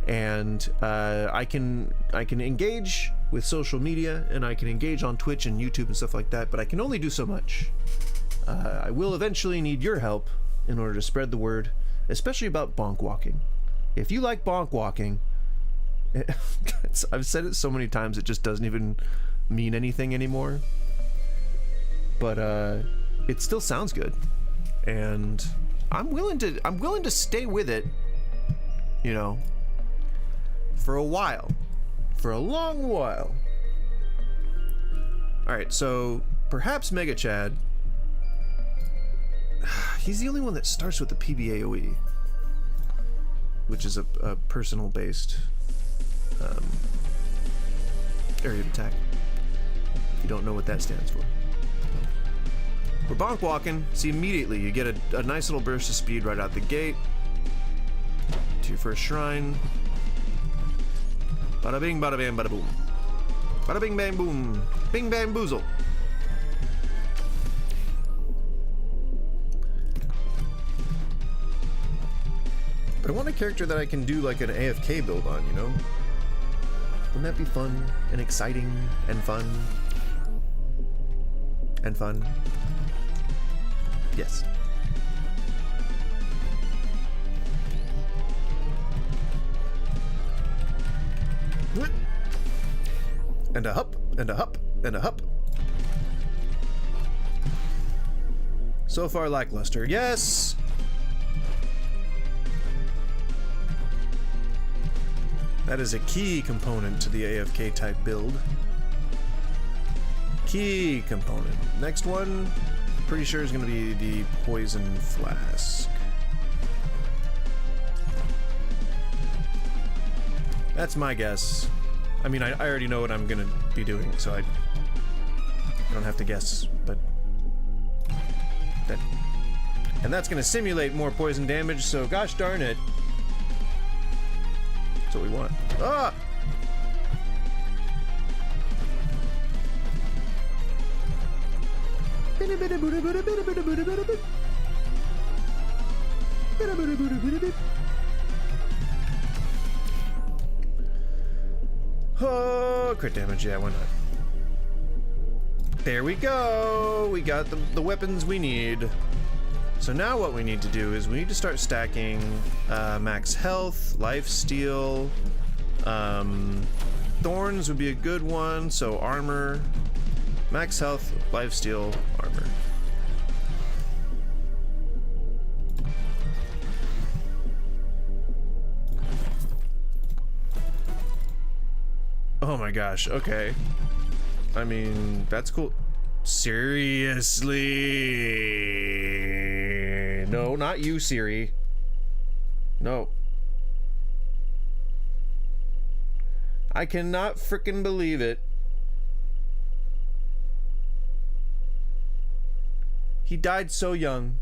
And I can engage with social media, and I can engage on Twitch and YouTube and stuff like that, but I can only do so much. I will eventually need your help in order to spread the word, especially about bonkwalking. If you like bonkwalking, I've said it so many times it just doesn't even mean anything anymore, but it still sounds good, and I'm willing to stay with it, you know, for a while, for a long while. Alright, so perhaps Mega Chad, he's the only one that starts with the PBAOE, which is a personal based area of attack, if you don't know what that stands for. We're bonkwalking. See, immediately you get a nice little burst of speed right out the gate to your first shrine. Bada bing, bada bam, bada boom. Bada bing, bang, boom. Bing, bang, boozle. But I want a character that I can do like an AFK build on, you know? Wouldn't that be fun and exciting and fun? And fun? Yes. And a hup, and a hup, and a hup. So far lackluster. Yes! That is a key component to the AFK type build. Key component. Next one, pretty sure is going to be the poison flask. That's my guess. I mean, I already know what I'm going to be doing, so I don't have to guess, but... And that's going to simulate more poison damage, so gosh darn it. That's what we want. Ah! Oh, crit damage, yeah, why not? There we go! We got the weapons we need. So now what we need to do is we need to start stacking max health, lifesteal, thorns would be a good one, so armor, max health, lifesteal, armor. Oh my gosh, okay. I mean, that's cool. Seriously? No, not you, Siri. No. I cannot frickin' believe it. He died so young.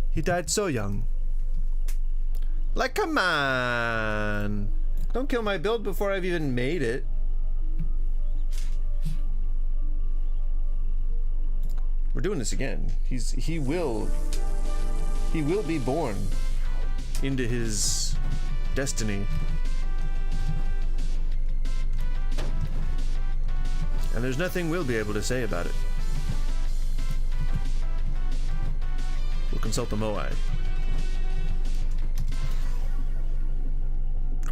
He died so young. Like, come on. Don't kill my build before I've even made it. We're doing this again. He will be born into his destiny. And there's nothing we'll be able to say about it. We'll consult the Moai.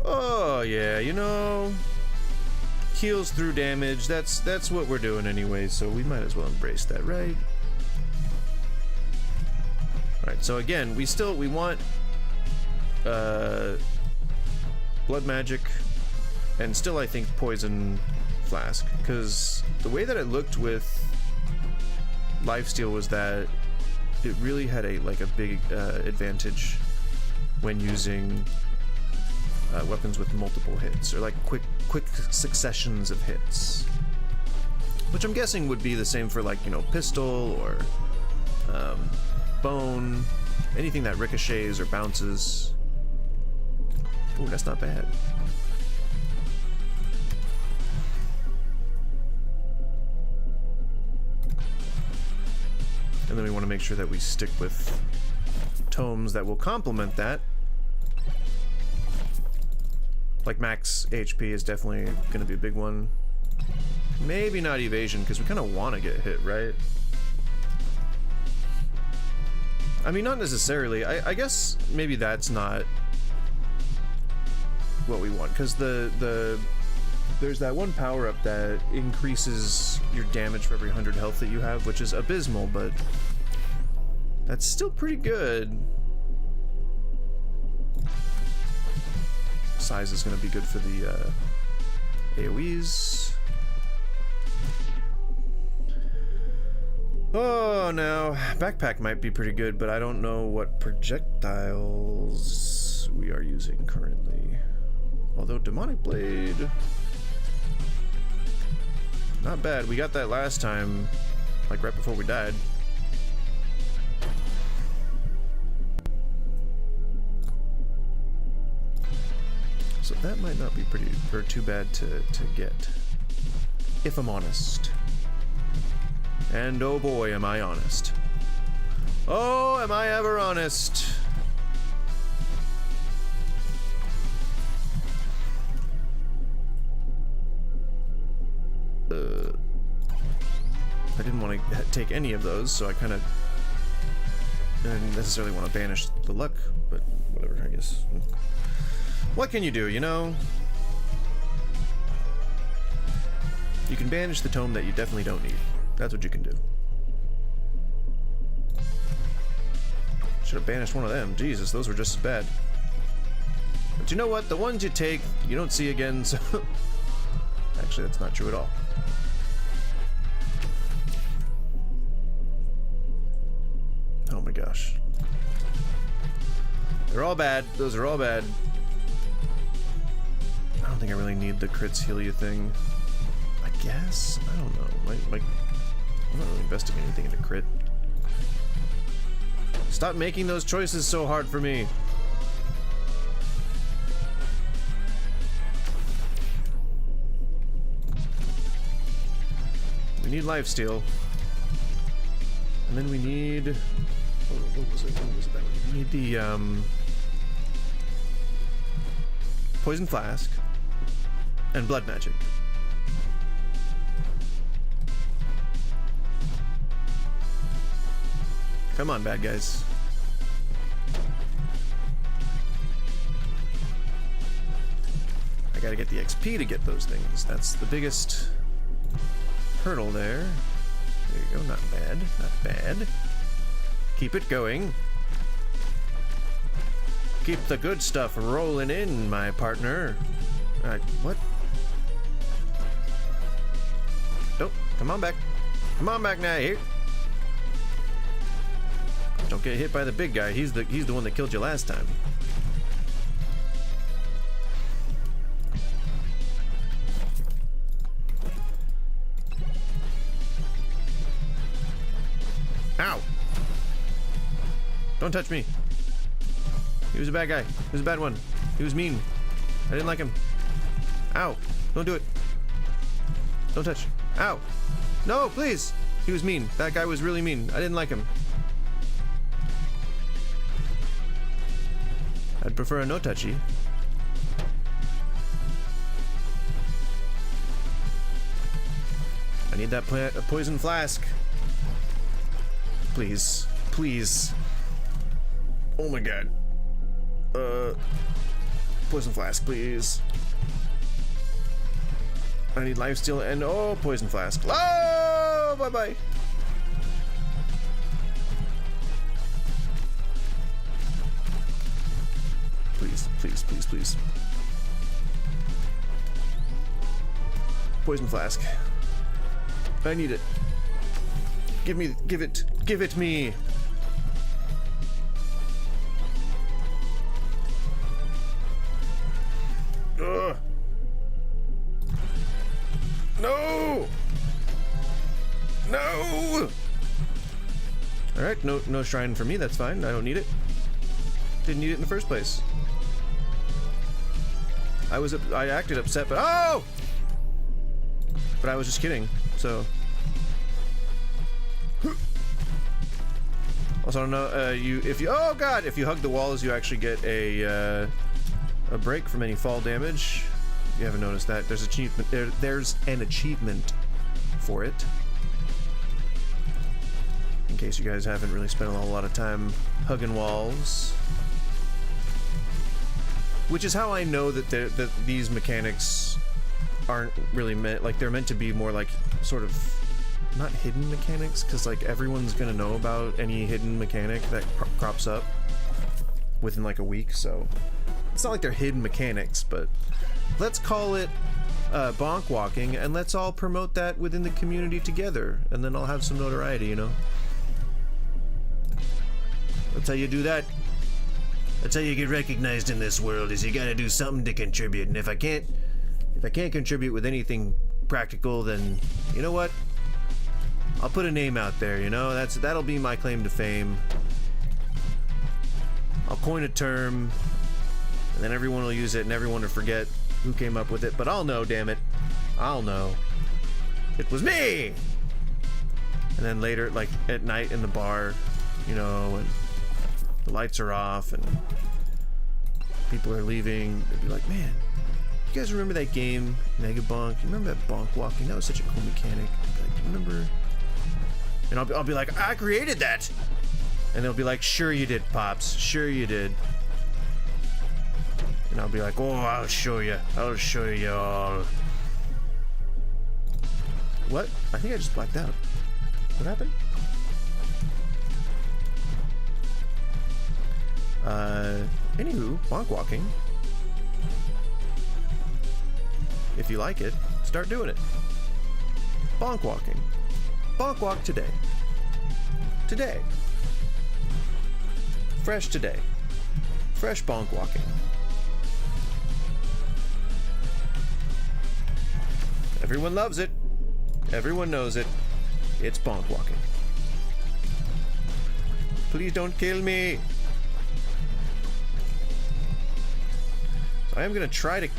Oh yeah, you know, heals through damage. That's what we're doing anyway, so we might as well embrace that, right? Alright, so again, we want blood magic and still I think poison flask, because the way that it looked with lifesteal was that it really had a big advantage when using weapons with multiple hits, or like quick successions of hits, which I'm guessing would be the same for, like, you know, pistol or bone, anything that ricochets or bounces. Ooh, that's not bad. And then we want to make sure that we stick with tomes that will complement that. Like max HP is definitely going to be a big one. Maybe not evasion, because we kind of want to get hit, right? I mean, not necessarily. I guess maybe that's not what we want, because there's that one power-up that increases your damage for every 100 health that you have, which is abysmal, but that's still pretty good. Size is going to be good for the AoEs. Oh, now backpack might be pretty good, but I don't know what projectiles we are using currently. Although demonic blade, not bad. We got that last time, like right before we died. So that might not be too bad to get, if I'm honest. And oh boy, am I honest. Oh, am I ever honest. I didn't want to take any of those, so I kind of didn't necessarily want to banish the luck, but whatever, I guess. What can you do, you know? You can banish the tome that you definitely don't need. That's what you can do. Should have banished one of them. Jesus, those were just as bad. But you know what? The ones you take, you don't see again, so... Actually, that's not true at all. Oh my gosh. They're all bad. Those are all bad. I don't think I really need the crits heal you thing. I guess? I don't know. I'm not really investing anything into crit. Stop making those choices so hard for me. We need lifesteal. And then we need... What was it? What was it that we need? The, Poison Flask. And Blood Magic. Come on, bad guys. I gotta get the XP to get those things. That's the biggest hurdle there. There you go, not bad, not bad. Keep it going. Keep the good stuff rolling in, my partner. Alright, what? Nope, come on back. Come on back now, here. Don't get hit by the big guy. He's the one that killed you last time. Ow! Don't touch me. He was a bad guy. He was a bad one. He was mean. I didn't like him. Ow! Don't do it. Don't touch. Ow! No, please! He was mean. That guy was really mean. I didn't like him. I'd prefer a no-touchy. I need that poison flask. Please. Please. Oh my god. Poison flask, please. I need lifesteal and oh, poison flask. Oh, bye-bye. Please, please, please, please. Poison flask. I need it. Give it me. Ugh. No! No! Alright, no shrine for me, that's fine. I don't need it. Didn't need it in the first place. I acted upset, but oh! But I was just kidding, so. Also, I don't know, if you hug the walls, you actually get a break from any fall damage. If you haven't noticed that, there's an achievement for it. In case you guys haven't really spent a whole lot of time hugging walls. Which is how I know that these mechanics aren't really meant, like, they're meant to be more like sort of not hidden mechanics, because like everyone's gonna know about any hidden mechanic that crops up within like a week, so it's not like they're hidden mechanics, but let's call it bonkwalking, and let's all promote that within the community together, and then I'll have some notoriety, you know. That's how you do that. That's how you get recognized in this world, is you gotta do something to contribute, and if I can't contribute with anything practical, then you know what? I'll put a name out there, you know? That'll be my claim to fame. I'll coin a term, and then everyone will use it, and everyone will forget who came up with it, but I'll know, damn it. I'll know. It was me! And then later, like, at night in the bar, you know, and the lights are off, and people are leaving, they'd be like, man, you guys remember that game, MEGABONK? You remember that bonkwalking? That was such a cool mechanic. Like, And I'll be like, I created that. And they'll be like, sure you did, Pops. Sure you did. And I'll be like, oh, I'll show you. I'll show you all. What? I think I just blacked out. What happened? Anywho, BONKwalking. If you like it, start doing it. BONKwalking. BONKwalk today. Today. Fresh today. Fresh BONKwalking. Everyone loves it. Everyone knows it. It's BONKwalking. Please don't kill me. I am gonna try to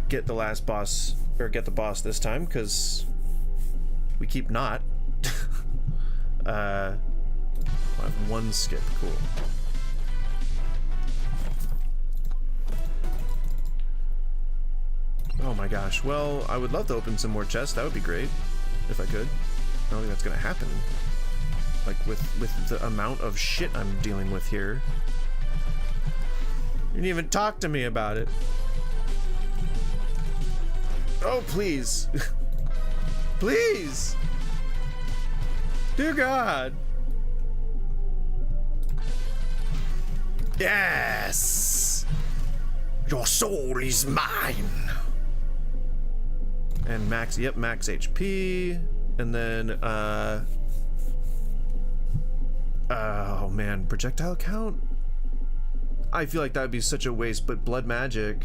get the last boss, or get the boss this time, because we keep not. I have one skip, cool. Oh my gosh, well, I would love to open some more chests, that would be great, if I could. I don't think that's gonna happen. Like, with the amount of shit I'm dealing with here. You didn't even talk to me about it. Oh, please. Please! Dear God! Yes! Your soul is mine! And max, yep, max HP. And then, oh man, projectile count? I feel like that would be such a waste, but blood magic.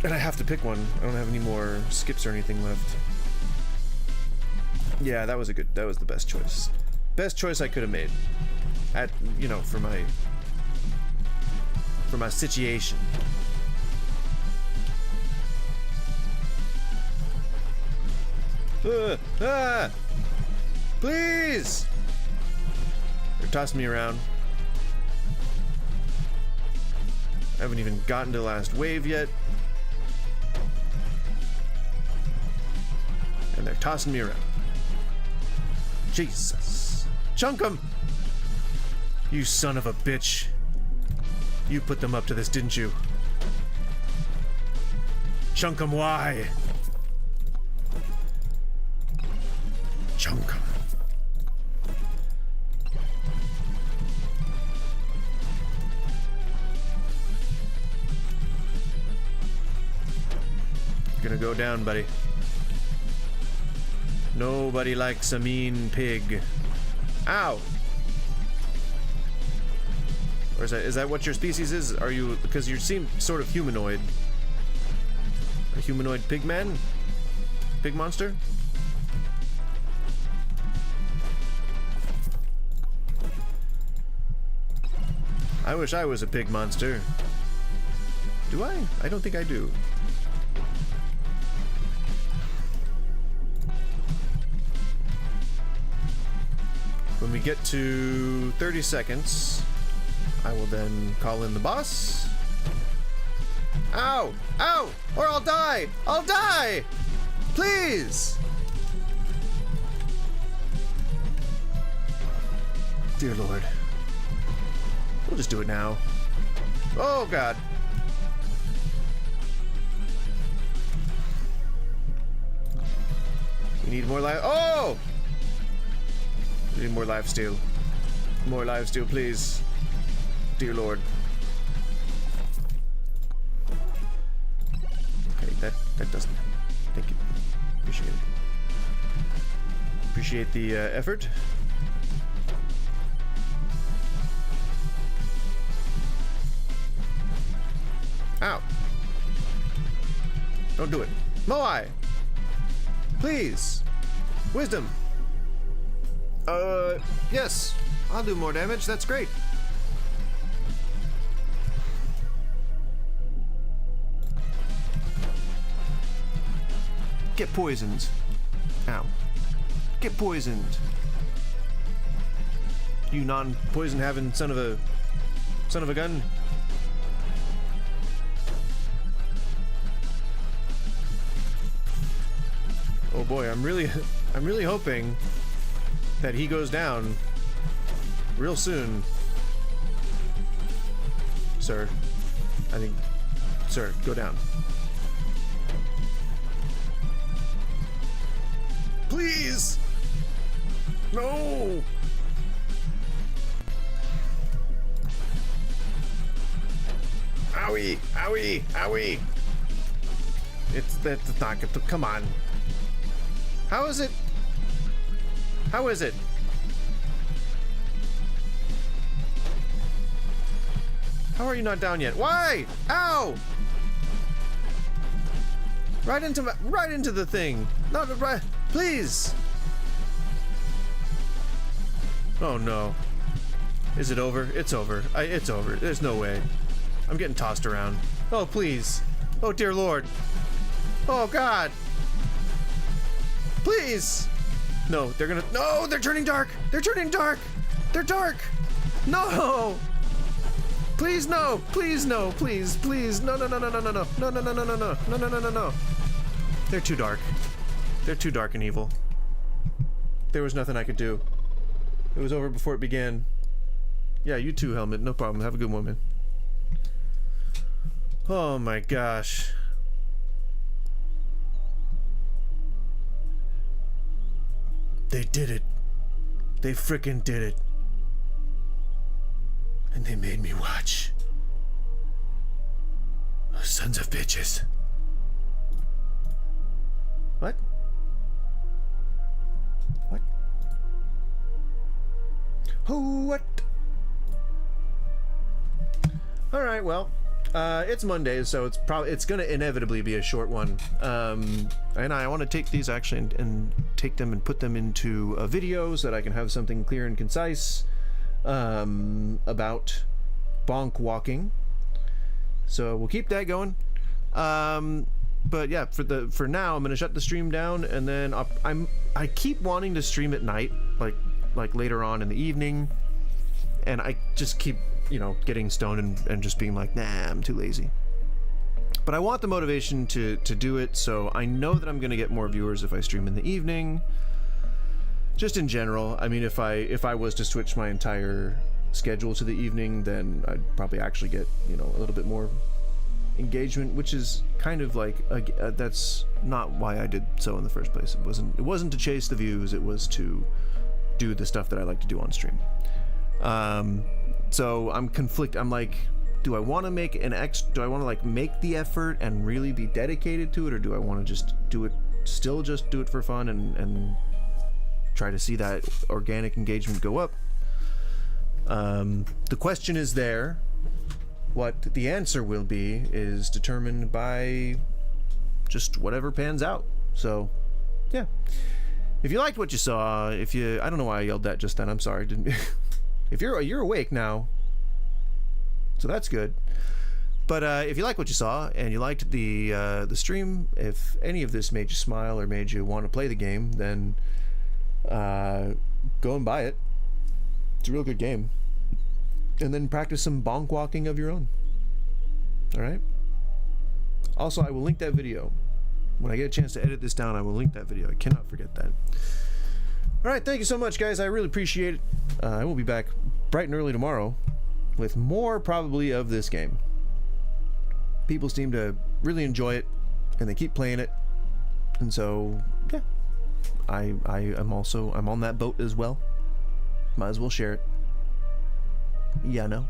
And I have to pick one. I don't have any more skips or anything left. Yeah, that was the best choice. Best choice I could have made. At, you know, for my situation. Please! They're tossing me around. I haven't even gotten to the last wave yet. And they're tossing me around. Jesus. Chunk 'em! You son of a bitch. You put them up to this, didn't you? Chunk 'em, why? Chunk 'em. You're gonna go down, buddy. Nobody likes a mean pig. Ow! Or is that what your species is? Are you, because you seem sort of humanoid. A humanoid pig man? Pig monster? I wish I was a pig monster. Do I? I don't think I do. When we get to 30 seconds, I will then call in the boss. Ow! Ow! Or I'll die! I'll die! Please! Dear Lord. We'll just do it now. Oh, God. We need more life. Oh! We need more life steal. More life steal, please. Dear Lord. Okay, that doesn't. Thank you. Appreciate it. Appreciate the effort. Ow. Don't do it. Moai! Please! Wisdom! Yes. I'll do more damage. That's great. Get poisoned. Ow. Get poisoned. You non-poison having son of a gun. boy, I'm really hoping that he goes down real soon. Sir, I think, sir, go down. Please! No! Owie! Owie! Owie! That's not good. Come on. How is it? How is it? How are you not down yet? Why? Ow! Right into the thing. Not right. Please. Oh no. Is it over? It's over. It's over. There's no way. I'm getting tossed around. Oh please. Oh dear Lord. Oh God. Please. No, they're gonna. No, they're turning dark. They're turning dark. They're dark. No. Please no. Please no. Please. Please. No. No. No. No. No. No. No. No. No. No. No. No. No. No. No. No. No. No. They're too dark. They're too dark and evil. There was nothing I could do. It was over before it began. Yeah, you too, Helmet. No problem. Have a good one, man. Oh my gosh. They did it. They frickin' did it. And they made me watch. Sons of bitches. What? What? What? Alright, well, it's Monday, so it's gonna inevitably be a short one. And I want to take these actually and take them and put them into a video so that I can have something clear and concise about BONKwalking. So we'll keep that going. But yeah, for now, I'm gonna shut the stream down, and then I keep wanting to stream at night, like later on in the evening, and I just keep, you know, getting stoned and just being like, nah, I'm too lazy. But I want the motivation to do it, so I know that I'm gonna get more viewers if I stream in the evening. Just in general, I mean, if I was to switch my entire schedule to the evening, then I'd probably actually get, you know, a little bit more engagement, which is kind of like that's not why I did so in the first place. It wasn't to chase the views, it was to do the stuff that I like to do on stream. So I'm conflicted. I'm like, do I want to make do I want to like make the effort and really be dedicated to it, or do I want to just do it for fun and try to see that organic engagement go up? The question is there. What the answer will be is determined by just whatever pans out. So, yeah. If you liked what you saw, I don't know why I yelled that just then. I'm sorry. If you're awake now, so that's good. But if you like what you saw and you liked the stream, if any of this made you smile or made you want to play the game, then go and buy it. It's a real good game. And then practice some bonkwalking of your own. Alright? Also, I will link that video. When I get a chance to edit this down, I will link that video. I cannot forget that. Alright, thank you so much, guys. I really appreciate it. I will be back bright and early tomorrow with more, probably, of this game. People seem to really enjoy it, and they keep playing it. And so, yeah. I'm on that boat as well. Might as well share it. Yeah, no.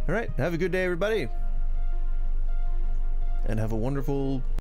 Alright, have a good day, everybody. And have a wonderful